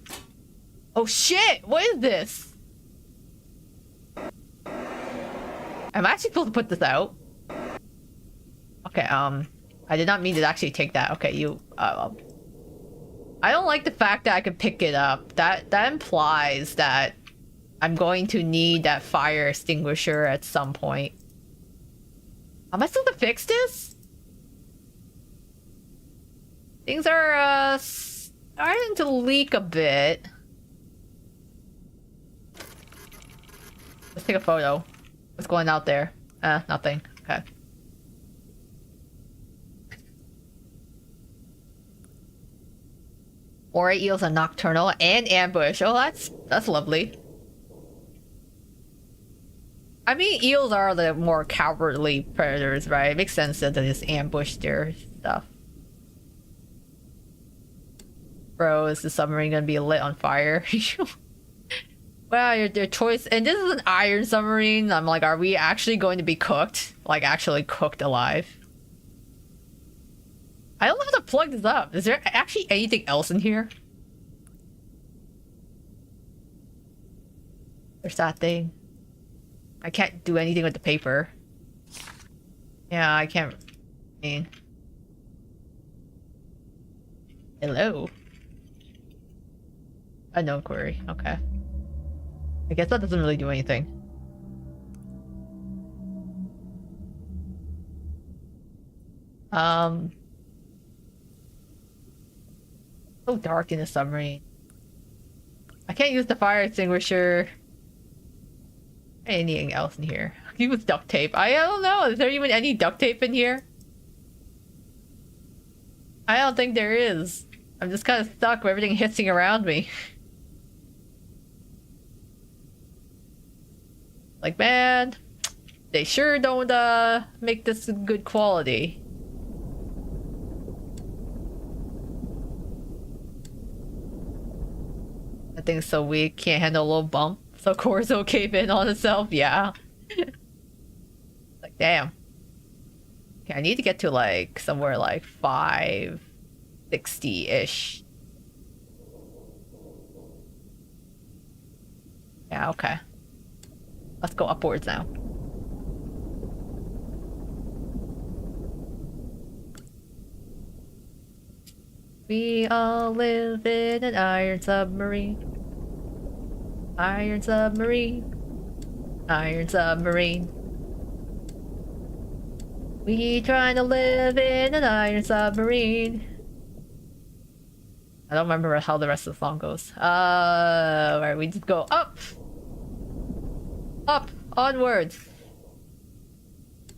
Oh shit, what is this? I'm actually supposed to put this out. Okay, I did not mean to actually take that. Okay, you, I don't like the fact that I could pick it up. That implies that I'm going to need that fire extinguisher at some point. Am I supposed to fix this? Things are, starting to leak a bit. Let's take a photo. What's going out there? Nothing. Okay. Moray eels are nocturnal and ambush. Oh, that's lovely. I mean, eels are the more cowardly predators, right? It makes sense that they just ambush their stuff. Bro, is the submarine gonna be lit on fire? Well, your choice. And this is an iron submarine. I'm like, are we actually going to be cooked? Like, actually cooked alive? I don't know how to plug this up. Is there actually anything else in here? There's that thing. I can't do anything with the paper. Yeah, I can't. I mean... Hello? Unknown query. Okay. I guess that doesn't really do anything. So dark in the submarine. I can't use the fire extinguisher. Anything else in here? Use duct tape. I don't know. Is there even any duct tape in here? I don't think there is. I'm just kind of stuck with everything hissing around me. Like, man, they sure don't make this good quality. That thing's so weak, can't handle a little bump. So course it'll cave in on itself, yeah. Like, damn. Okay, I need to get to like somewhere like 560-ish. Yeah, okay. Let's go upwards now. We all live in an iron submarine. Iron submarine. Iron submarine. We trying to live in an iron submarine. I don't remember how the rest of the song goes. Right, we just go up. Up, onwards.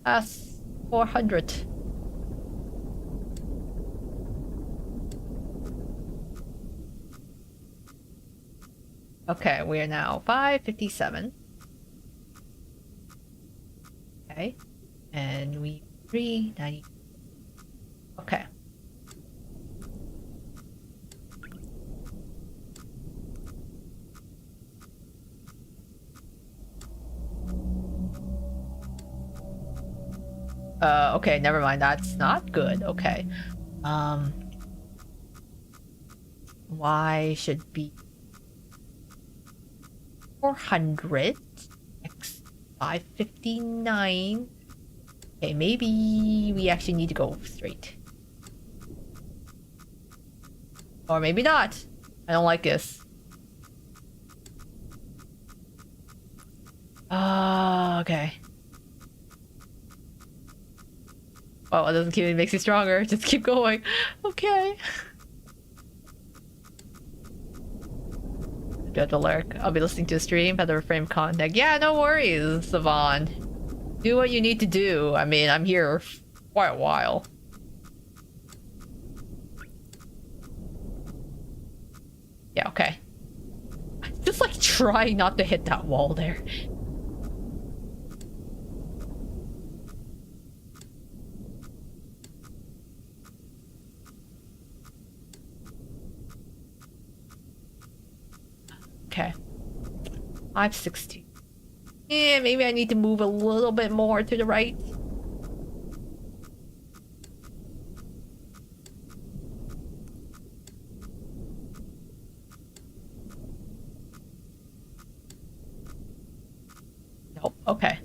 Past 400. Okay, we are now 557. Okay, and we 390. Okay. Okay, never mind. That's not good. Okay. Y should be 400 x 559. Okay, maybe we actually need to go straight. Or maybe not. I don't like this. Okay. Oh, it doesn't keep it makes you stronger. Just keep going. Okay. Do have to lurk. I'll be listening to a stream, have to reframe contact. Yeah, no worries, Savon. Do what you need to do. I mean, I'm here for quite a while. Yeah, okay. Just like try not to hit that wall there. 560. Yeah, maybe I need to move a little bit more to the right. Nope. Okay.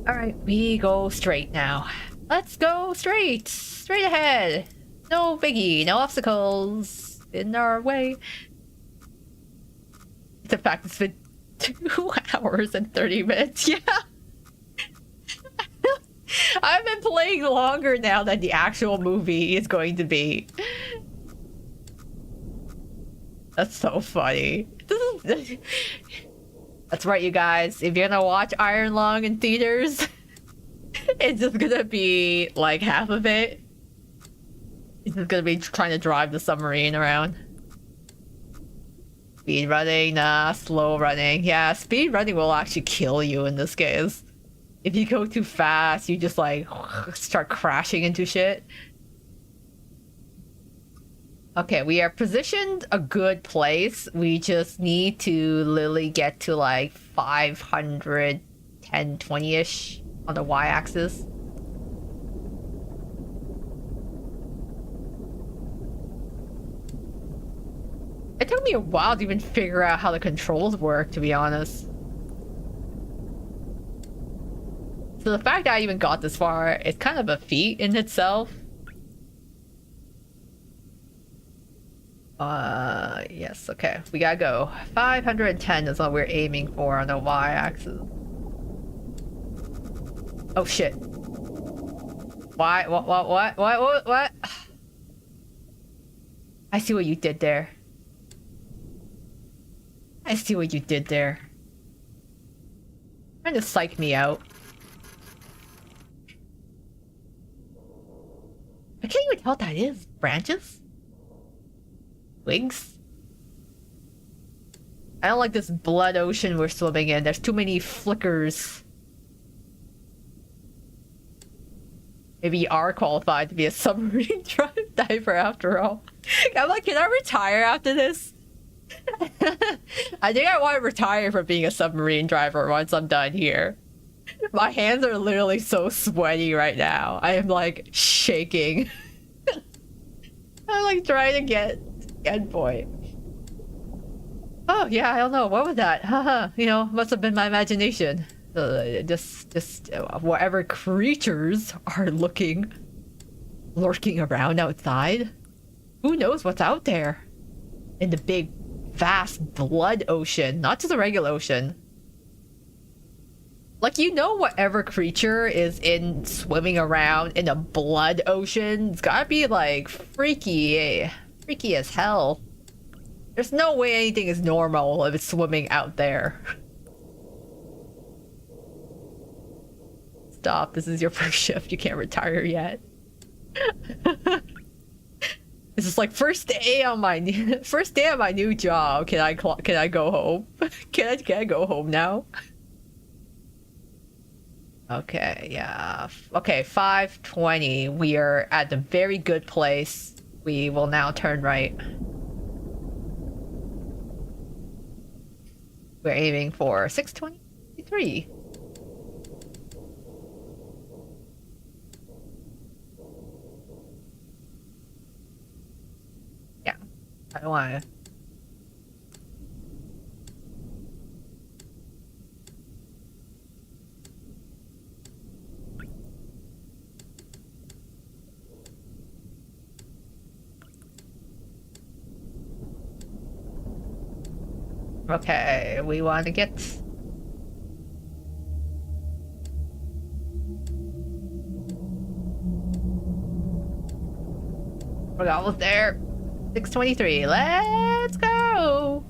All right, we go straight now. Let's go straight. Straight ahead. No biggie. No obstacles in our way. The fact it's been 2 hours and 30 minutes. Yeah. I've been playing longer now than the actual movie is going to be. That's so funny. That's right, you guys. If you're gonna watch Iron Lung in theaters, it's just gonna be like half of it. It's just gonna be trying to drive the submarine around. Speed running, nah, slow running. Yeah, speed running will actually kill you in this case. If you go too fast, you just like start crashing into shit. Okay, we are positioned a good place. We just need to literally get to like 510, 20-ish on the y-axis. It took me a while to even figure out how the controls work, to be honest. So the fact that I even got this far is kind of a feat in itself. Yes, okay. We gotta go. 510 is what we're aiming for on the y-axis. Oh shit. Why? What? I see what you did there. I see what you did there. Trying to psych me out. I can't even tell what that is. Branches? Wigs? I don't like this blood ocean we're swimming in. There's too many flickers. Maybe you are qualified to be a submarine diver after all. I'm like, can I retire after this? I think I want to retire from being a submarine driver once I'm done here. My hands are literally so sweaty right now. I am like shaking. I'm like trying to get endpoint. Oh yeah, I don't know. What was that? Haha, you know, must have been my imagination. Just whatever creatures are lurking around outside. Who knows what's out there in the big, vast blood ocean, not just a regular ocean. Like, you know, whatever creature is in swimming around in a blood ocean, it's gotta be like freaky as hell. There's no way anything is normal if it's swimming out there. Stop, this is your first shift, you can't retire yet. This is like first day on my new job. Can I go home? Can I go home now? Okay, yeah. Okay, 520. We are at the very good place. We will now turn right. We're aiming for 623. Yeah, I don't want to. Okay, we want to get... We're almost there. 623. Let's go!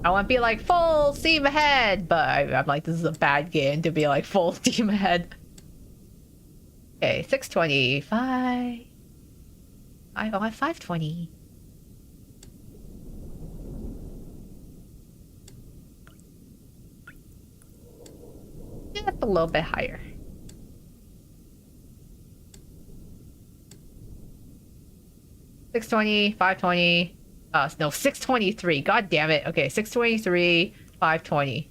I want to be like full steam ahead, but I'm like, this is a bad game to be like full steam ahead. Okay, 625. I want 520. Just a little bit higher. 620, 520. No, 623. God damn it. Okay, 623, 520.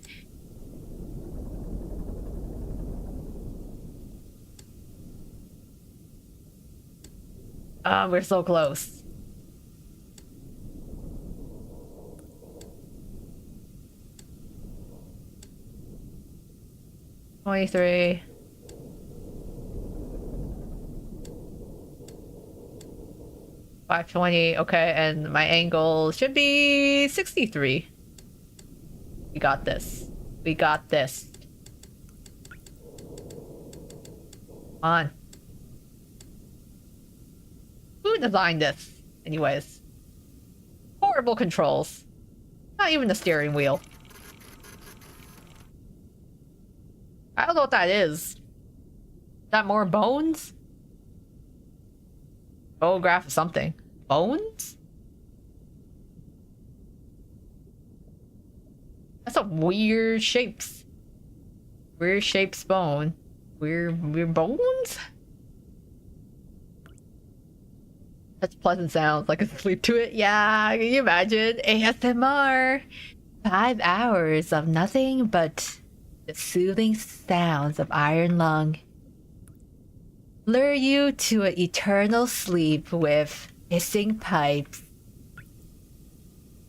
We're so close. $23. 520. Okay, and my angle should be 63. We got this. We got this. Come on. Who designed this? Anyways. Horrible controls. Not even the steering wheel. I don't know what that is. Is that more bones? Photograph of something. Bones? That's some weird shapes. Weird shapes bone. Weird bones? Such pleasant sounds. I can sleep to it. Yeah, can you imagine? ASMR. 5 hours of nothing but the soothing sounds of iron lung. Lure you to an eternal sleep with hissing pipes,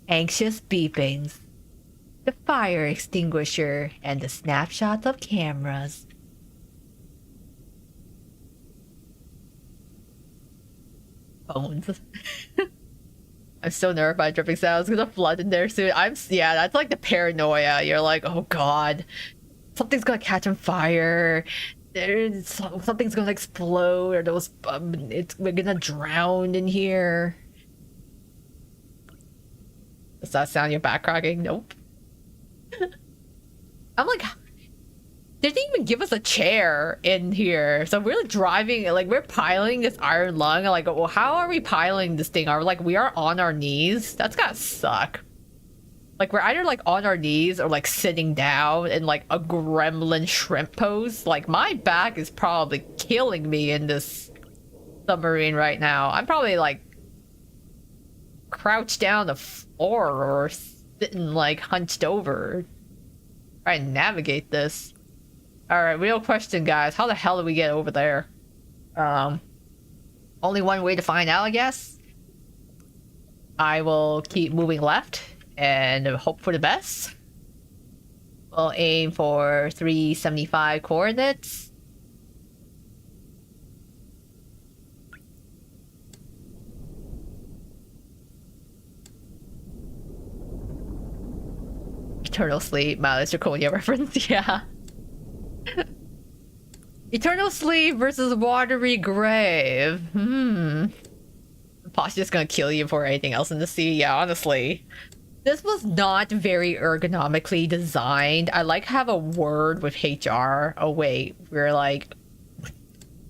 anxious beepings, the fire extinguisher, and the snapshots of cameras. Bones. I'm so nervous by dripping sounds. Gonna flood in there soon. Yeah, that's like the paranoia. You're like, oh god, something's gonna catch on fire. Something's gonna explode, or we're gonna drown in here. Does that sound your back cracking? Nope. I'm like, they didn't even give us a chair in here. So we're driving, like we're piling this iron lung. Like, well, how are we piling this thing? We are on our knees? That's gotta suck. Like we're either like on our knees or like sitting down in like a gremlin shrimp pose. Like my back is probably killing me in this submarine right now. I'm probably like crouched down on the floor or sitting like hunched over. Try and navigate this. Alright, real question, guys. How the hell do we get over there? Only one way to find out, I guess. I will keep moving left and hope for the best. We'll aim for 375 coordinates. Eternal sleep. Wow, that's your Konya reference. Yeah. Eternal sleep versus watery grave. Possibly just gonna kill you before anything else in the sea. Yeah, honestly. This was not very ergonomically designed. I like have a word with HR. Oh wait, we're like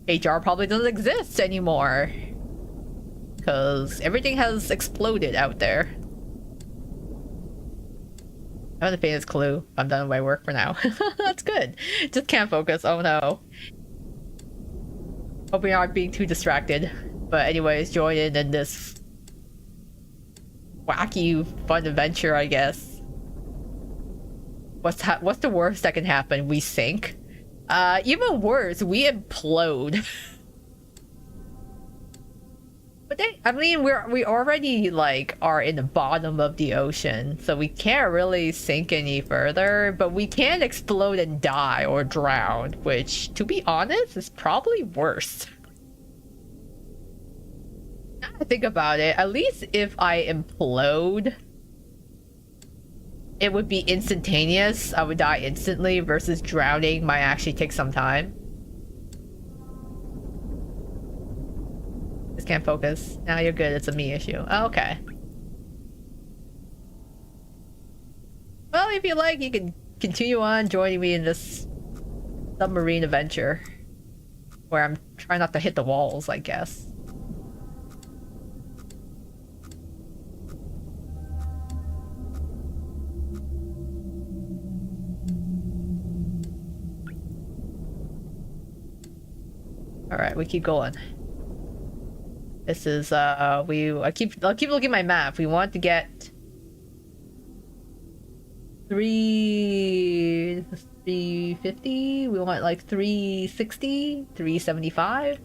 HR probably doesn't exist anymore. Because everything has exploded out there. I haven't the faintest clue. I'm done with my work for now. That's good. Just can't focus. Oh no. Hope we aren't being too distracted. But anyways, join in this wacky fun adventure, I guess. What's the worst that can happen? We sink. Even worse, we implode. But I mean, we already like are in the bottom of the ocean, so we can't really sink any further. But we can explode and die or drown, which, to be honest, is probably worse. Now I think about it, at least if I implode, it would be instantaneous. I would die instantly versus drowning might actually take some time. Just can't focus. Now you're good. It's a me issue. Oh, okay. Well, if you like, you can continue on joining me in this submarine adventure. Where I'm trying not to hit the walls, I guess. Alright, we keep going. This is I'll keep looking at my map. We want to get 350. We want like 360, 375.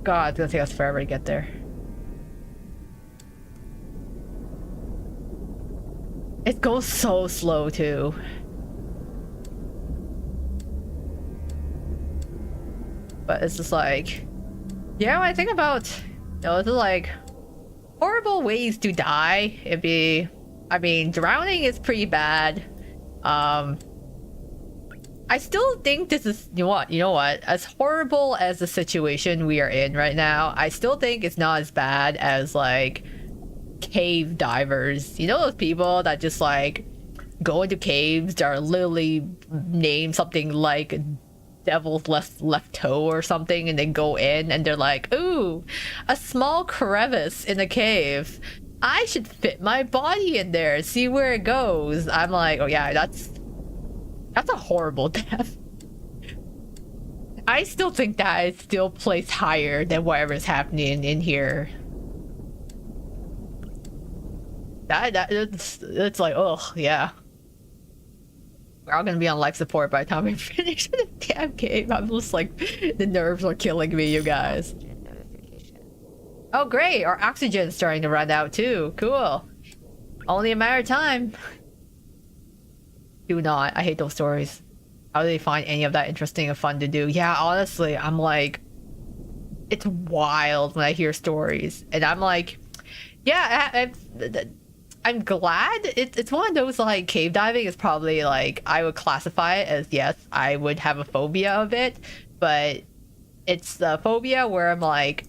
God, it's gonna take us forever to get there. It goes so slow too. But it's just like, yeah, when I think about, it's like horrible ways to die. It'd be, I mean, drowning is pretty bad. I still think this is, you know what? As horrible as the situation we are in right now, I still think it's not as bad as like cave divers. You know those people that just like go into caves that are literally named something like devil's left toe or something, and then go in and they're like, ooh, a small crevice in a cave. I should fit my body in there, see where it goes. I'm like, oh yeah, that's a horrible death. I still think that is still placed higher than whatever's happening in here. It's like, oh yeah. We're all gonna be on life support by the time we finish the damn game. I'm just like, the nerves are killing me, you guys. Oxygen notification. Oh great, our oxygen's starting to run out too. Cool. Only a matter of time. Do not. I hate those stories. How do they find any of that interesting and fun to do? Yeah, honestly, I'm like, it's wild when I hear stories. And I'm like, yeah, I'm glad. It's one of those, like, cave diving is probably, like, I would classify it as, yes, I would have a phobia of it. But it's the phobia where I'm like,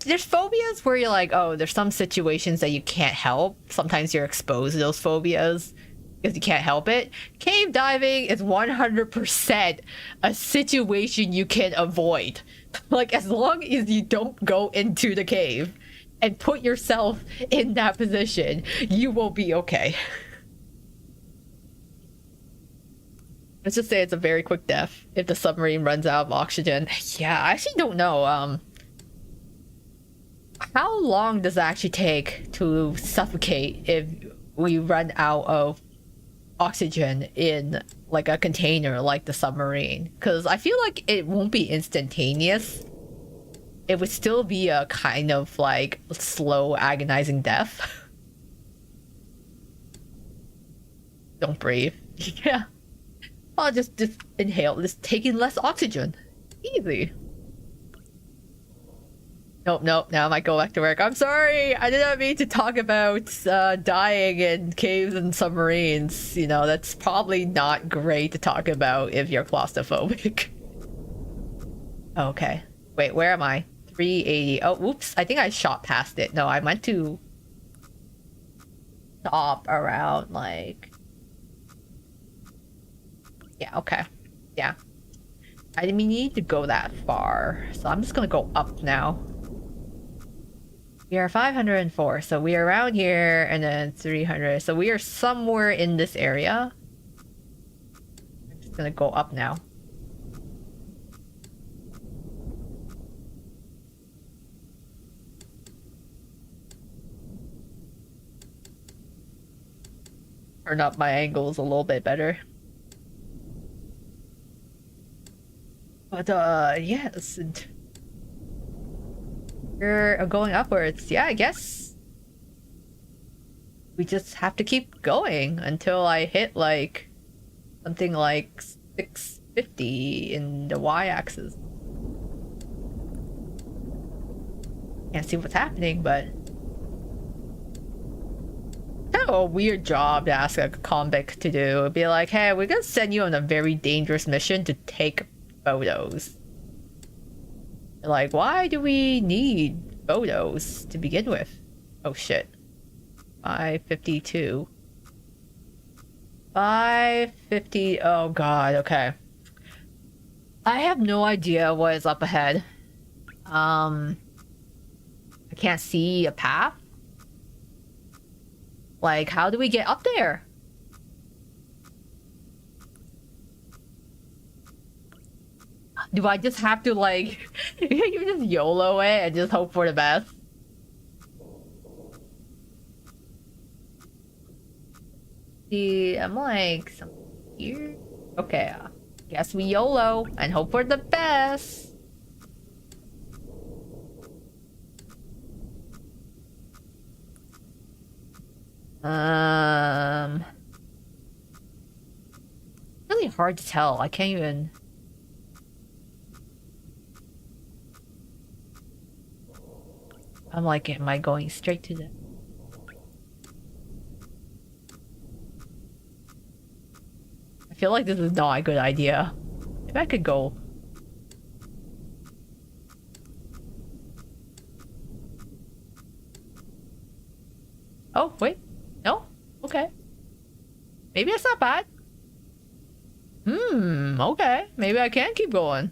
there's phobias where you're like, oh, there's some situations that you can't help. Sometimes you're exposed to those phobias because you can't help it. Cave diving is 100% a situation you can avoid. Like, as long as you don't go into the cave and put yourself in that position, you will be okay. Let's just say it's a very quick death if the submarine runs out of oxygen. Yeah, I actually don't know. How long does it actually take to suffocate if we run out of oxygen in like a container like the submarine? Because I feel like it won't be instantaneous. It would still be a kind of like slow, agonizing death. Don't breathe. Yeah. I'll just inhale. Just taking less oxygen. Easy. Nope. Now I might go back to work. I'm sorry. I did not mean to talk about dying in caves and submarines. You know, that's probably not great to talk about if you're claustrophobic. Okay. Wait, where am I? 380. Oh, whoops. I think I shot past it. No, I meant to stop around, like... Yeah, okay. Yeah. I didn't need to go that far. So I'm just gonna go up now. We are 504, so we are around here, and then 300. So we are somewhere in this area. I'm just gonna go up now. Turn up my angles a little bit better. But yes. We're going upwards. Yeah, I guess we just have to keep going until I hit like something like 650 in the y-axis. Can't see what's happening, but kind of a weird job to ask a convict to do. It'd be like, hey, we're gonna send you on a very dangerous mission to take photos. Like, why do we need photos to begin with? Oh shit. 552. 550. Oh god, okay. I have no idea what is up ahead. I can't see a path. Like, how do we get up there? Do I just have to like you just YOLO it and just hope for the best? See, I'm like something here. Okay, guess we YOLO and hope for the best. Really hard to tell. I can't even. I'm like, am I going straight to the? I feel like this is not a good idea. Maybe I could go. Oh, wait. No? Okay. Maybe it's not bad. Okay. Maybe I can keep going.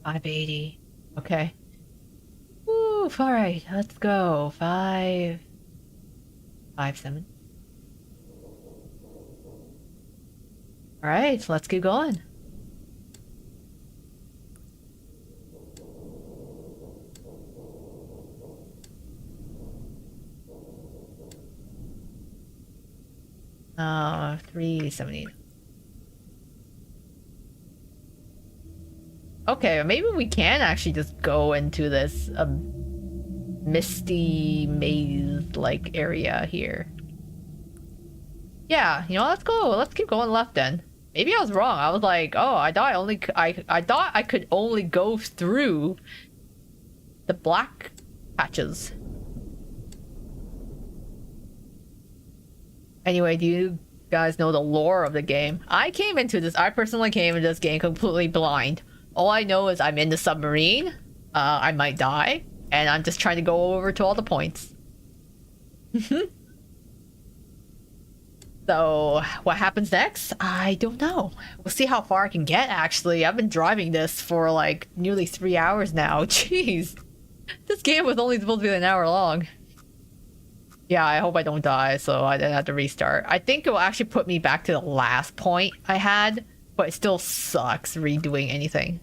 580. Okay. Oof, alright. Let's go. 557. Alright, let's keep going. Uh, 370. Okay, maybe we can actually just go into this misty maze-like area here. Yeah, you know, let's go. Let's keep going left then. Maybe I was wrong. I was like, oh, I thought I thought I could only go through the black patches. Anyway, do you guys know the lore of the game? I personally came into this game completely blind. All I know is I'm in the submarine, I might die, and I'm just trying to go over to all the points. So, what happens next? I don't know. We'll see how far I can get, actually. I've been driving this for like nearly 3 hours now. Jeez. This game was only supposed to be an hour long. Yeah, I hope I don't die, so I didn't have to restart. I think it will actually put me back to the last point I had, but it still sucks redoing anything.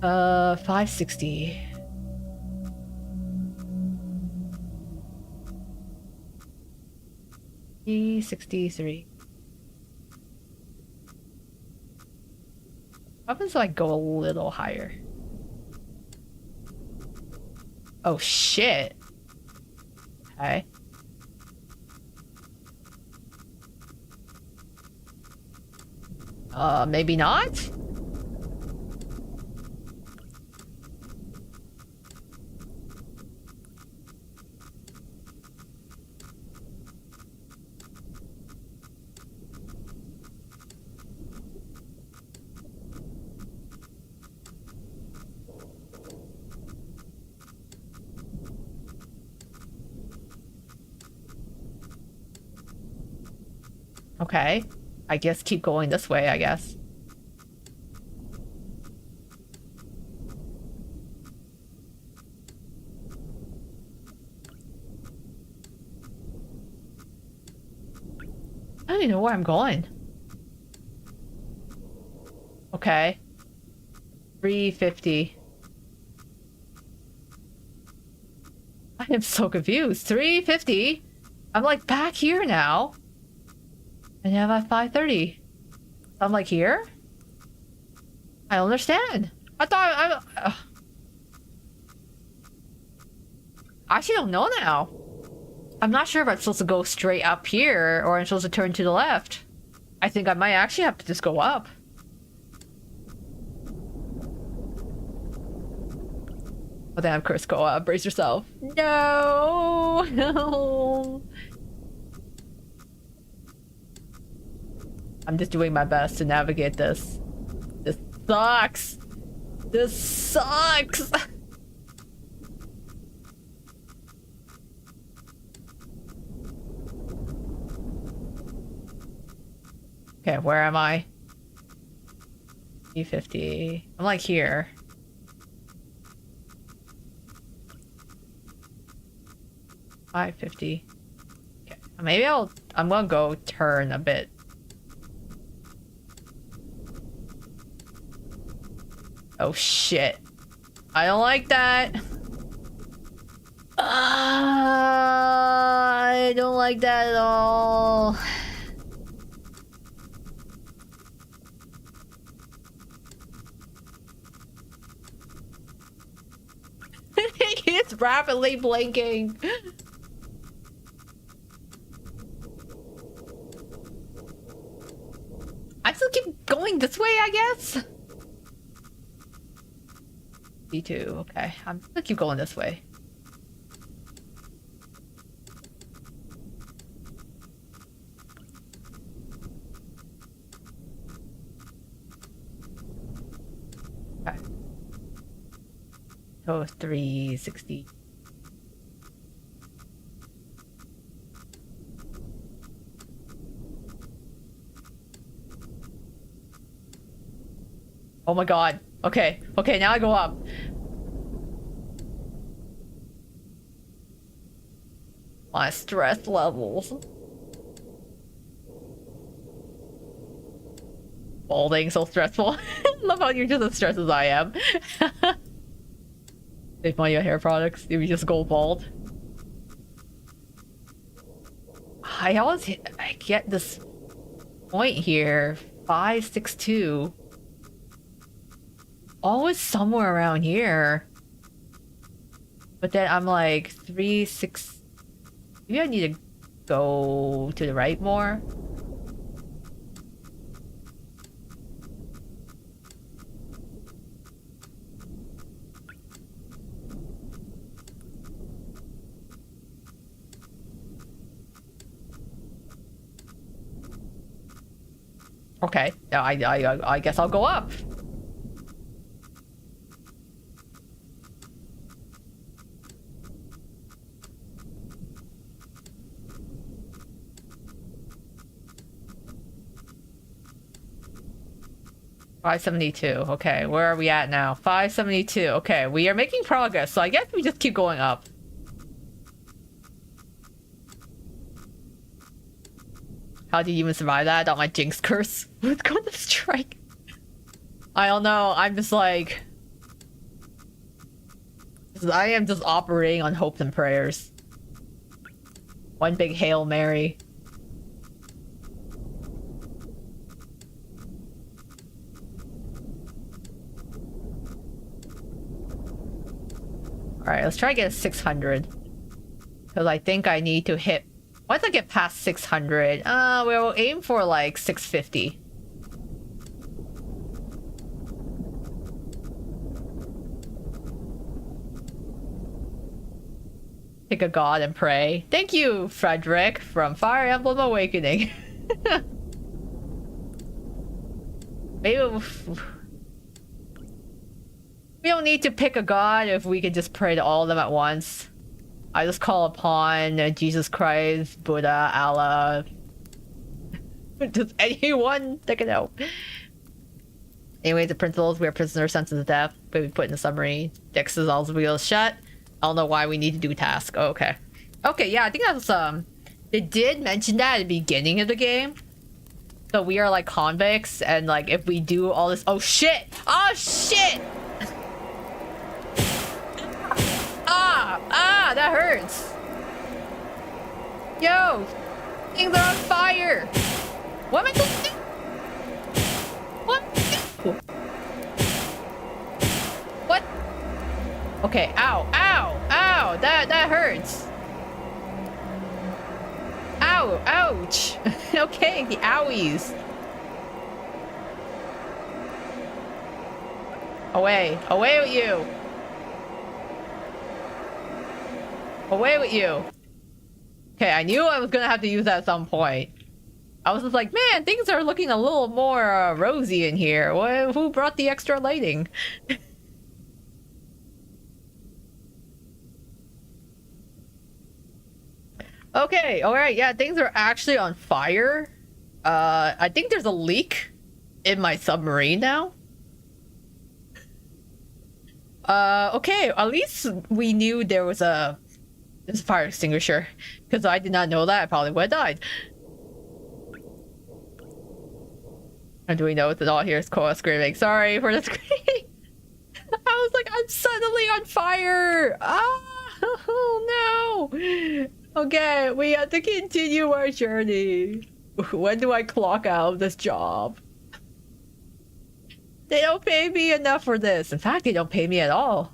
560. E63. What happens if I go a little higher? Oh shit. Okay. Maybe not? Okay. I guess keep going this way, I guess. I don't even know where I'm going. Okay. 350. I am so confused. 350? I'm like back here now. And now I'm at 530. I'm like here? I don't understand. I thought I actually don't know now. I'm not sure if I'm supposed to go straight up here or I'm supposed to turn to the left. I think I might actually have to just go up. Oh damn, curse Koa, brace yourself. No! No! I'm just doing my best to navigate this. This sucks! This sucks! Okay, where am I? 350. I'm like here. $550. Okay, maybe I'm gonna go turn a bit Oh shit. I don't like that. I don't like that at all. It's rapidly blinking. I still keep going this way, I guess. D2, okay. I'm gonna keep going this way. Okay. So 360. Oh my god. Okay. Okay, now I go up. My stress levels. Balding, so stressful. Love how you're just as stressed as I am. Save money on hair products if you just go bald. I get this point here. 562. Always somewhere around here. But then I'm like 3-6. Maybe I need to go to the right more. Okay, I guess I'll go up. $572. Okay, where are we at now? 572. Okay, we are making progress, so I guess we just keep going up. How did you even survive that? I got my jinx curse. Let's go to strike. I don't know. I'm just like... I am just operating on hopes and prayers. One big Hail Mary. Alright, let's try to get a 600. Because I think I need to hit... Once I get past 600, we'll aim for like 650. Pick a god and pray. Thank you, Frederick, from Fire Emblem Awakening. Maybe we don't need to pick a god if we can just pray to all of them at once. I just call upon Jesus Christ, Buddha, Allah, just anyone that can help. Anyway, the principles, we are prisoners sentenced to death, but we put in the summary. Dex is all wheels shut. I don't know why we need to do task. Oh, okay. Okay, yeah, I think that's, they did mention that at the beginning of the game. So we are like convicts, and like if we do all this, oh shit! Oh shit! That hurts. Yo, things are on fire. What am I supposed to do? What? What? Okay, ow, ow, ow, that hurts. Ow, ouch. Okay, the owies. Away, away with you. Away with you. Okay, I knew I was gonna have to use that at some point. I was just like, man, things are looking a little more rosy in here. Who brought the extra lighting? Okay, alright, yeah, things are actually on fire. I think there's a leak in my submarine now. Okay, at least we knew there was a fire extinguisher. Because I did not know that, I probably would have died. And do we know it's all here is Koa screaming? Sorry for the screaming. was like, I'm suddenly on fire! Ah, oh no! Okay, we have to continue our journey. When do I clock out of this job? They don't pay me enough for this. In fact, they don't pay me at all.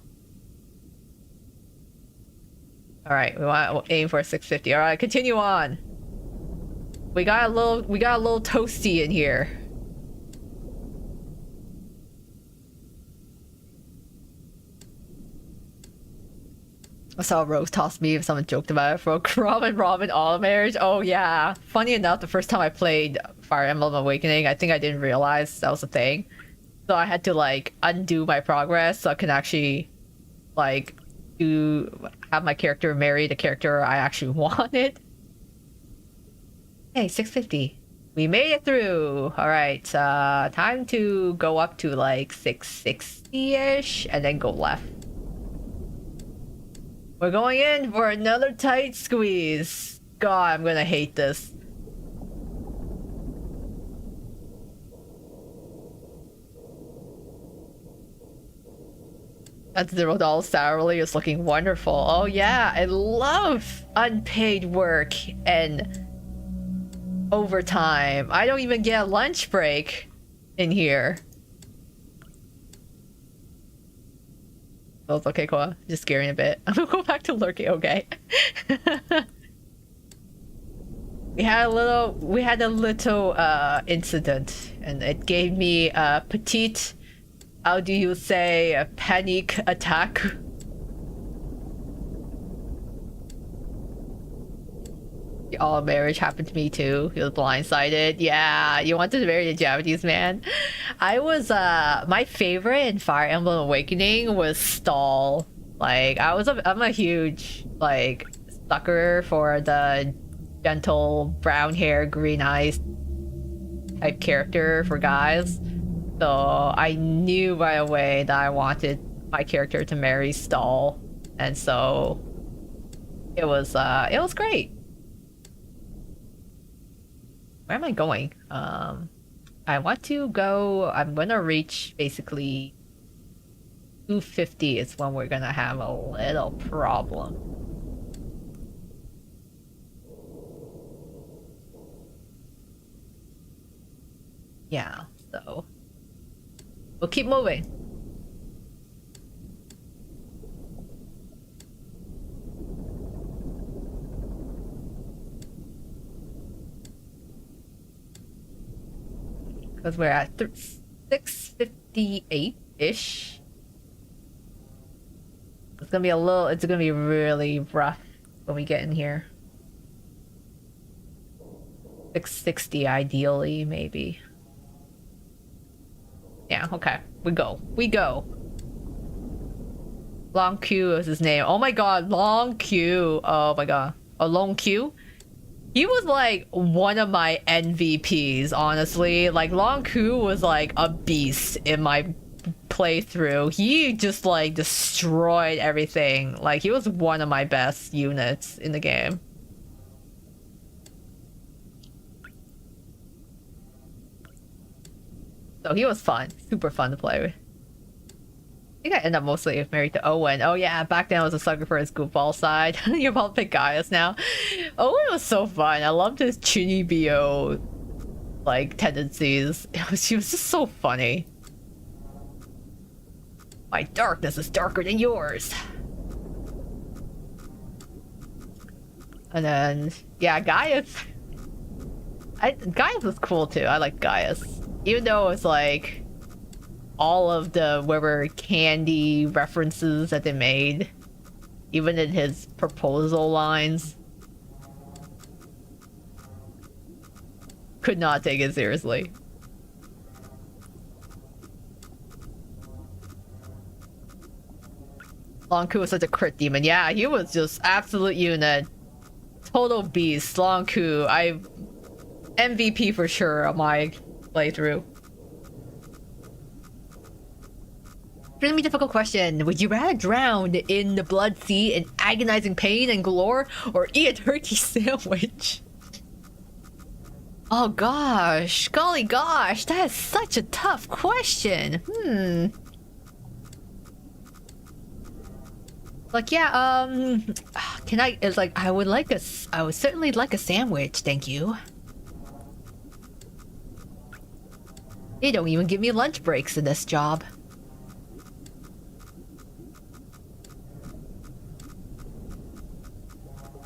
Alright, we want to aim for 650. Alright, continue on. We got a little toasty in here. I saw Rose toss me if someone joked about it for Robin all marriage. Oh yeah. Funny enough, the first time I played Fire Emblem Awakening, I think I didn't realize that was a thing. So I had to like undo my progress so I can actually like have my character marry the character I actually wanted. Hey, 650. We made it through. Alright, time to go up to like 660-ish and then go left. We're going in for another tight squeeze. God, I'm gonna hate this. That $0 salary is looking wonderful. Oh yeah, I love unpaid work and overtime. I don't even get a lunch break in here. Oh, it's okay, Koa. Just scaring a bit. I'm gonna go back to lurking, okay. we had a little incident and it gave me a petite, how do you say, a panic attack. All marriage happened to me too. He was blindsided. Yeah, you wanted to marry the Japanese man. I was my favorite in Fire Emblem Awakening was Stall. Like I'm a huge like sucker for the gentle brown hair, green eyes type character for guys. So I knew right away that I wanted my character to marry Stall, and so it was great. Where am I going? I want to go. I'm gonna reach basically 250 is when we're gonna have a little problem. Yeah, so we'll keep moving. Because we're at 658-ish. It's gonna be really rough when we get in here. 660 ideally, maybe. Yeah, okay. We go. Long Q is his name. Oh my god, Long Q. Oh my god. A Long Q? He was like one of my MVPs, honestly. Like Long Q was like a beast in my playthrough. He just like destroyed everything. Like he was one of my best units in the game. So he was fun, super fun to play with. I think I end up mostly married to Owen. Oh yeah, back then I was a sucker for his goofball side. You're about to pick Gaius now. Owen was so fun. I loved his Chunibyo like tendencies. He was just so funny. My darkness is darker than yours. And then yeah, Gaius. Gaius was cool too. I like Gaius. Even though it's like all of the whatever candy references that they made, even in his proposal lines, could not take it seriously. Longku was such a crit demon. Yeah, he was just absolute unit. Total beast. Longku, I MVP for sure on my playthrough. Really difficult question. Would you rather drown in the blood sea in agonizing pain and galore, or eat a turkey sandwich? Oh gosh, golly gosh, that is such a tough question. Like, yeah, can I, it's like, I would certainly like a sandwich, thank you. They don't even give me lunch breaks in this job.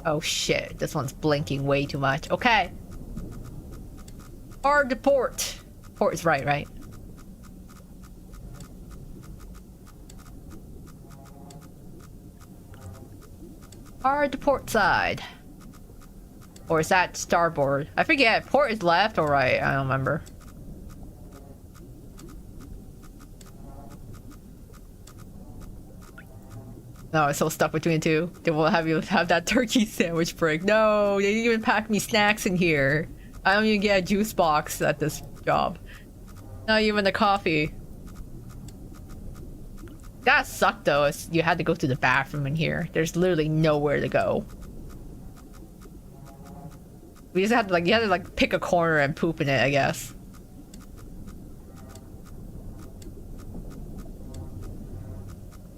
Oh shit, this one's blinking way too much. Okay. Hard to port. Port is right? Hard to port side. Or is that starboard? I forget. Port is left or right? I don't remember. No, I'm so stuck between the two. They won't have you have that turkey sandwich break. No, they didn't even pack me snacks in here. I don't even get a juice box at this job. Not even a coffee. That sucked though. You had to go to the bathroom in here. There's literally nowhere to go. We just had to like, you had to like pick a corner and poop in it, I guess.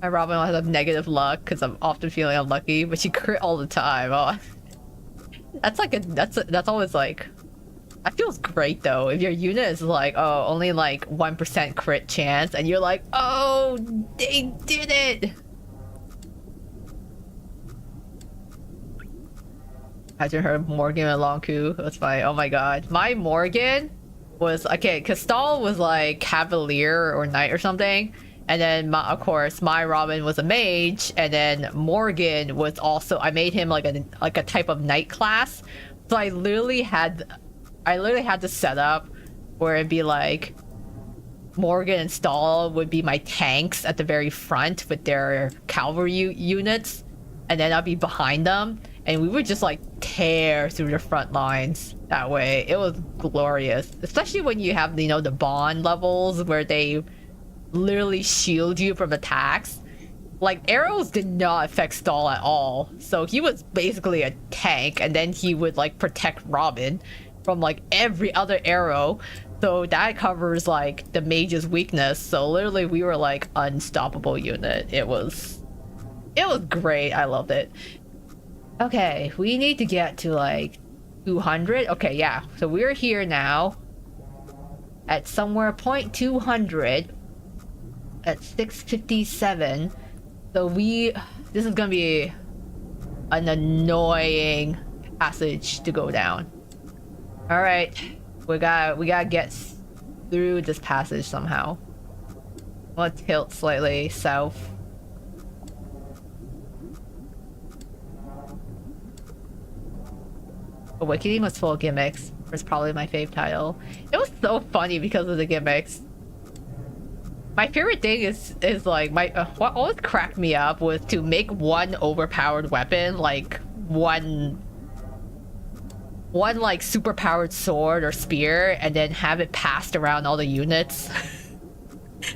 My Robin has have negative luck because I'm often feeling unlucky, but she crit all the time. Oh, that's like that's always like. That feels great though. If your unit is like, oh, only like 1% crit chance, and you're like, oh, they did it. Imagine her Morgan and Long Coup. That's fine. Oh my god, my Morgan was okay. Cause Stall was like Cavalier or Knight or something. And then, of course, my Robin was a mage, and then Morgan was also. I made him like a type of knight class, so I literally had the setup where it'd be like Morgan and Stahl would be my tanks at the very front with their cavalry units, and then I'd be behind them, and we would just like tear through the front lines that way. It was glorious, especially when you have the bond levels where they literally shield you from attacks. Like, arrows did not affect Stahl at all, so he was basically a tank, and then he would like protect Robin from like every other arrow, so that covers like the mage's weakness. So literally we were like unstoppable unit. It was great. I loved it. Okay, we need to get to like 200. Okay, yeah, so we're here now at somewhere 200 at 657. So this is gonna be an annoying passage to go down. All right, we gotta get through this passage somehow. I'll tilt slightly south. Awakening was full of gimmicks. It's probably my fave title. It was so funny because of the gimmicks. My favorite thing is like what always cracked me up was to make one overpowered weapon, like one like super powered sword or spear, and then have it passed around all the units.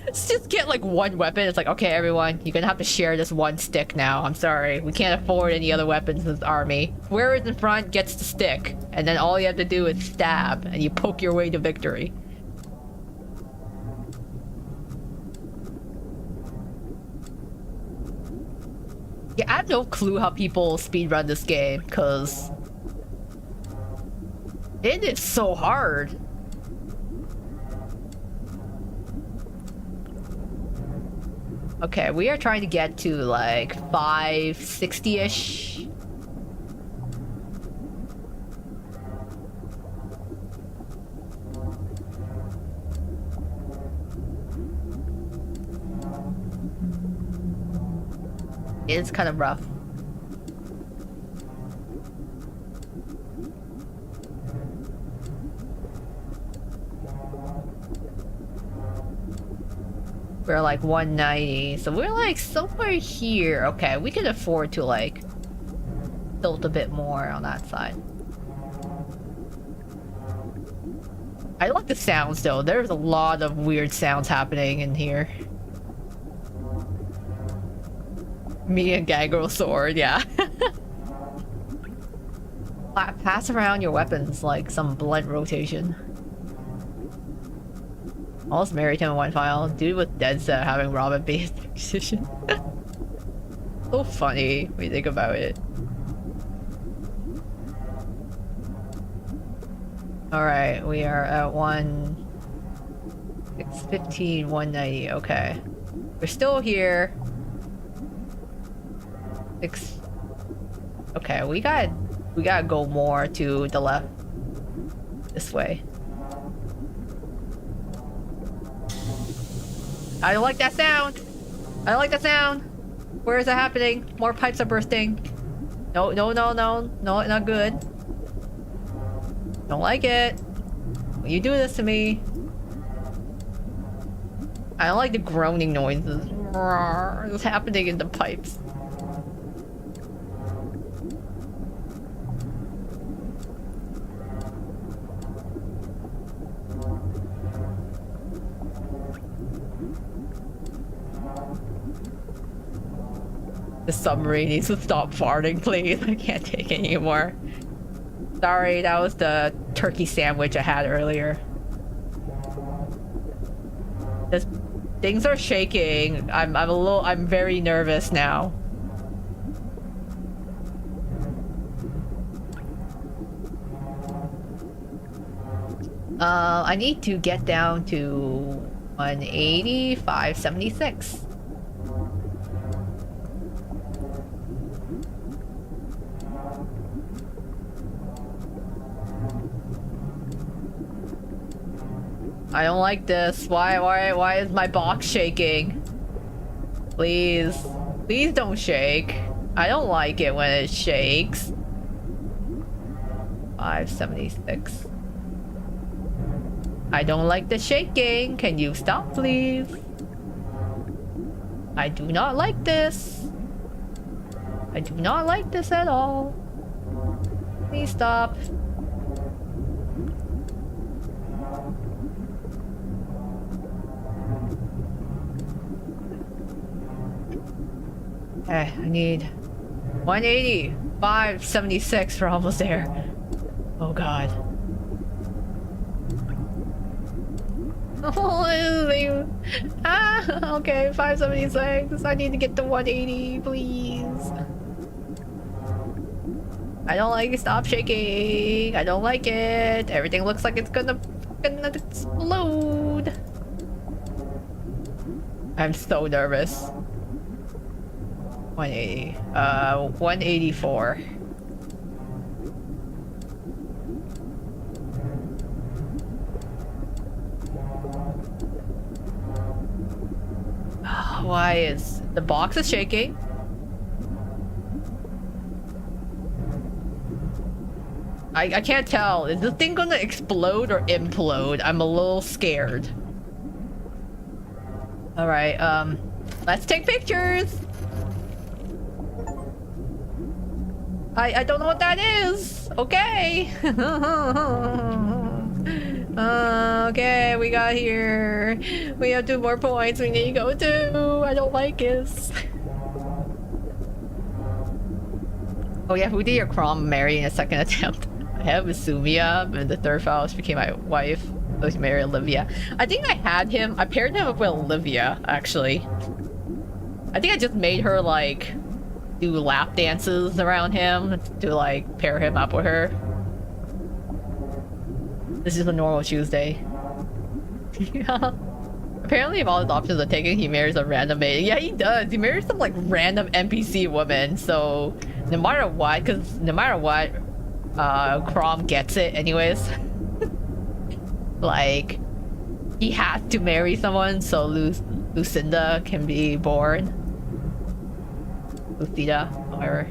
Let's just get like one weapon. It's like, okay, everyone, you're gonna have to share this one stick now. I'm sorry, we can't afford any other weapons in this army. Whoever is in front gets the stick, and then all you have to do is stab, and you poke your way to victory. Yeah, I have no clue how people speedrun this game, because it is so hard. Okay, we are trying to get to like 560-ish. It's kind of rough. We're like 190, so we're like somewhere here. Okay, we can afford to like tilt a bit more on that side. I like the sounds though. There's a lot of weird sounds happening in here. Me and Gangrel sword, yeah. Pass around your weapons like some blunt rotation. Almost married him in one file. Dude with dead set having Robin be his position. So funny when you think about it. Alright, we are at 615, 190. Okay. We're still here. Okay, we gotta go more to the left. This way. I don't like that sound! I don't like that sound! Where is it happening? More pipes are bursting. No, no, no, no. No, not good. Don't like it. When you do this to me. I don't like the groaning noises. It's happening in the pipes. The submarine needs to stop farting, please. I can't take it anymore. Sorry, that was the turkey sandwich I had earlier. Things are shaking. I'm very nervous now. I need to get down to 180, 576. I don't like this. Why is my box shaking? Please. Please don't shake. I don't like it when it shakes. 576. I don't like the shaking. Can you stop, please? I do not like this. I do not like this at all. Please stop. Okay, I need 180, 576. We're almost there. Oh god. Okay, 576. I need to get to 180, please. I don't like it. Stop shaking. I don't like it. Everything looks like it's gonna explode. I'm so nervous. 180. 184. Why is the box is shaking? I can't tell. Is this thing gonna explode or implode? I'm a little scared. Alright, let's take pictures! I don't know what that is! Okay! Okay, we got here. We have 2 more points we need to go to. I don't like this. Oh yeah, who did your Crom marry in a second attempt? I have Sumia, and the third spouse became my wife. I was married Olivia. I think I had him. I paired him up with Olivia, actually. I think I just made her like do lap dances around him to like pair him up with her. This is a normal Tuesday. Yeah. Apparently, if all his options are taken, he marries a random maid. Yeah, he does. He marries some like random NPC woman. So no matter what, Crom gets it anyways. Like, he has to marry someone so Lucinda can be born. Lucida, whatever.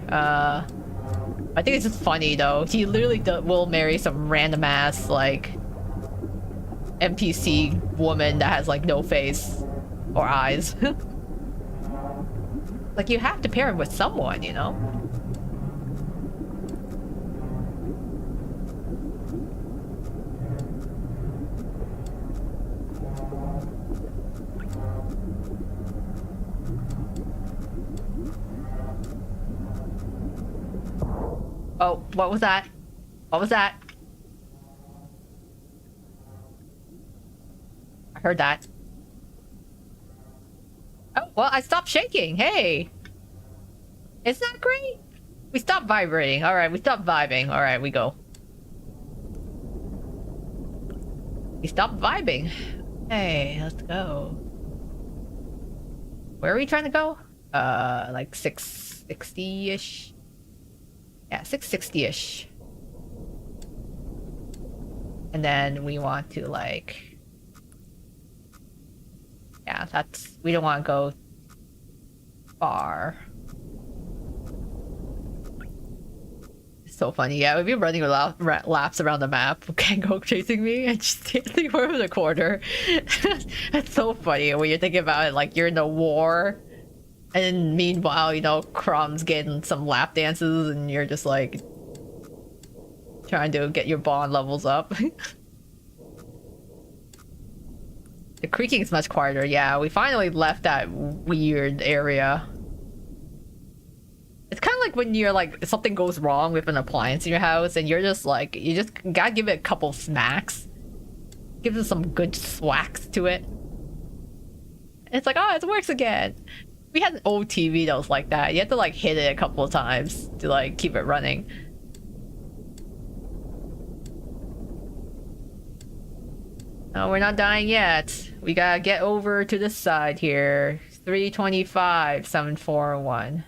I think it's just funny though. He literally will marry some random ass like NPC woman that has like no face or eyes. Like, you have to pair him with someone, you know? Oh, what was that? What was that? I heard that. Oh, well, I stopped shaking. Hey. It's not great. We stopped vibrating. All right, we stopped vibing. All right, we go. We stopped vibing. Hey, let's go. Where are we trying to go? Like 660-ish. Yeah, 660-ish. And then we want to like... Yeah, that's... We don't want to go far. It's so funny. Yeah, we've been running laps around the map. Kango chasing me and just standing over the corner. That's so funny when you're thinking about it. Like, you're in a war. And then meanwhile, you know, Crom's getting some lap dances and you're just like... trying to get your bond levels up. The creaking is much quieter. Yeah, we finally left that weird area. It's kind of like when you're like, something goes wrong with an appliance in your house and you're just like, you just gotta give it a couple smacks. Give it some good swacks to it. And it's like, oh, it works again. We had an old TV that was like that. You had to like hit it a couple of times to like keep it running. No, we're not dying yet. We gotta get over to this side here. 325, 741.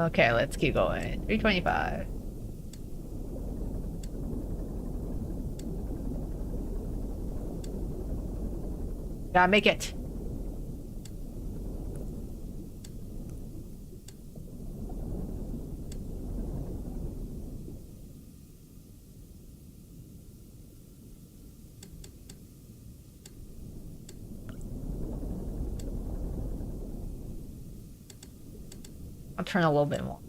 Okay, let's keep going. 325. Gotta make it. I'll turn a little bit more.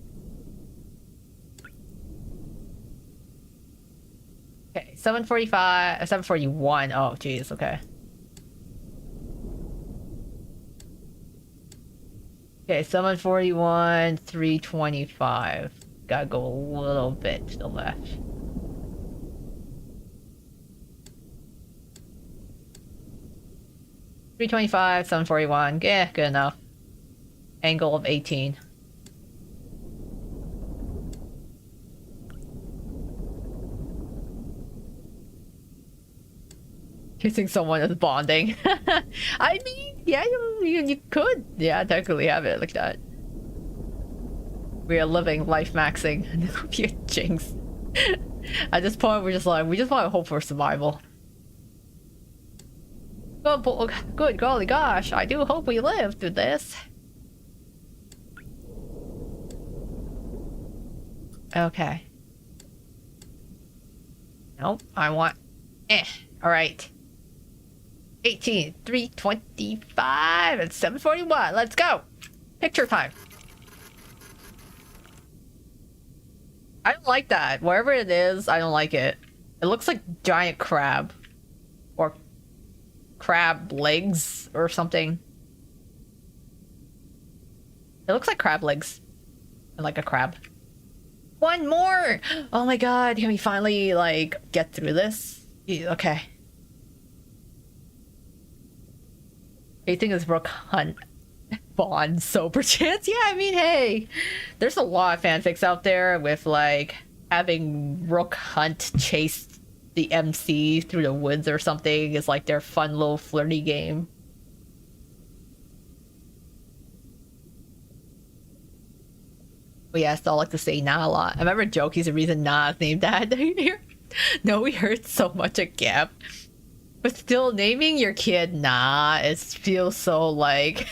Okay, 745, 741. Oh, geez, okay. Okay, 741, 325. Gotta go a little bit to the left. $325, 741. Yeah, good enough. Angle of 18. Kissing someone is bonding. I mean, yeah, you could. Yeah, technically have it like that. We are living life maxing. You're jinx. At this point, we're just like, we just want to hope for survival. Good golly gosh, I do hope we live through this. Okay. Nope, I want... Alright. 18, 325, and 741. Let's go. Picture time. I don't like that. Wherever it is, I don't like it. It looks like giant crab. Or crab legs or something. It looks like crab legs. And like a crab. One more! Oh my god, can we finally, like, get through this? Okay. I think it's Rook Hunt Bond, so perchance. Yeah, I mean, hey, there's a lot of fanfics out there with like having Rook Hunt chase the MC through the woods or something is like their fun little flirty game. But yeah, I still like to say nah a lot. I remember Jokey's the reason nah is named that. No, we heard so much at Gap. But still, naming your kid nah, it feels so like...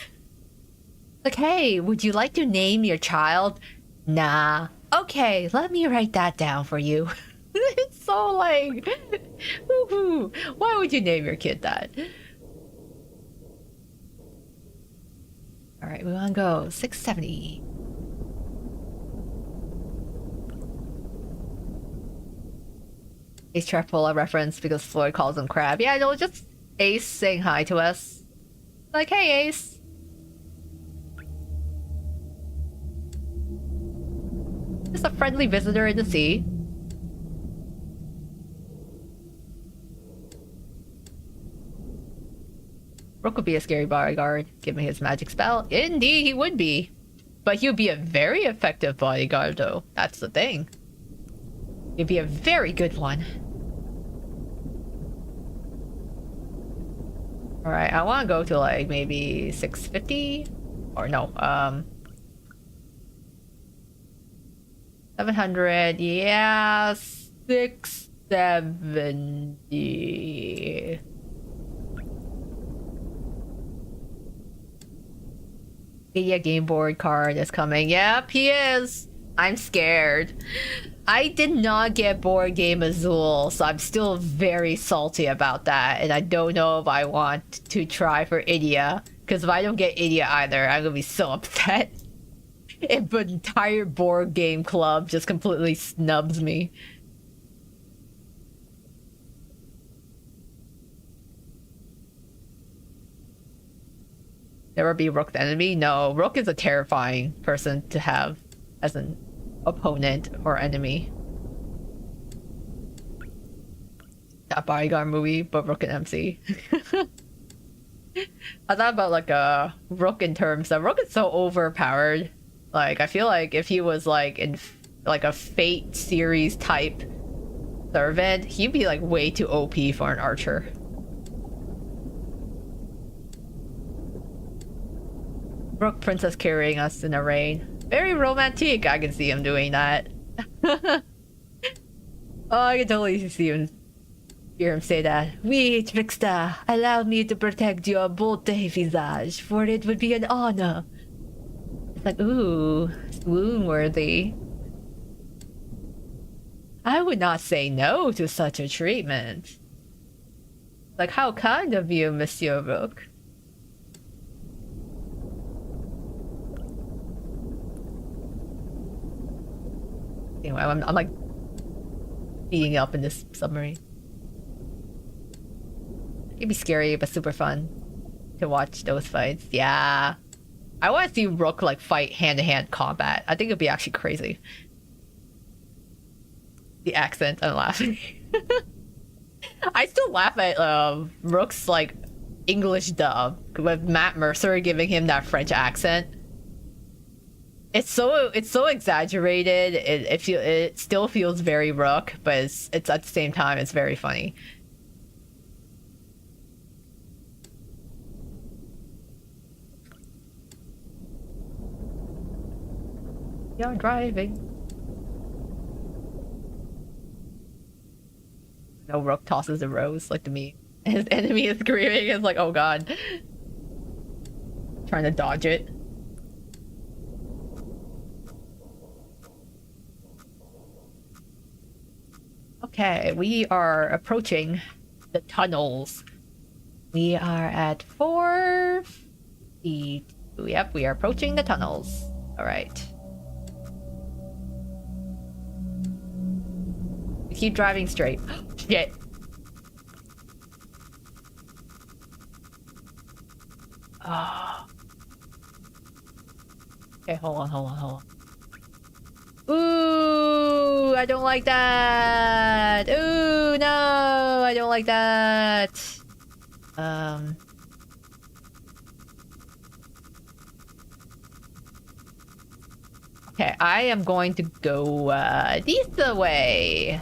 Like, hey, would you like to name your child? Nah. Okay, let me write that down for you. It's so like... Woohoo! Why would you name your kid that? Alright, we wanna go 670. Ace Trappola reference because Floyd calls him Crab. Yeah, no, just Ace saying hi to us. Like, hey, Ace. Just a friendly visitor in the sea. Rook would be a scary bodyguard, given his magic spell. Indeed, he would be. But he would be a very effective bodyguard, though. That's the thing. He'd be a very good one. Alright, I want to go to like maybe 650? Or no, 700. Yeah, 670. Yeah, game board card is coming. Yep, he is. I'm scared. I did not get board game Azul, so I'm still very salty about that. And I don't know if I want to try for Idia. Because if I don't get Idia either, I'm gonna be so upset. If the entire board game club just completely snubs me. Never be Rook's enemy? No, Rook is a terrifying person to have as an opponent or enemy. That Bodyguard movie, but Rook and MC. I thought about like a Rook in terms that Rook is so overpowered. Like, I feel like if he was like in like a Fate series type servant, he'd be like way too OP for an archer. Rook princess carrying us in a rain. Very romantic. I can see him doing that. Oh, I can totally see him. Hear him say that. Oui, trickster, allow me to protect your beauté visage, for it would be an honor. It's like, ooh, swoon worthy. I would not say no to such a treatment. Like, how kind of you, Monsieur Rook. Anyway, I'm like beating up in this submarine. It'd be scary, but super fun to watch those fights. Yeah. I want to see Rook like fight hand-to-hand combat. I think it'd be actually crazy. The accent, I'm laughing. I still laugh at Rook's like English dub with Matt Mercer giving him that French accent. It's so exaggerated. It still feels very Rook, but it's at the same time it's very funny. You're driving. No, Rook tosses the rose like to me. His enemy is screaming. It's like, oh god. Trying to dodge it. Okay, we are approaching the tunnels. We are at 452. Yep, we are approaching the tunnels. Alright. We keep driving straight. Shit. Oh. Okay, hold on. Ooh, I don't like that. Ooh, no, I don't like that. Okay, I am going to go this way.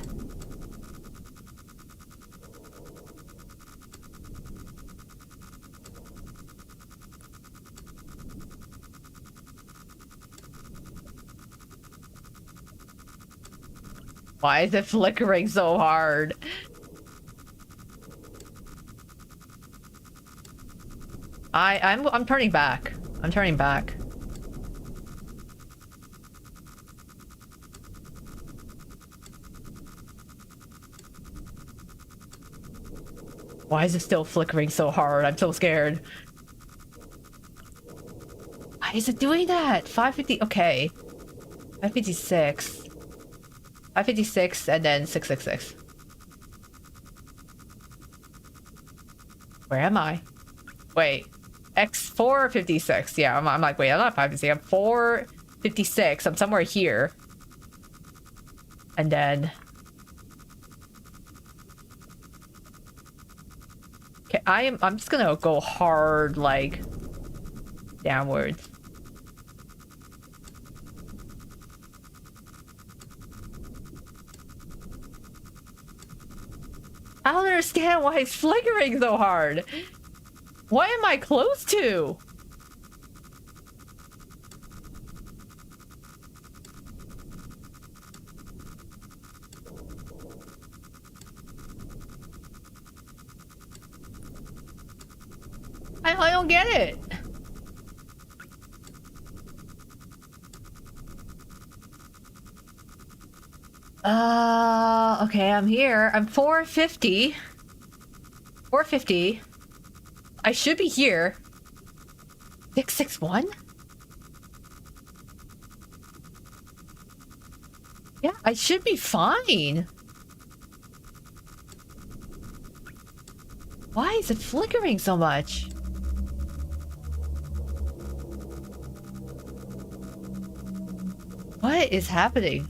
Why is it flickering so hard? I'm turning back. I'm turning back. Why is it still flickering so hard? I'm so scared. Why is it doing that? 550. Okay. 556. 556 and then 666. Where am I? Wait. X456. Yeah, I'm like, wait, I'm not 556. I'm 456. I'm somewhere here. And then... Okay, I'm just gonna go hard, like, downwards. I don't understand why it's flickering so hard. What am I close to? I don't get it. Okay, I'm here. I'm 450. 450. I should be here. 661? Yeah, I should be fine. Why is it flickering so much? What is happening?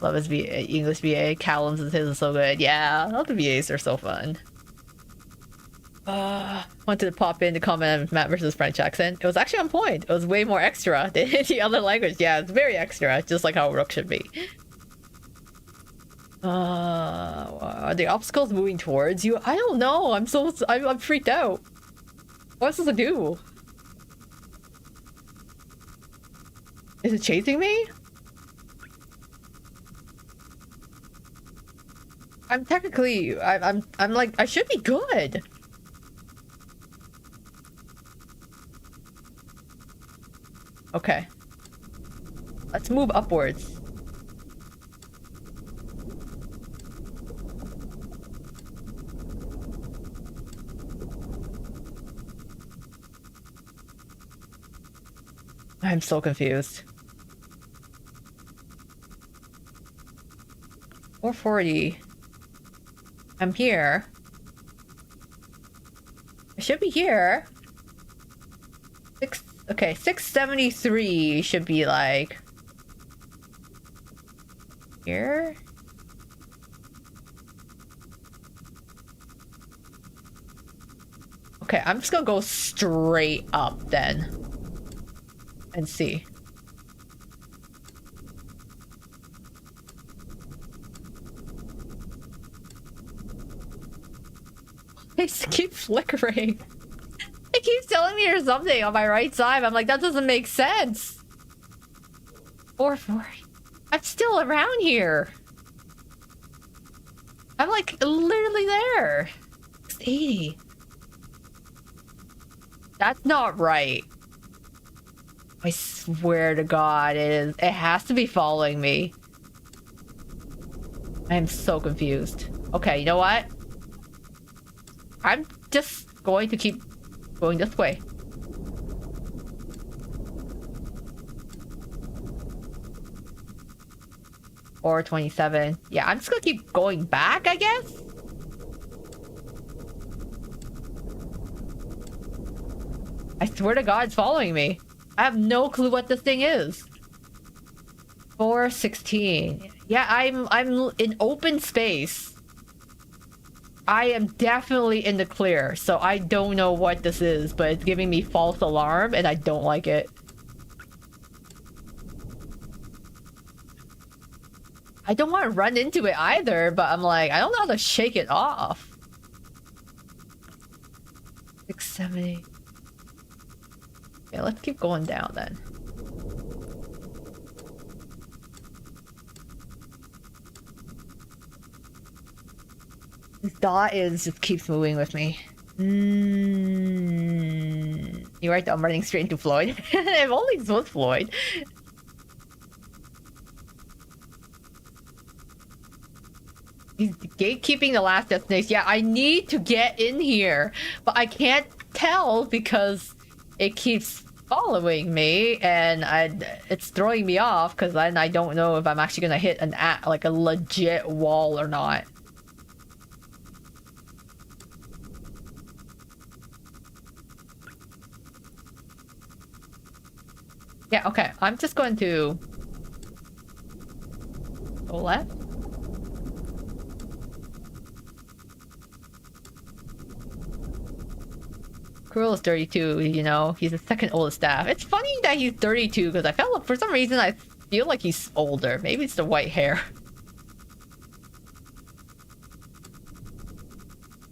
Love his VA, English VA. Callum's and his is so good. Yeah, all the VAs are so fun. Wanted to pop in to comment on Matt versus French accent. It was actually on point. It was way more extra than the other language. Yeah, it's very extra, just like how Rook should be. Are the obstacles moving towards you? I don't know. I'm freaked out. What am I supposed to do? Is it chasing me? I'm technically, I'm like, I should be good. Okay. Let's move upwards. I'm so confused. 440. I'm here. I should be here. Okay, 673 should be like... here? Okay, I'm just gonna go straight up then. And see. It keeps flickering. It keeps telling me there's something on my right side. I'm like, that doesn't make sense. 440. I'm still around here. I'm like literally there. 680. That's not right. I swear to God, it is. It has to be following me. I am so confused. Okay, you know what? I'm just going to keep going this way. Or 27. Yeah, I'm just gonna keep going back, I guess? I swear to God, it's following me. I have no clue what this thing is. 416. Yeah, I'm in open space. I am definitely in the clear, so I don't know what this is, but it's giving me false alarm and I don't like it. I don't want to run into it either, but I'm like, I don't know how to shake it off. 670. Yeah, let's keep going down then. This dot just keeps moving with me. You're right, I'm running straight into Floyd. If only this was Floyd. He's gatekeeping the last destination. Yeah, I need to get in here, but I can't tell because it keeps following me, and it's throwing me off because then I don't know if I'm actually gonna hit like a legit wall or not. Yeah, okay. I'm just going to go left. Cruel is 32, you know, he's the second oldest staff. It's funny that he's 32 because I felt like for some reason I feel like he's older. Maybe it's the white hair.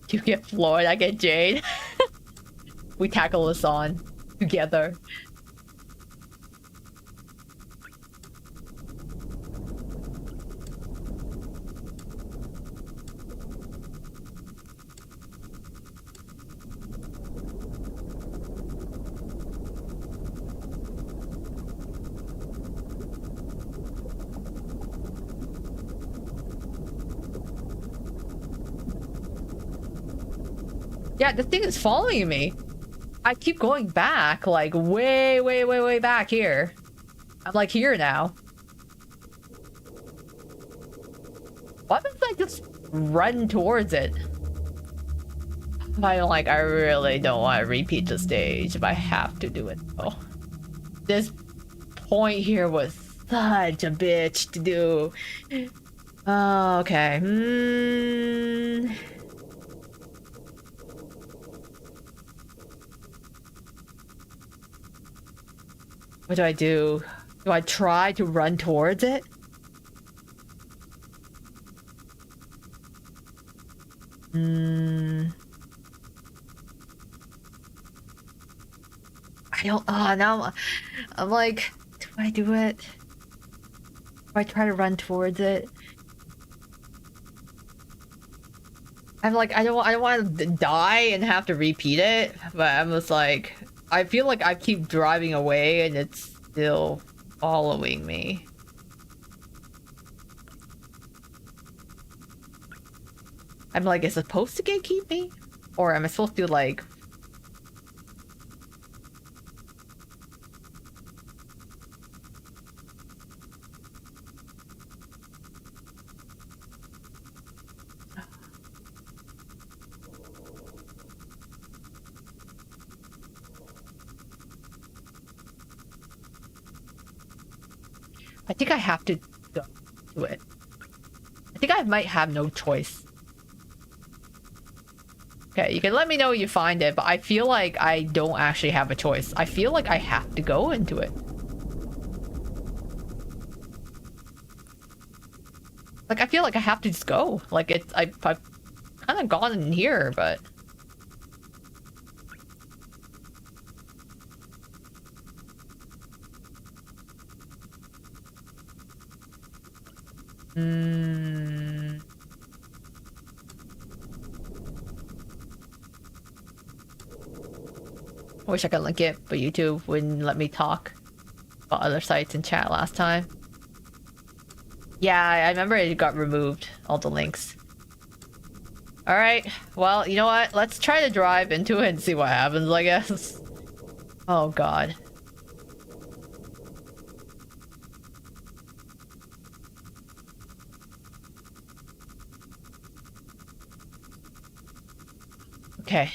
You get Floyd, I get Jade. We tackle this on together. Yeah, the thing is following me. I keep going back, like way back here. I'm like here now. What if I just run towards it? I really don't want to repeat the stage if I have to do it though. This point here was such a bitch to do. Oh, okay. What do I do? Do I try to run towards it? I don't. Oh, now I'm like, do I do it? Do I try to run towards it? I'm like, I don't want to die and have to repeat it, but I'm just like, I feel like I keep driving away and it's still following me. I'm like, is it supposed to gatekeep me? Or am I supposed to like... I think I have to go to it. I think I might have no choice. Okay, you can let me know you find it, but I feel like I don't actually have a choice. I feel like I have to go into it. Like, I feel like I have to just go. Like, I've kind of gone in here, but... I wish I could link it, but YouTube wouldn't let me talk about other sites in chat last time. Yeah, I remember it got removed, all the links. Alright, well, you know what? Let's try to drive into it and see what happens, I guess. Oh god. Okay.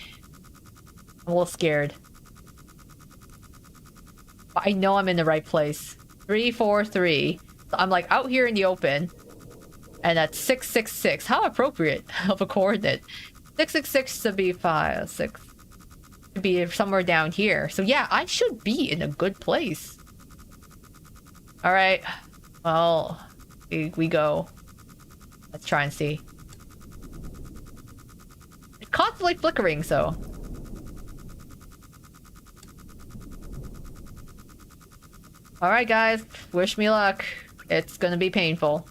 I'm a little scared. But I know I'm in the right place. 343. So I'm like out here in the open. And that's 666. How appropriate of a coordinate. 666 to be 6. To be somewhere down here. So yeah, I should be in a good place. Alright. Well, we go. Let's try and see. It's constantly flickering, so... Alright guys, wish me luck. It's gonna be painful.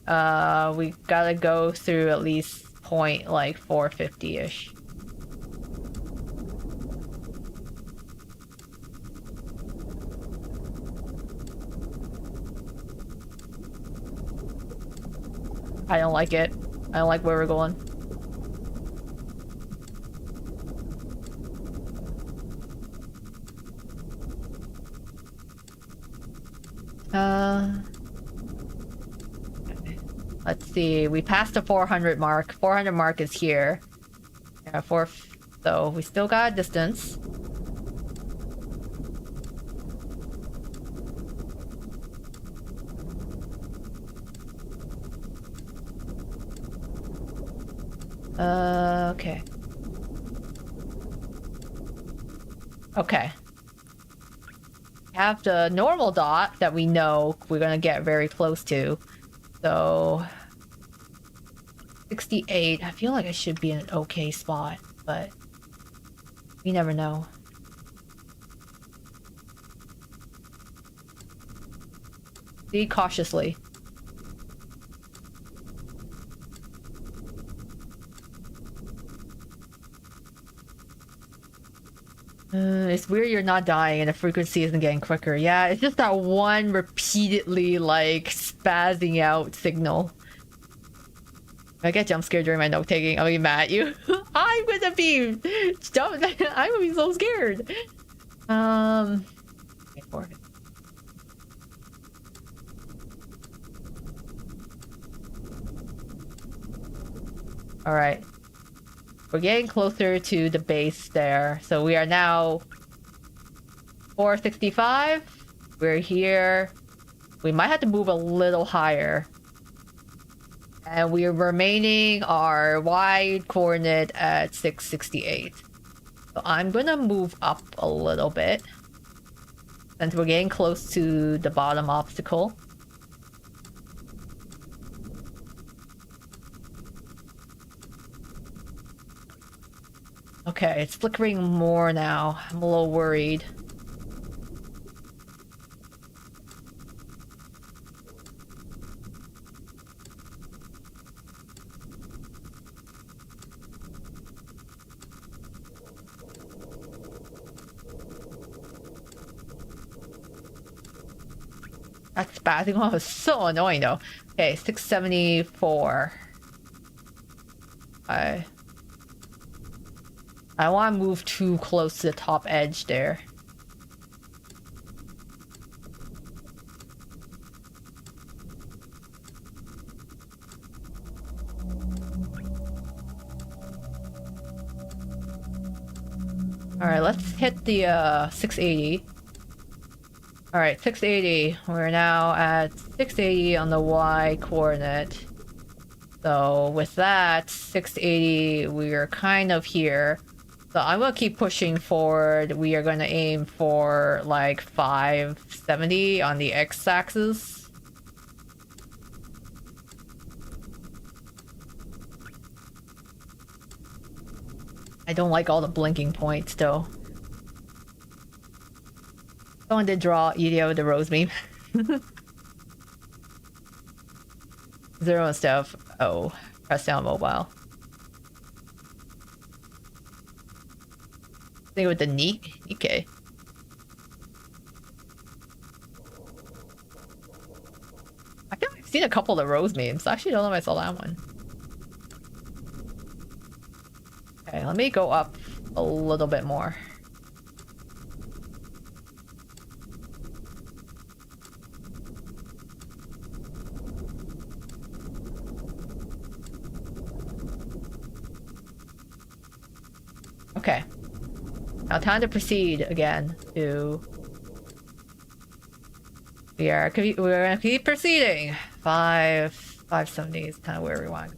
We gotta go through at least point like 450-ish. I don't like it. I don't like where we're going. Let's see. We passed the 400 mark. 400 mark is here. Yeah, so we still got a distance. Okay. Okay. Have the normal dot that we know we're gonna get very close to. So 68. I feel like I should be in an okay spot, but you never know. Be cautiously. It's weird you're not dying and the frequency isn't getting quicker. Yeah, it's just that one repeatedly, like, spazzing out signal. If I get jump scared during my note taking, I'll be mad at you. I'm gonna be so scared. Alright. We're getting closer to the base there. So we are now 465. We're here. We might have to move a little higher. And we are remaining our Y coordinate at 668. So I'm gonna move up a little bit. Since we're getting close to the bottom obstacle. Okay, it's flickering more now. I'm a little worried. That spazzing one was so annoying though. Okay, 674. I don't want to move too close to the top edge there. Alright, let's hit the 680. Alright, 680. We're now at 680 on the Y coordinate. So with that, 680, we're kind of here. So I'm gonna keep pushing forward. We are gonna aim for like 570 on the x-axis. I don't like all the blinking points though. Someone did draw Idio the Rose meme. Zero and stuff. Oh, press down mobile. I think with the Nikkei. I think I've seen a couple of Rose memes. I actually don't know if I saw that one. Okay, let me go up a little bit more. Okay. Now time to proceed again to... We're gonna keep proceeding. 570 is kind of where we want.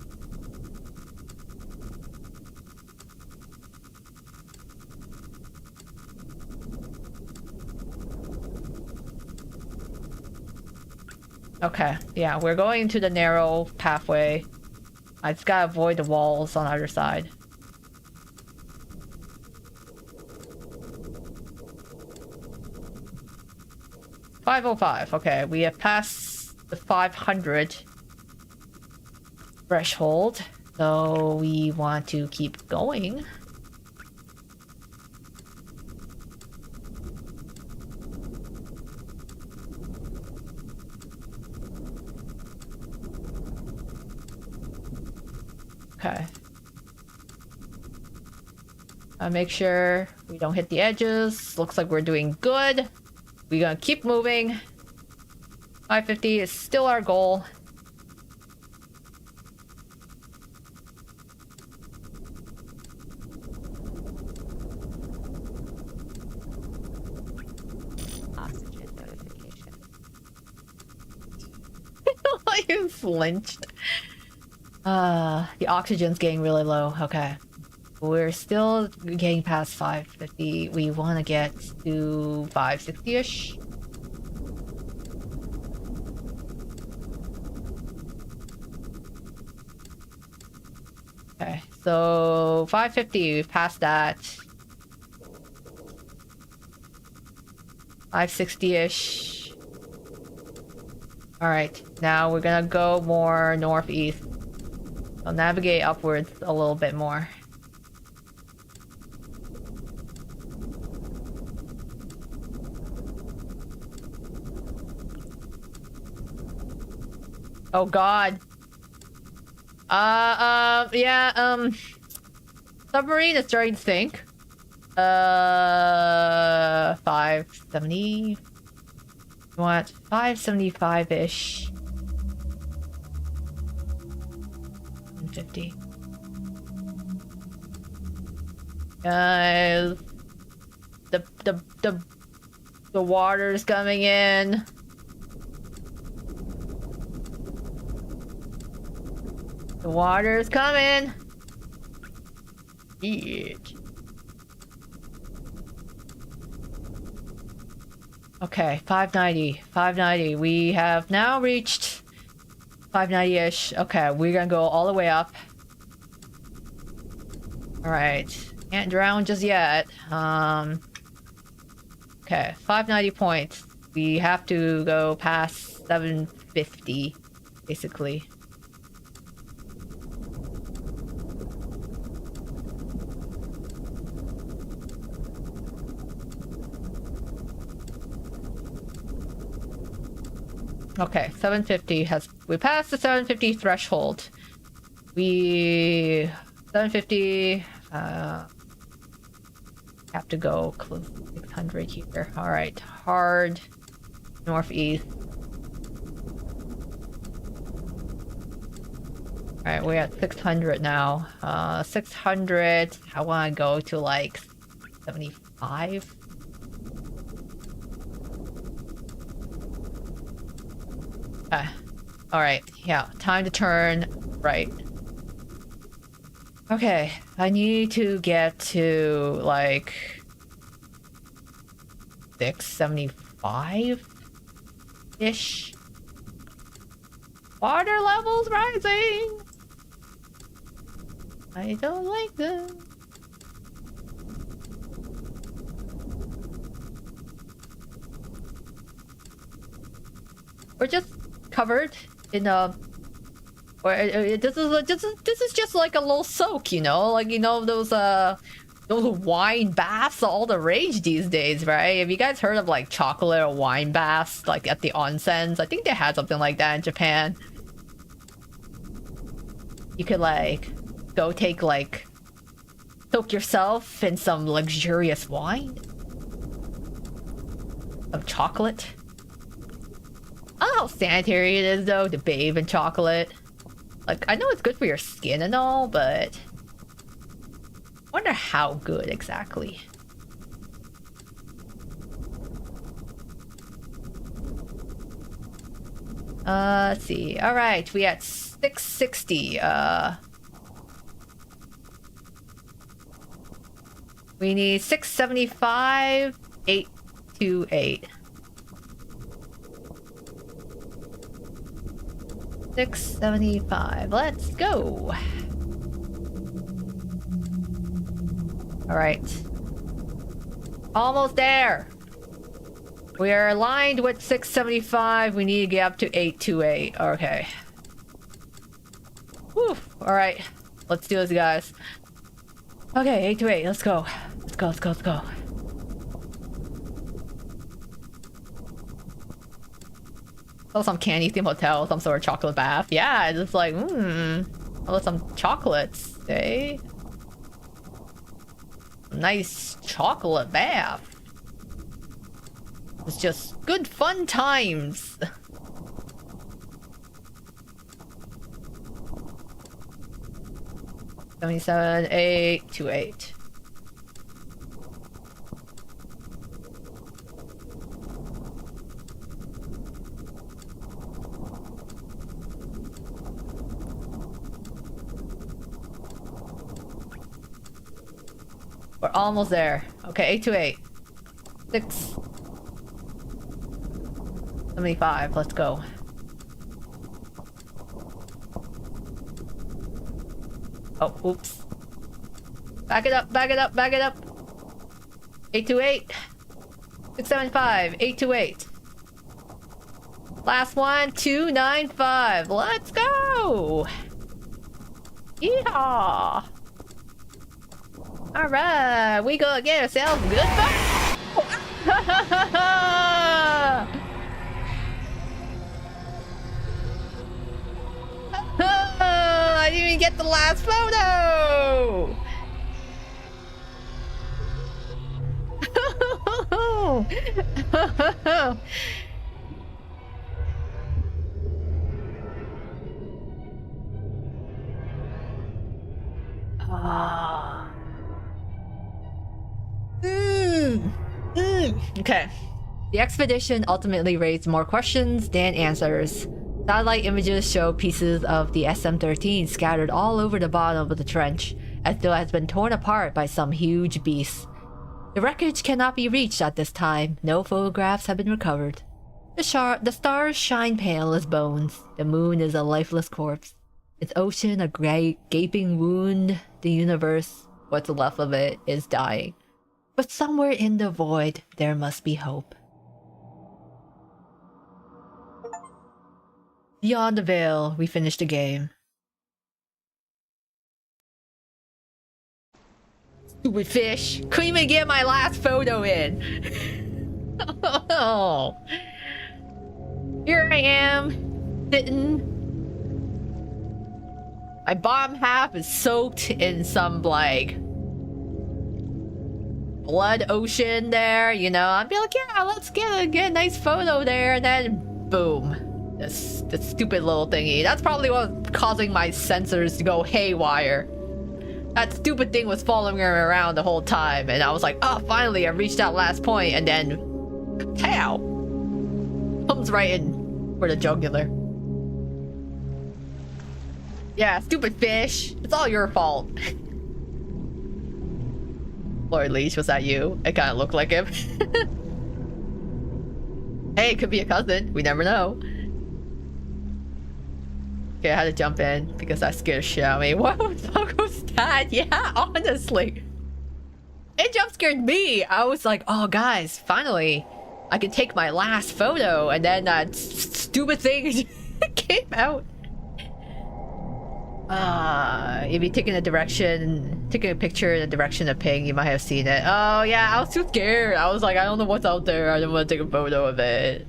Okay, yeah, we're going to the narrow pathway. I just gotta avoid the walls on either side. $505. Okay, we have passed the 500 threshold, so we want to keep going. Okay. Make sure we don't hit the edges. Looks like we're doing good. We're gonna keep moving. 550 is still our goal. Oxygen notification. You flinched. The oxygen's getting really low. Okay. We're still getting past 550. We want to get to 560-ish. Okay, so 550, we've passed that. 560-ish. Alright, now we're gonna go more northeast. I'll navigate upwards a little bit more. Oh god. Yeah, submarine is starting to sink. 570. What? 575-ish. 150. The water's coming in. The water's coming. Shit. Okay, 590. 590. We have now reached 590-ish. Okay, we're gonna go all the way up. Alright. Can't drown just yet. Okay, 590 points. We have to go past 750, basically. Okay, 750 has... We passed the 750 threshold. 750... have to go close to 600 here. Alright, hard... northeast. Alright, we're at 600 now. 600... I wanna go to like... 75? Alright, yeah, time to turn right. Okay, I need to get to like 675-ish. Water levels rising. I don't like them. We're just covered in a... this is just like a little soak, you know? Like, you know, those wine baths, all the rage these days, right? Have you guys heard of like chocolate or wine baths, like at the onsens? I think they had something like that in Japan. You could like go take like soak yourself in some luxurious wine, some chocolate. I don't know how sanitary it is though to bathe in chocolate. Like, I know it's good for your skin and all, but I wonder how good exactly. Let's see. All right, we at 660. We need 675, 828. 675. Let's go. All right. Almost there. We are aligned with 675. We need to get up to 828. Okay. Whew. All right. Let's do this, guys. Okay, 828. Let's go. Let's go. Let's go. Let's go. Oh, some candy themed hotel, some sort of chocolate bath. Yeah, it's just like, oh, some chocolates, eh? Nice chocolate bath. It's just good fun times. 77, 8, 2, 8. We're almost there. Okay, 828. 6. 75. Let's go. Oh, oops. Back it up, back it up, back it up. 828. 675. 828. Last one, 295. Let's go! Yeehaw! Alright, we gonna get ourselves good fun! I didn't even get the last photo! Ah. Okay. The expedition ultimately raised more questions than answers. Satellite images show pieces of the SM-13 scattered all over the bottom of the trench, as though it has been torn apart by some huge beast. The wreckage cannot be reached at this time. No photographs have been recovered. The stars shine pale as bones. The moon is a lifeless corpse. Its ocean a great gaping wound. The universe, what's left of it, is dying. But somewhere in the void, there must be hope. Beyond the veil, we finished the game. Stupid fish! Couldn't even get my last photo in! Oh. Here I am, sitting. My bottom half is soaked in some, like, blood ocean there, you know? I'd be like, yeah, let's get a nice photo there, and then boom. This stupid little thingy. That's probably what's causing my sensors to go haywire. That stupid thing was following her around the whole time, and I was like, oh, finally, I reached that last point, and then, pow! Comes right in for the jugular. Yeah, stupid fish. It's all your fault. Lord Leash, was that you? It kind of looked like him. Hey, it could be a cousin. We never know. Okay, I had to jump in because that scared the shit out of me. What the fuck was that? Yeah, honestly. It jump scared me. I was like, oh, guys, finally. I can take my last photo. And then that stupid thing came out. If you're taking a picture in the direction of ping, you might have seen it. Oh yeah, I was too scared. I was like, I don't know what's out there. I don't want to take a photo of it.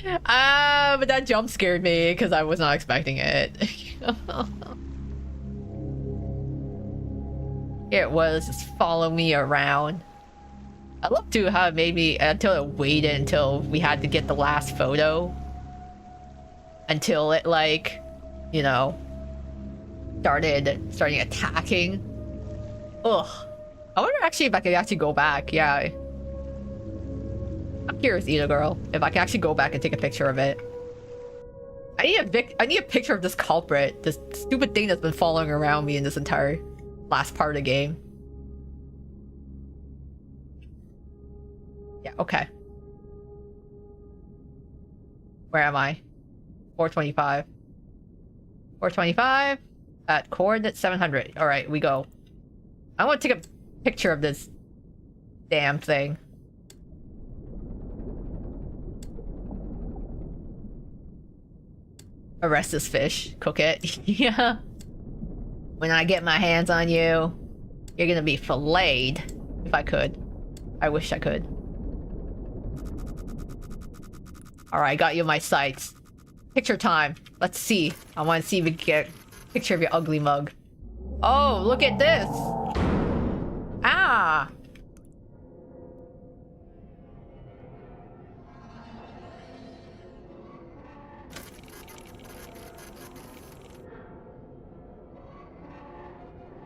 But that jump scared me because I was not expecting it. It was just following me around. I love too how it made me until it waited until we had to get the last photo. Until it, like, you know, starting attacking. Ugh. I wonder actually if I could actually go back. Yeah. I'm curious, Ida girl, if I can actually go back and take a picture of it. I need a picture of this culprit, this stupid thing that's been following around me in this entire last part of the game. Yeah, okay. Where am I? 425. 425 at coordinate 700. All right, we go. I want to take a picture of this damn thing. Arrest this fish. Cook it. Yeah. When I get my hands on you, you're gonna be filleted. If I could. I wish I could. Alright, I got you in my sights. Picture time. Let's see. I want to see if we can get a picture of your ugly mug. Oh, look at this. Ah.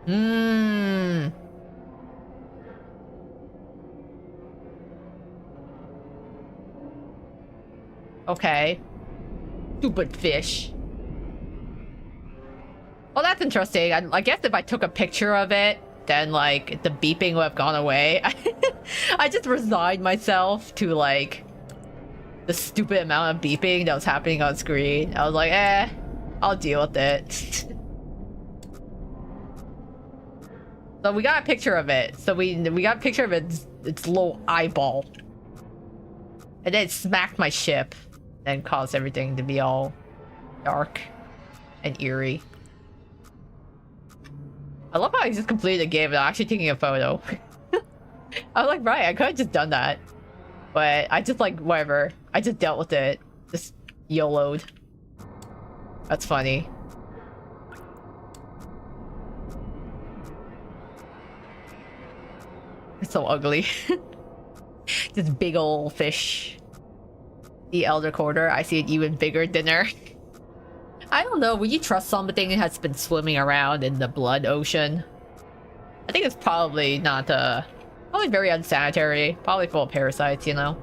Mmm. Okay. Stupid fish. Well, that's interesting. I guess if I took a picture of it, then like the beeping would have gone away. I just resigned myself to like the stupid amount of beeping that was happening on screen. I was like, I'll deal with it. So we got a picture of it. So we got a picture of its little eyeball. And then it smacked my ship and caused everything to be all dark and eerie. I love how I just completed the game without actually taking a photo. I was like, right, I could have just done that. But I just like, whatever. I just dealt with it. Just YOLO'd. That's funny. It's so ugly. This big old fish. The Elder Quarter. I see an even bigger dinner. I don't know, would you trust something that has been swimming around in the blood ocean? I think it's probably not, probably very unsanitary. Probably full of parasites, you know?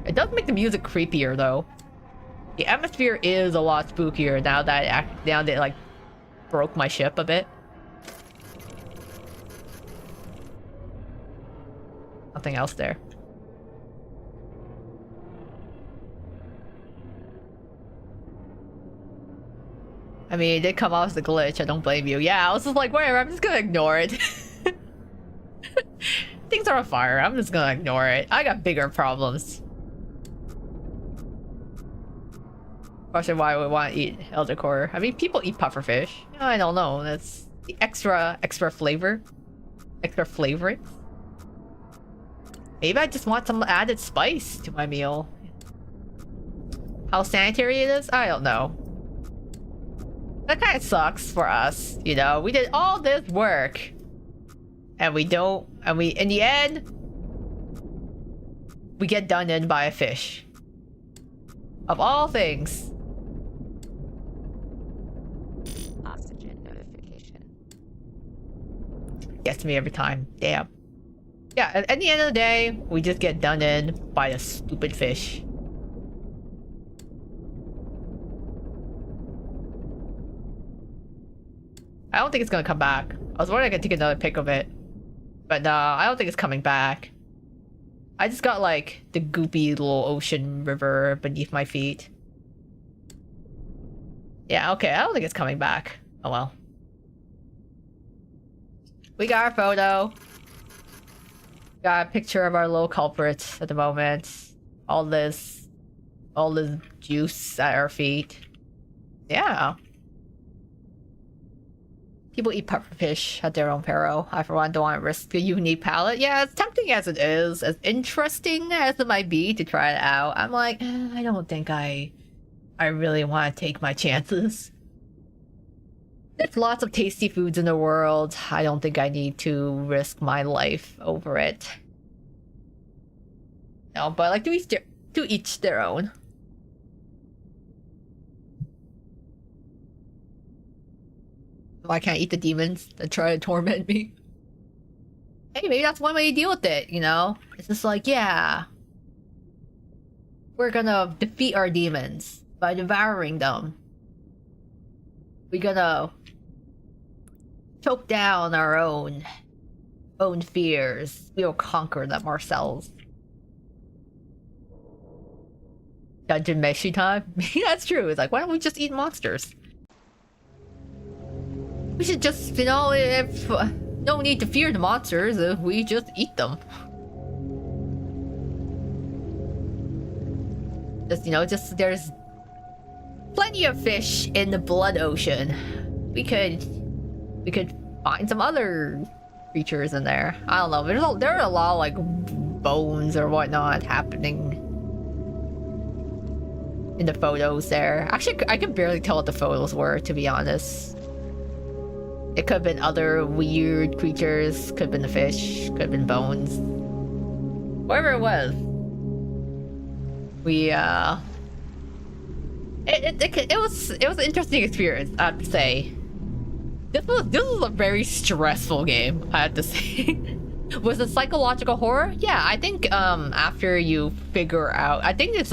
It does make the music creepier, though. The atmosphere is a lot spookier now that it like broke my ship a bit. Nothing else there. I mean, it did come off as a glitch. I don't blame you. Yeah, I was just like, whatever. I'm just gonna ignore it. Things are on fire. I'm just gonna ignore it. I got bigger problems. Question why we want to eat Elder Core. I mean, people eat pufferfish. I don't know. That's the extra flavor. Extra flavor. Maybe I just want some added spice to my meal. How sanitary it is? I don't know. That kind of sucks for us, you know? We did all this work. And we don't... And we... In the end... We get done in by a fish. Of all things. Oxygen notification. Gets me every time. Damn. Yeah, at the end of the day, we just get done in by a stupid fish. I don't think it's gonna come back. I was wondering if I could take another pic of it. But no, I don't think it's coming back. I just got like the goopy little ocean river beneath my feet. Yeah, okay, I don't think it's coming back. Oh well. We got our photo. Got a picture of our little culprit at the moment. All this juice at our feet. Yeah. People eat pufferfish at their own peril. I for one don't want to risk a unique palate. Yeah, as tempting as it is, as interesting as it might be to try it out, I'm like, I don't think I really want to take my chances. There's lots of tasty foods in the world. I don't think I need to risk my life over it. No, but like to each their own. Why can't I eat the demons that try to torment me? Hey, maybe that's one way to deal with it, you know? It's just like, yeah. We're gonna defeat our demons by devouring them. We're gonna choke down our own fears. We'll conquer them ourselves. Dungeon Meshi time? That's true. It's like, why don't we just eat monsters? We should just, you know, if no need to fear the monsters if we just eat them. Just, you know, just there's plenty of fish in the blood ocean. We could find some other creatures in there. I don't know. There are a lot of like bones or whatnot happening in the photos there. Actually, I could barely tell what the photos were, to be honest. It could have been other weird creatures, could have been the fish, could have been bones. Whatever it was, We it was an interesting experience, I have to say. This was a very stressful game, I have to say. Was it psychological horror? Yeah, I think after you figure out, I think it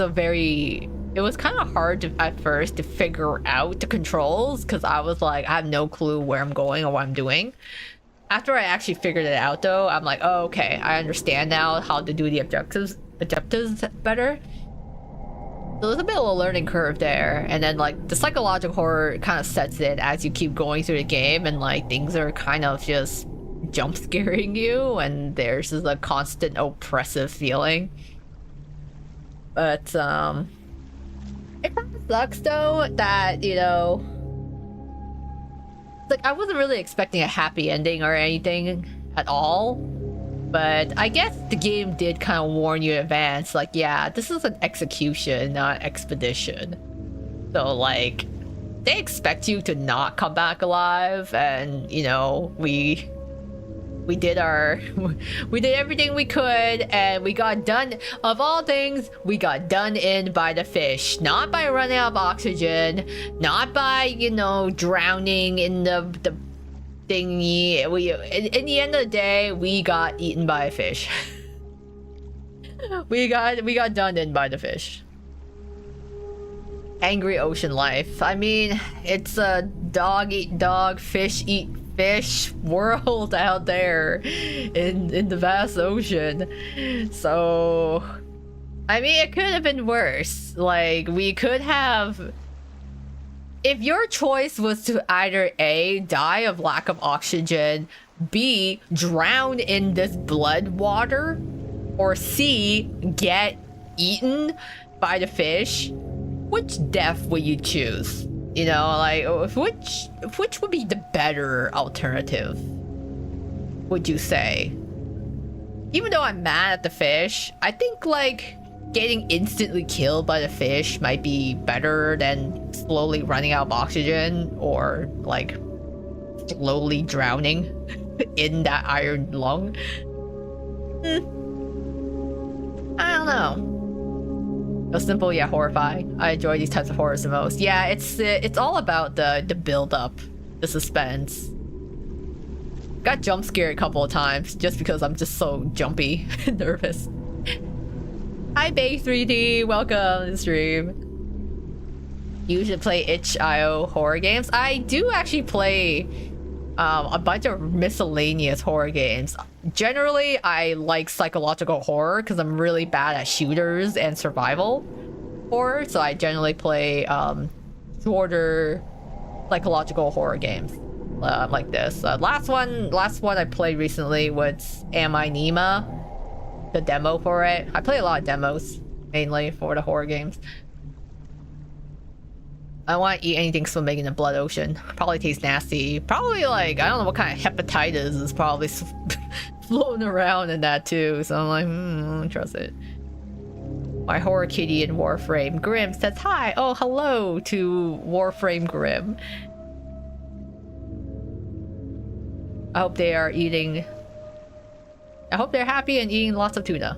was kind of hard at first to figure out the controls, because I was like, I have no clue where I'm going or what I'm doing. After I actually figured it out though, I'm like, oh, okay, I understand now how to do the objectives better. So there's a bit of a learning curve there, and then like the psychological horror kind of sets in as you keep going through the game, and like things are kind of just jump scaring you, and there's just a constant oppressive feeling. But it kind of sucks though that, you know, like I wasn't really expecting a happy ending or anything at all. But I guess the game did kind of warn you in advance, like, yeah, this is an execution, not expedition. So, like, they expect you to not come back alive, and, you know, we did everything we could, and we got done, of all things, we got done in by the fish. Not by running out of oxygen, not by, you know, drowning in the thingy. In the end of the day, we got eaten by a fish. we got done in by the fish. Angry ocean life. I mean, it's a dog eat dog, fish eat fish world out there in the vast ocean. So I mean, it could have been worse. Like, we could have, if your choice was to either A, die of lack of oxygen, B, drown in this blood water, or C, get eaten by the fish, which death would you choose? You know, like, which would be the better alternative, would you say? Even though I'm mad at the fish, I think, like, getting instantly killed by the fish might be better than slowly running out of oxygen, or like slowly drowning in that iron lung. I don't know. So simple yet horrifying. I enjoy these types of horrors the most. Yeah, it's all about the build up, the suspense. Got jump scared a couple of times just because I'm just so jumpy and nervous. Hi Bay3D, welcome to the stream. You should play itch.io horror games. I do actually play a bunch of miscellaneous horror games. Generally, I like psychological horror because I'm really bad at shooters and survival horror, so I generally play shorter psychological horror games like this. Last one I played recently was Am I Nima? The demo for it. I play a lot of demos, mainly for the horror games. I don't want to eat anything swimming in the blood ocean. Probably tastes nasty. Probably, like, I don't know what kind of hepatitis is probably floating around in that too. So I'm like, I don't trust it. My horror kitty in Warframe. Grim says hi. Oh, hello to Warframe Grim. I hope they are eating. I hope they're happy and eating lots of tuna.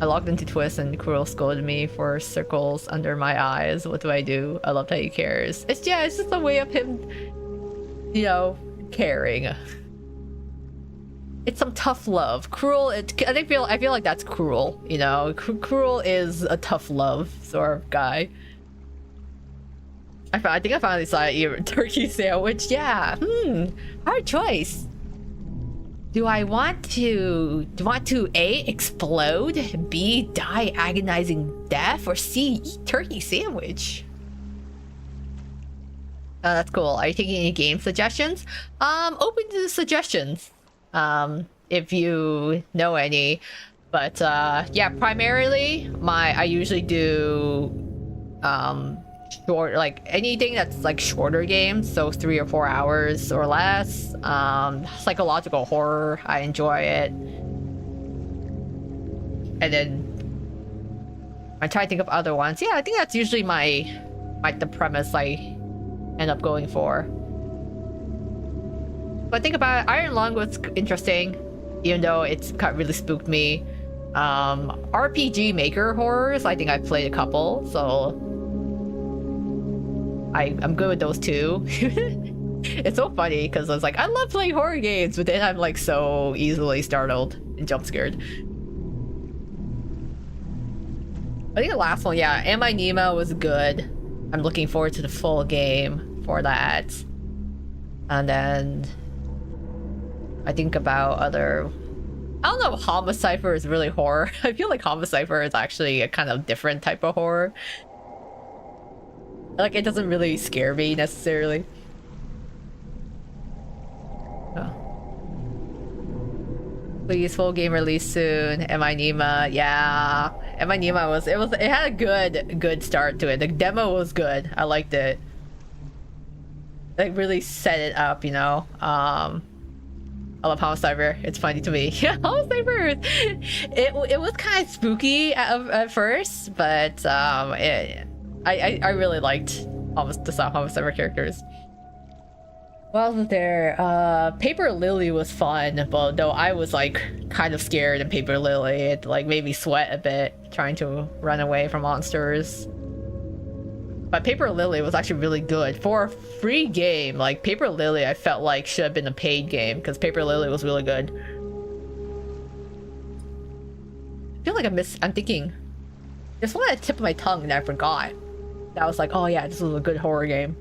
I logged into Twist and Cruel scolded me for circles under my eyes. What do I do? I love that he cares. It's just a way of him, you know, caring. It's some tough love. Cruel, I feel like that's Cruel, you know? Cruel is a tough love sort of guy. I think I finally decided to eat a turkey sandwich. Yeah, hard choice. Do I want to A, explode, B, die agonizing death, or C, eat turkey sandwich? That's cool. Are you taking any game suggestions? Open to suggestions. If you know any. But yeah, primarily I usually do short, like anything that's like shorter games, so 3 or 4 hours or less. Psychological horror, I enjoy it. And then I try to think of other ones. Yeah, I think that's usually the premise I end up going for. But think about it, Iron Lung was interesting, even though it's really spooked me. RPG Maker horrors, I think I've played a couple, so I'm good with those too. It's so funny because I was like, I love playing horror games, but then I'm like so easily startled and jump scared. I think the last one, yeah, Am I Nemo was good. I'm looking forward to the full game for that. And then I think about other... I don't know if Homicipher is really horror. I feel like Homicipher is actually a kind of different type of horror. Like, it doesn't really scare me necessarily. Oh. Please, full game release soon. Am I Nima? Yeah. Am I Nima it had a good start to it. The demo was good. I liked it. Like, really set it up, you know? I love Homicipher. It's funny to me. Yeah, Homicipher. It was kind of spooky at first, but I really liked the Homicipher characters. What else was there? Paper Lily was fun, but though I was like kind of scared in Paper Lily. It like made me sweat a bit trying to run away from monsters. But Paper Lily was actually really good. For a free game, like Paper Lily I felt like should have been a paid game because Paper Lily was really good. I feel like I'm thinking there's one at the tip of my tongue that I forgot. That was like, oh yeah, this was a good horror game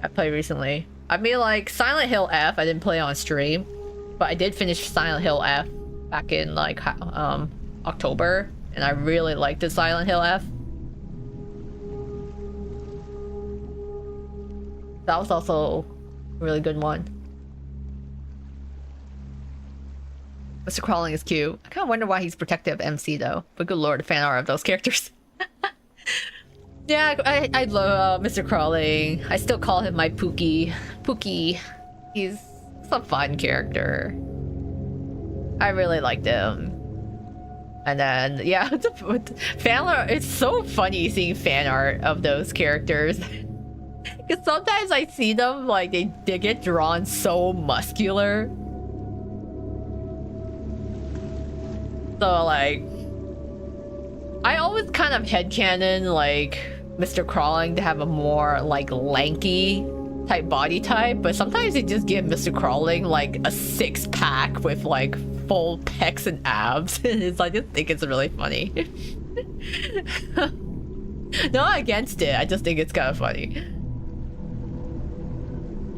I played recently. I mean, like Silent Hill F, I didn't play on stream, but I did finish Silent Hill F back in like October, and I really liked the Silent Hill F. That was also a really good one. Mr. Crawling is cute. I kind of wonder why he's protective of MC though, but good lord, the fan art of those characters. Yeah, I love Mr. Crawling. I still call him my Pookie. Pookie. He's a fun character. I really liked him. And then, yeah, fan art, it's so funny seeing fan art of those characters. Because sometimes I see them, like, they get drawn so muscular. So, like, I always kind of headcanon, like, Mr. Crawling to have a more, like, lanky type body type, but sometimes they just give Mr. Crawling, like, a six-pack with, like, full pecs and abs. And it's, I just think it's really funny. Not against it, I just think it's kind of funny.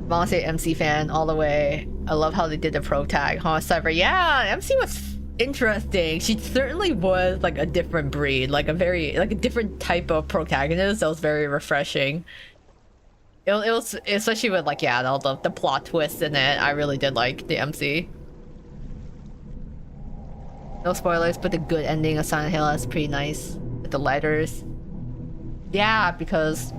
Monster MC fan all the way. I love how they did the pro tag. Homicipher, yeah, MC was interesting. She certainly was like a different breed, like a different type of protagonist. That was very refreshing. It was especially with like, yeah, all the plot twists in it. I really did like the MC. No spoilers, but the good ending of Silent Hill is pretty nice with the letters. Yeah, because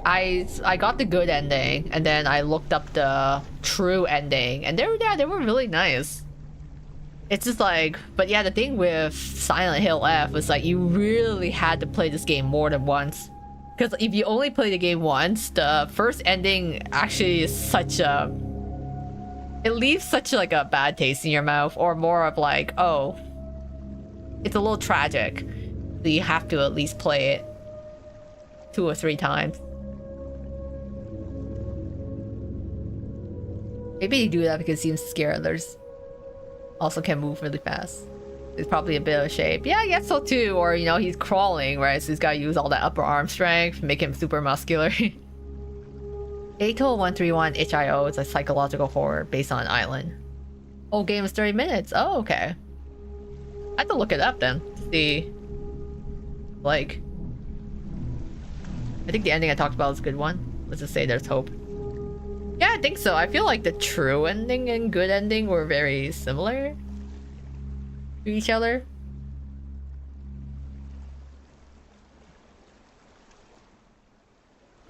I got the good ending and then I looked up the true ending and they were really nice. It's just like, but yeah, the thing with Silent Hill F was like you really had to play this game more than once. Because if you only play the game once, the first ending actually is such a... It leaves such like a bad taste in your mouth, or more of like, oh, it's a little tragic. So you have to at least play it 2 or 3 times. Maybe you do that because he seems scared others. Also can move really fast. It's probably a bit of shape. Yeah, I guess so too. Or, you know, he's crawling, right? So he's got to use all that upper arm strength, make him super muscular. Ato 131 HIO is a psychological horror based on an island. Whole game is 30 minutes. Oh, okay. I have to look it up then to see. Like, I think the ending I talked about is a good one. Let's just say there's hope. Yeah, I think so. I feel like the true ending and good ending were very similar to each other.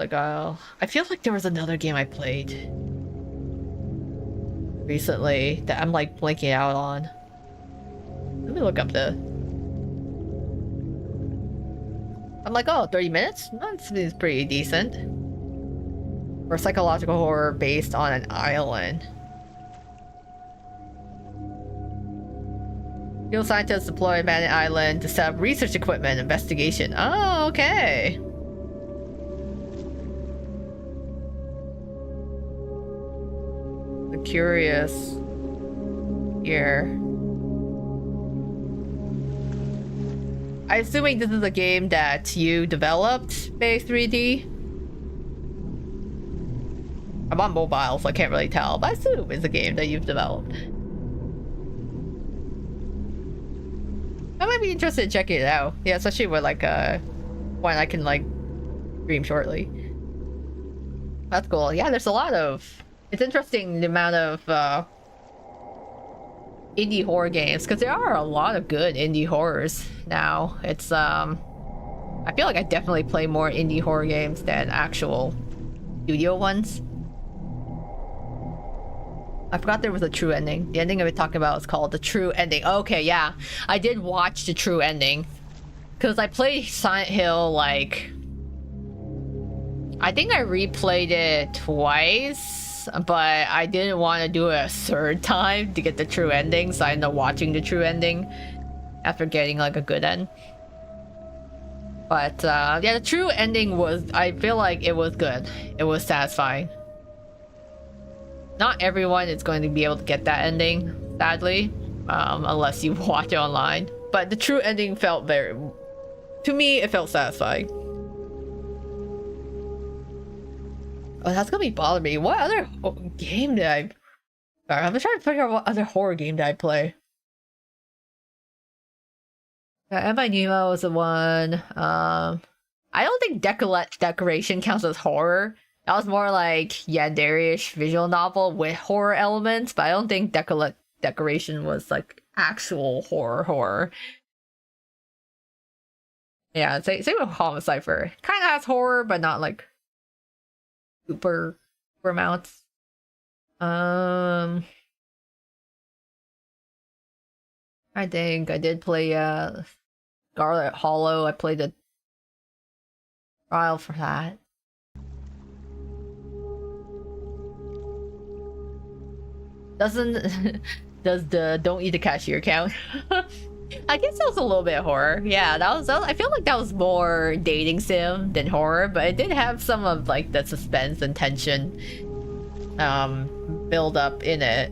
Like, I feel like there was another game I played recently that I'm like blanking out on. Let me look up the... I'm like, oh, 30 minutes? That seems pretty decent. For psychological horror based on an island. Field scientists deploy abandoned island to set up research equipment investigation. Oh, okay. I'm curious here. I'm assuming this is a game that you developed, Bay 3D. I'm on mobile, so I can't really tell, but I assume it's a game that you've developed. I might be interested in checking it out. Yeah, especially with like one I can like stream shortly. That's cool. Yeah, there's a lot of. It's interesting the amount of indie horror games, because there are a lot of good indie horrors now. It's I feel like I definitely play more indie horror games than actual studio ones. I forgot there was a true ending. The ending I've been talking about is called The True Ending. Okay, yeah. I did watch The True Ending. Because I played Silent Hill, like... I think I replayed it twice, but I didn't want to do it a third time to get the true ending, so I ended up watching the true ending after getting, like, a good end. But, yeah, the true ending was... I feel like it was good. It was satisfying. Not everyone is going to be able to get that ending, sadly, unless you watch it online. But the true ending felt very... To me, it felt satisfying. Oh, that's gonna be bothering me. What other game did I... Sorry, I'm trying to figure out what other horror game did I play. Am I Nemo was the one. I don't think Decoration counts as horror. That was more like Yandere-ish visual novel with horror elements, but I don't think Decoration was like actual horror. Yeah, same with Homicide. Kind of has horror, but not like super amounts. I think I did play Scarlet Hollow. I played the trial for that. Does the Don't Eat the Cashier count? I guess that was a little bit of horror. Yeah, that was I feel like that was more dating sim than horror, but it did have some of like the suspense and tension build up in it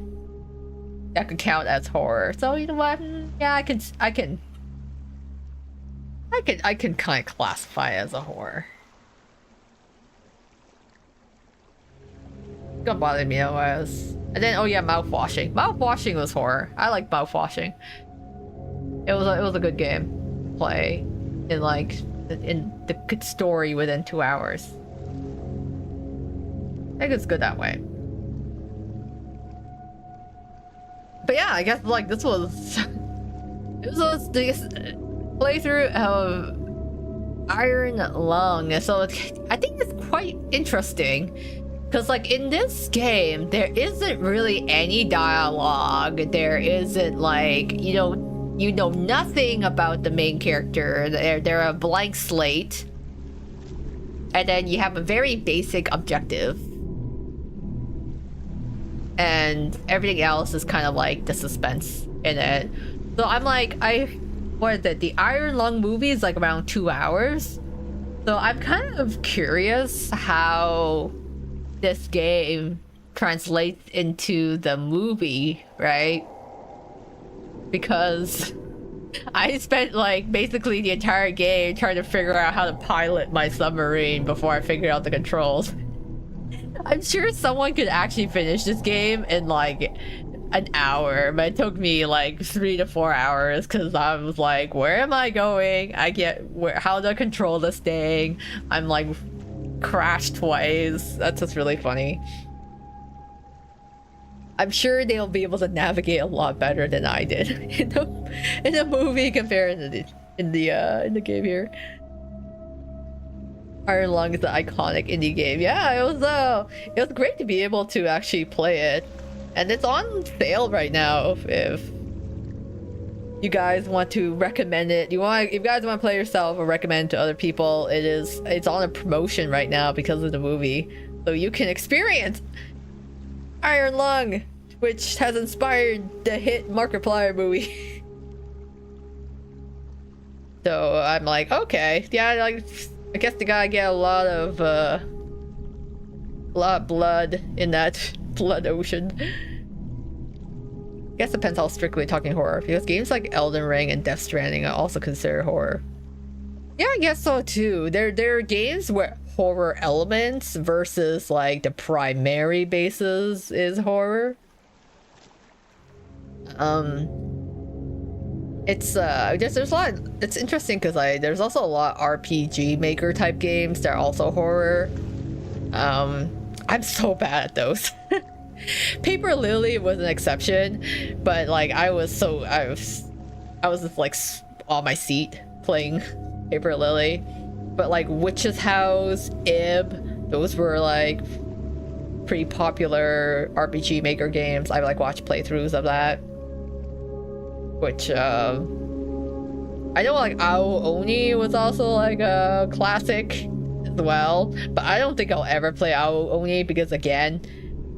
that could count as horror. So you know what? Yeah, I can kind of classify it as a horror. It's gonna bother me otherwise. And then, oh yeah, mouthwashing. Mouthwashing was horror. I like mouthwashing. It was a good game. Play in the good story within 2 hours. I think it's good that way. But yeah, I guess like this was the playthrough of Iron Lung. So I think it's quite interesting. Because, like, in this game, there isn't really any dialogue. There isn't, like, you know nothing about the main character. They're a blank slate. And then you have a very basic objective. And everything else is kind of like the suspense in it. So I'm like, what is it? The Iron Lung movie is like around 2 hours. So I'm kind of curious how this game translates into the movie, right? Because I spent like basically the entire game trying to figure out how to pilot my submarine before I figured out the controls. I'm sure someone could actually finish this game in like an hour, but it took me like 3 to 4 hours because I was like, where am I going? How do I control this thing? I'm like crashed twice. That's just really funny. I'm sure they'll be able to navigate a lot better than I did in the movie compared to in the game here. Iron Lung is an iconic indie game. Yeah, it was great to be able to actually play it, and it's on sale right now. If you guys want to recommend it, if you guys want to play yourself or recommend to other people, it's on a promotion right now because of the movie, so you can experience Iron Lung, which has inspired the hit Markiplier movie. So I'm like, okay, yeah, like I guess they gotta get a lot of blood in that blood ocean. I guess it depends how strictly talking horror, because games like Elden Ring and Death Stranding are also considered horror. Yeah, I guess so too. There are games where horror elements versus like the primary basis is horror. It's there's a lot. It's interesting because like there's also a lot of RPG maker type games that are also horror. I'm so bad at those. Paper Lily was an exception, but like I was just like on my seat playing Paper Lily. But like Witch's House, Ib, those were like pretty popular RPG maker games. I like watch playthroughs of that. Which I know like Ao Oni was also like a classic as well, but I don't think I'll ever play Ao Oni because again,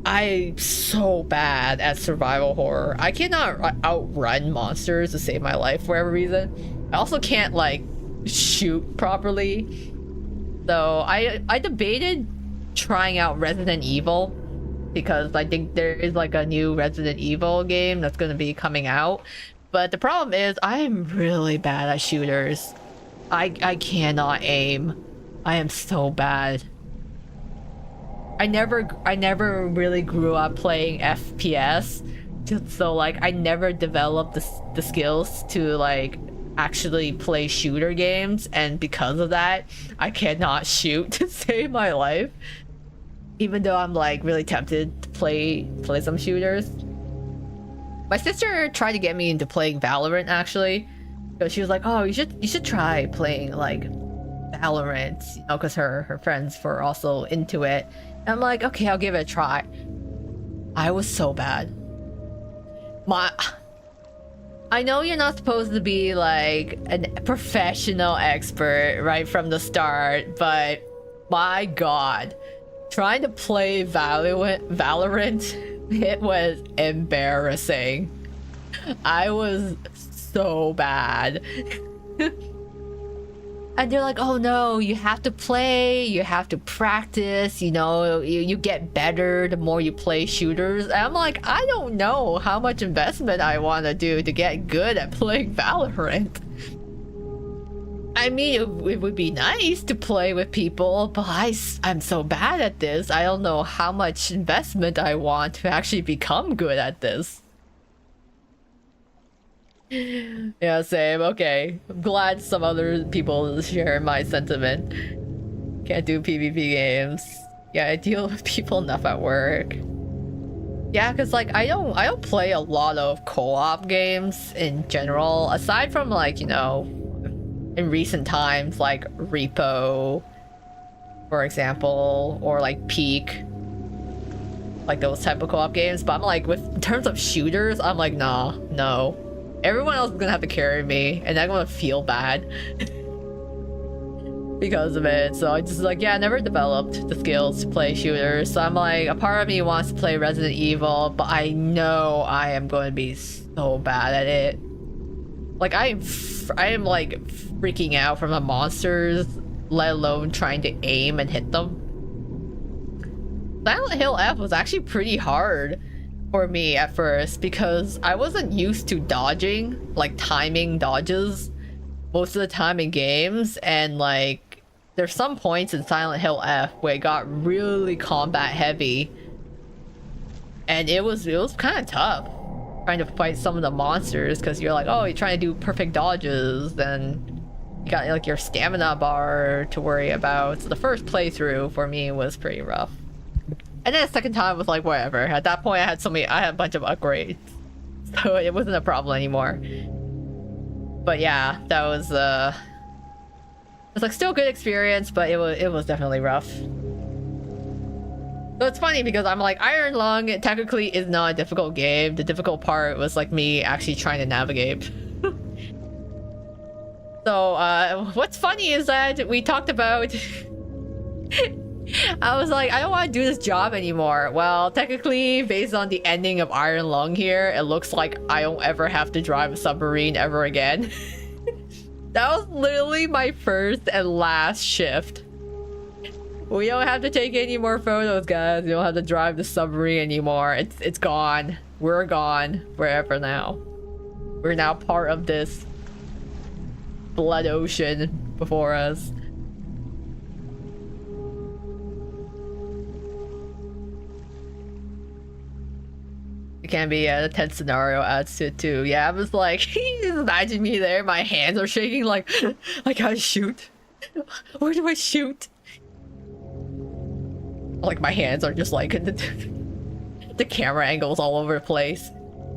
I'm so bad at survival horror. I cannot outrun monsters to save my life for whatever reason. I also can't like shoot properly. So I debated trying out Resident Evil because I think there is like a new Resident Evil game that's going to be coming out. But the problem is I'm really bad at shooters. I cannot aim. I am so bad. I never really grew up playing FPS, so like I never developed the skills to like actually play shooter games, and because of that I cannot shoot to save my life, even though I'm like really tempted to play some shooters. My sister tried to get me into playing Valorant actually, because she was like, oh, you should try playing like Valorant, you know, because her friends were also into it. And I'm like, okay, I'll give it a try. I was so bad. I know you're not supposed to be like a professional expert right from the start, but my god, trying to play Valorant, it was embarrassing. I was so bad. And they're like, oh no, you have to play, you have to practice, you know, you get better the more you play shooters. And I'm like, I don't know how much investment I want to do to get good at playing Valorant. I mean, it would be nice to play with people, but I'm so bad at this. I don't know how much investment I want to actually become good at this. Yeah, same. Okay. I'm glad some other people share my sentiment. Can't do PvP games. Yeah, I deal with people enough at work. Yeah, because like I don't play a lot of co-op games in general, aside from like, you know, in recent times like Repo, for example, or like Peak, like those type of co-op games. But I'm like, in terms of shooters, I'm like, nah, no. Everyone else is gonna have to carry me, and I'm gonna feel bad because of it. So I just like, yeah, I never developed the skills to play shooters. So I'm like, a part of me wants to play Resident Evil, but I know I am going to be so bad at it. Like I am like freaking out from the monsters, let alone trying to aim and hit them. Silent Hill F was actually pretty hard for me at first because I wasn't used to dodging, like timing dodges most of the time in games, and like there's some points in Silent Hill F where it got really combat heavy, and it was kind of tough trying to fight some of the monsters because you're like, oh, you're trying to do perfect dodges, then you got like your stamina bar to worry about. So the first playthrough for me was pretty rough. And then the second time was like, whatever. At that point, I had a bunch of upgrades, so it wasn't a problem anymore. But yeah, that was it's like still a good experience, but it was definitely rough. So it's funny because I'm like, Iron Lung technically is not a difficult game. The difficult part was like me actually trying to navigate. So what's funny is that we talked about I was like, I don't want to do this job anymore. Well, technically, based on the ending of Iron Lung here, it looks like I don't ever have to drive a submarine ever again. That was literally my first and last shift. We don't have to take any more photos, guys. We don't have to drive the submarine anymore. It's gone. We're gone forever now. We're now part of this blood ocean before us. It can be a tense scenario adds to it too. Yeah, I was like, just imagine me there. My hands are shaking like, I gotta shoot. Where do I shoot? Like my hands are just like the camera angles all over the place.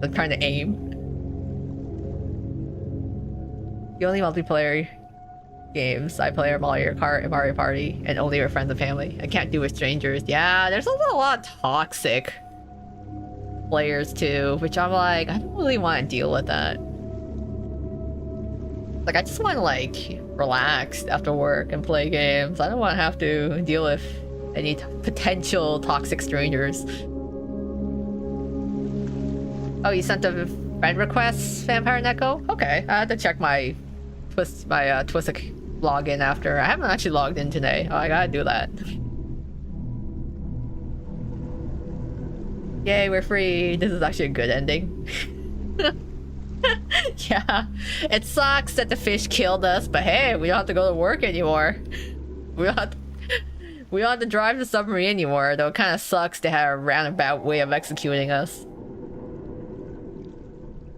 I'm trying to aim. The only multiplayer games I play are Mario Kart and Mario Party, and only with friends and family. I can't do with strangers. Yeah, there's also a lot of toxic players too, which I'm like, I don't really want to deal with that. Like, I just want to like relax after work and play games. I don't want to have to deal with any potential toxic strangers. Oh, you sent a friend request, Vampire Neko? Okay, I had to check my Twistic login after. I haven't actually logged in today. Oh, I gotta do that. Yay, we're free. This is actually a good ending. Yeah, it sucks that the fish killed us, but hey, we don't have to go to work anymore. We don't have to drive the submarine anymore, though it kind of sucks to have a roundabout way of executing us.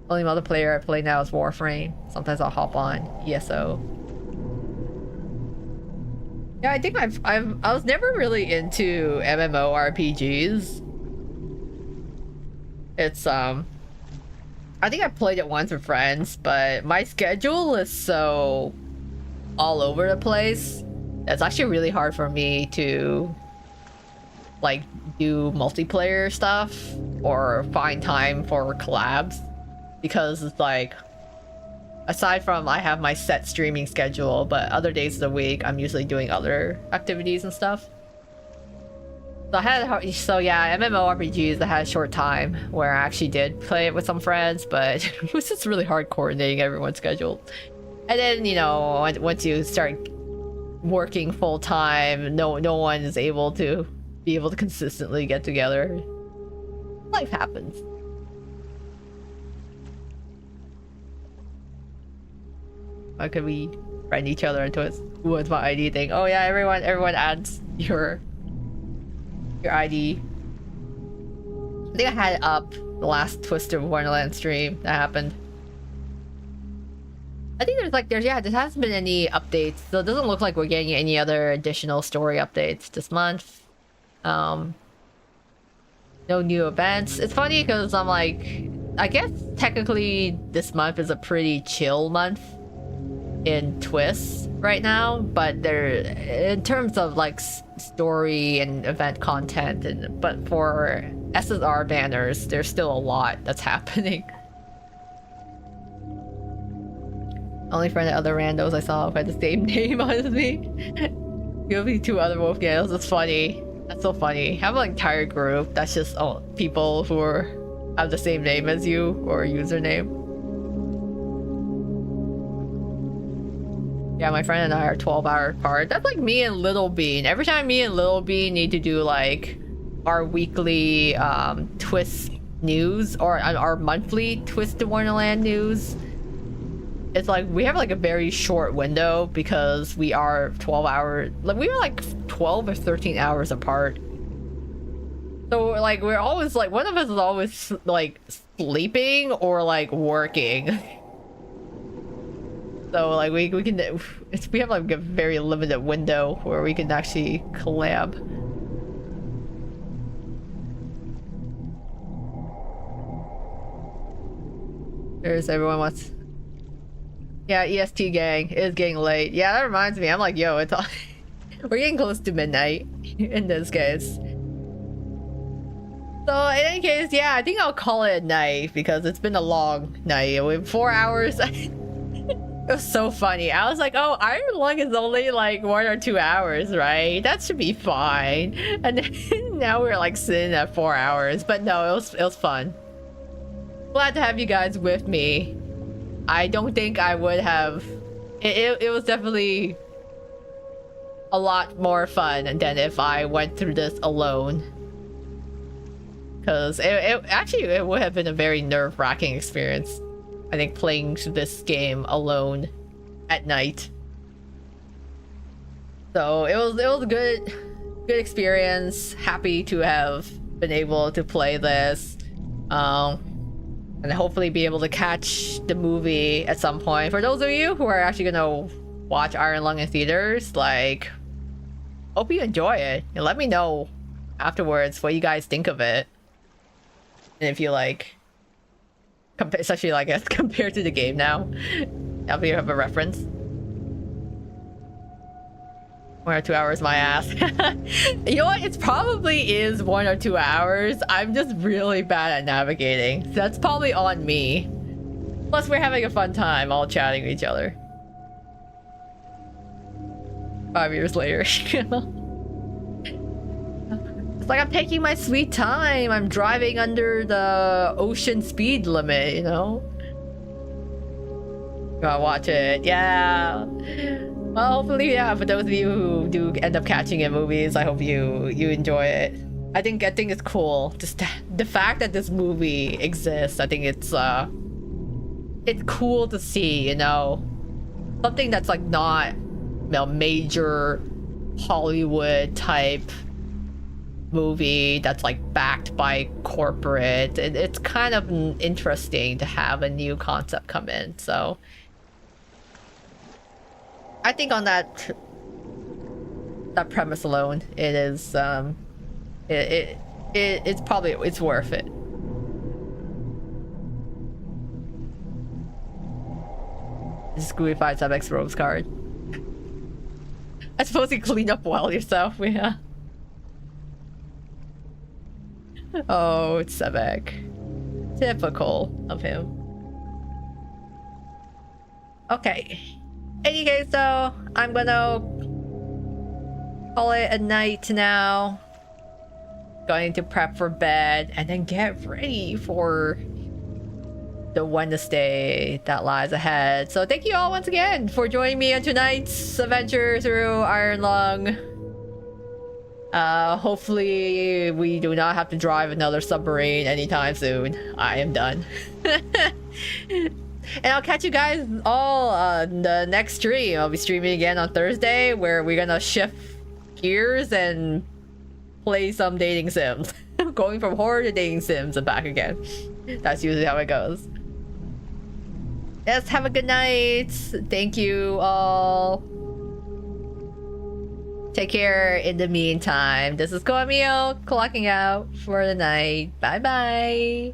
Only multiplayer I play now is Warframe. Sometimes I'll hop on ESO. Yeah, I think I was never really into MMORPGs. It's I think I played it once with friends, but my schedule is so all over the place. It's actually really hard for me to like do multiplayer stuff or find time for collabs, because it's like, aside from I have my set streaming schedule, but other days of the week I'm usually doing other activities and stuff. So yeah, MMORPGs, I had a short time where I actually did play it with some friends, but it was just really hard coordinating everyone's schedule. And then, you know, once you start working full time, no one is able to consistently get together. Life happens. How could we friend each other into it? What's my ID thing? Oh yeah, everyone adds your ID. I think I had it up the last Twisted Wonderland stream that happened. I think there hasn't been any updates, so it doesn't look like we're getting any other additional story updates this month. No new events. It's funny because I'm like, I guess technically this month is a pretty chill month in Twists right now, but there, in terms of like story and event content, but for SSR banners, there's still a lot that's happening. Only friend of other randos I saw who had the same name as me. You'll be two other Wolfgales. That's funny. That's so funny. Have an entire group that's just people who have the same name as you or username. Yeah, my friend and I are 12-hour apart. That's like me and Little Bean. Every time me and Little Bean need to do like our weekly Twist news or our monthly Twisted Wonderland news, it's like we have like a very short window because we are 12-hour, like we were like 12 or 13 hours apart. So like we're always like, one of us is always like sleeping or like working. So like we have like a very limited window where we can actually collab. There's everyone wants. Yeah, EST gang is getting late. Yeah, that reminds me. I'm like, yo, it's all we're getting close to midnight in this case. So in any case, yeah, I think I'll call it a night because it's been a long night. With 4 hours. It was so funny. I was like, oh, Iron Lung is only like 1 or 2 hours, right? That should be fine. And then now we're like sitting at 4 hours. But no, it was fun. Glad to have you guys with me. I don't think I would have it was definitely a lot more fun than if I went through this alone. Because it would have been a very nerve-wracking experience. I think playing this game alone at night. So it was a good experience. Happy to have been able to play this. And hopefully be able to catch the movie at some point. For those of you who are actually gonna watch Iron Lung in theaters, like, hope you enjoy it. And let me know afterwards what you guys think of it. And if you like, especially like as compared to the game now, if you have a reference. 1 or 2 hours, my ass. You know what? It probably is 1 or 2 hours. I'm just really bad at navigating. So that's probably on me. Plus, we're having a fun time all chatting with each other. 5 years later. It's like I'm taking my sweet time. I'm driving under the ocean speed limit, you know? Gotta watch it. Yeah. Well, hopefully, yeah, for those of you who do end up catching it movies, I hope you enjoy it. I think it's cool. Just the fact that this movie exists, I think it's cool to see, you know? Something that's like not, you know, major Hollywood type movie that's like backed by corporate. It's kind of interesting to have a new concept come in, so I think on that premise alone, it is it's probably worth it. Screwified sub X Rose card. I suppose you clean up well yourself, yeah. Oh, it's Sebek. Typical of him. Okay. Any case though, I'm gonna call it a night now. Going to prep for bed and then get ready for the Wednesday that lies ahead. So thank you all once again for joining me on tonight's adventure through Iron Lung. Hopefully we do not have to drive another submarine anytime soon. I am done. And I'll catch you guys all on the next stream. I'll be streaming again on Thursday where we're gonna shift gears and play some dating sims. Going from horror to dating sims and back again. That's usually how it goes. Yes, have a good night. Thank you all. Take care in the meantime. This is Koa Miyo clocking out for the night. Bye bye.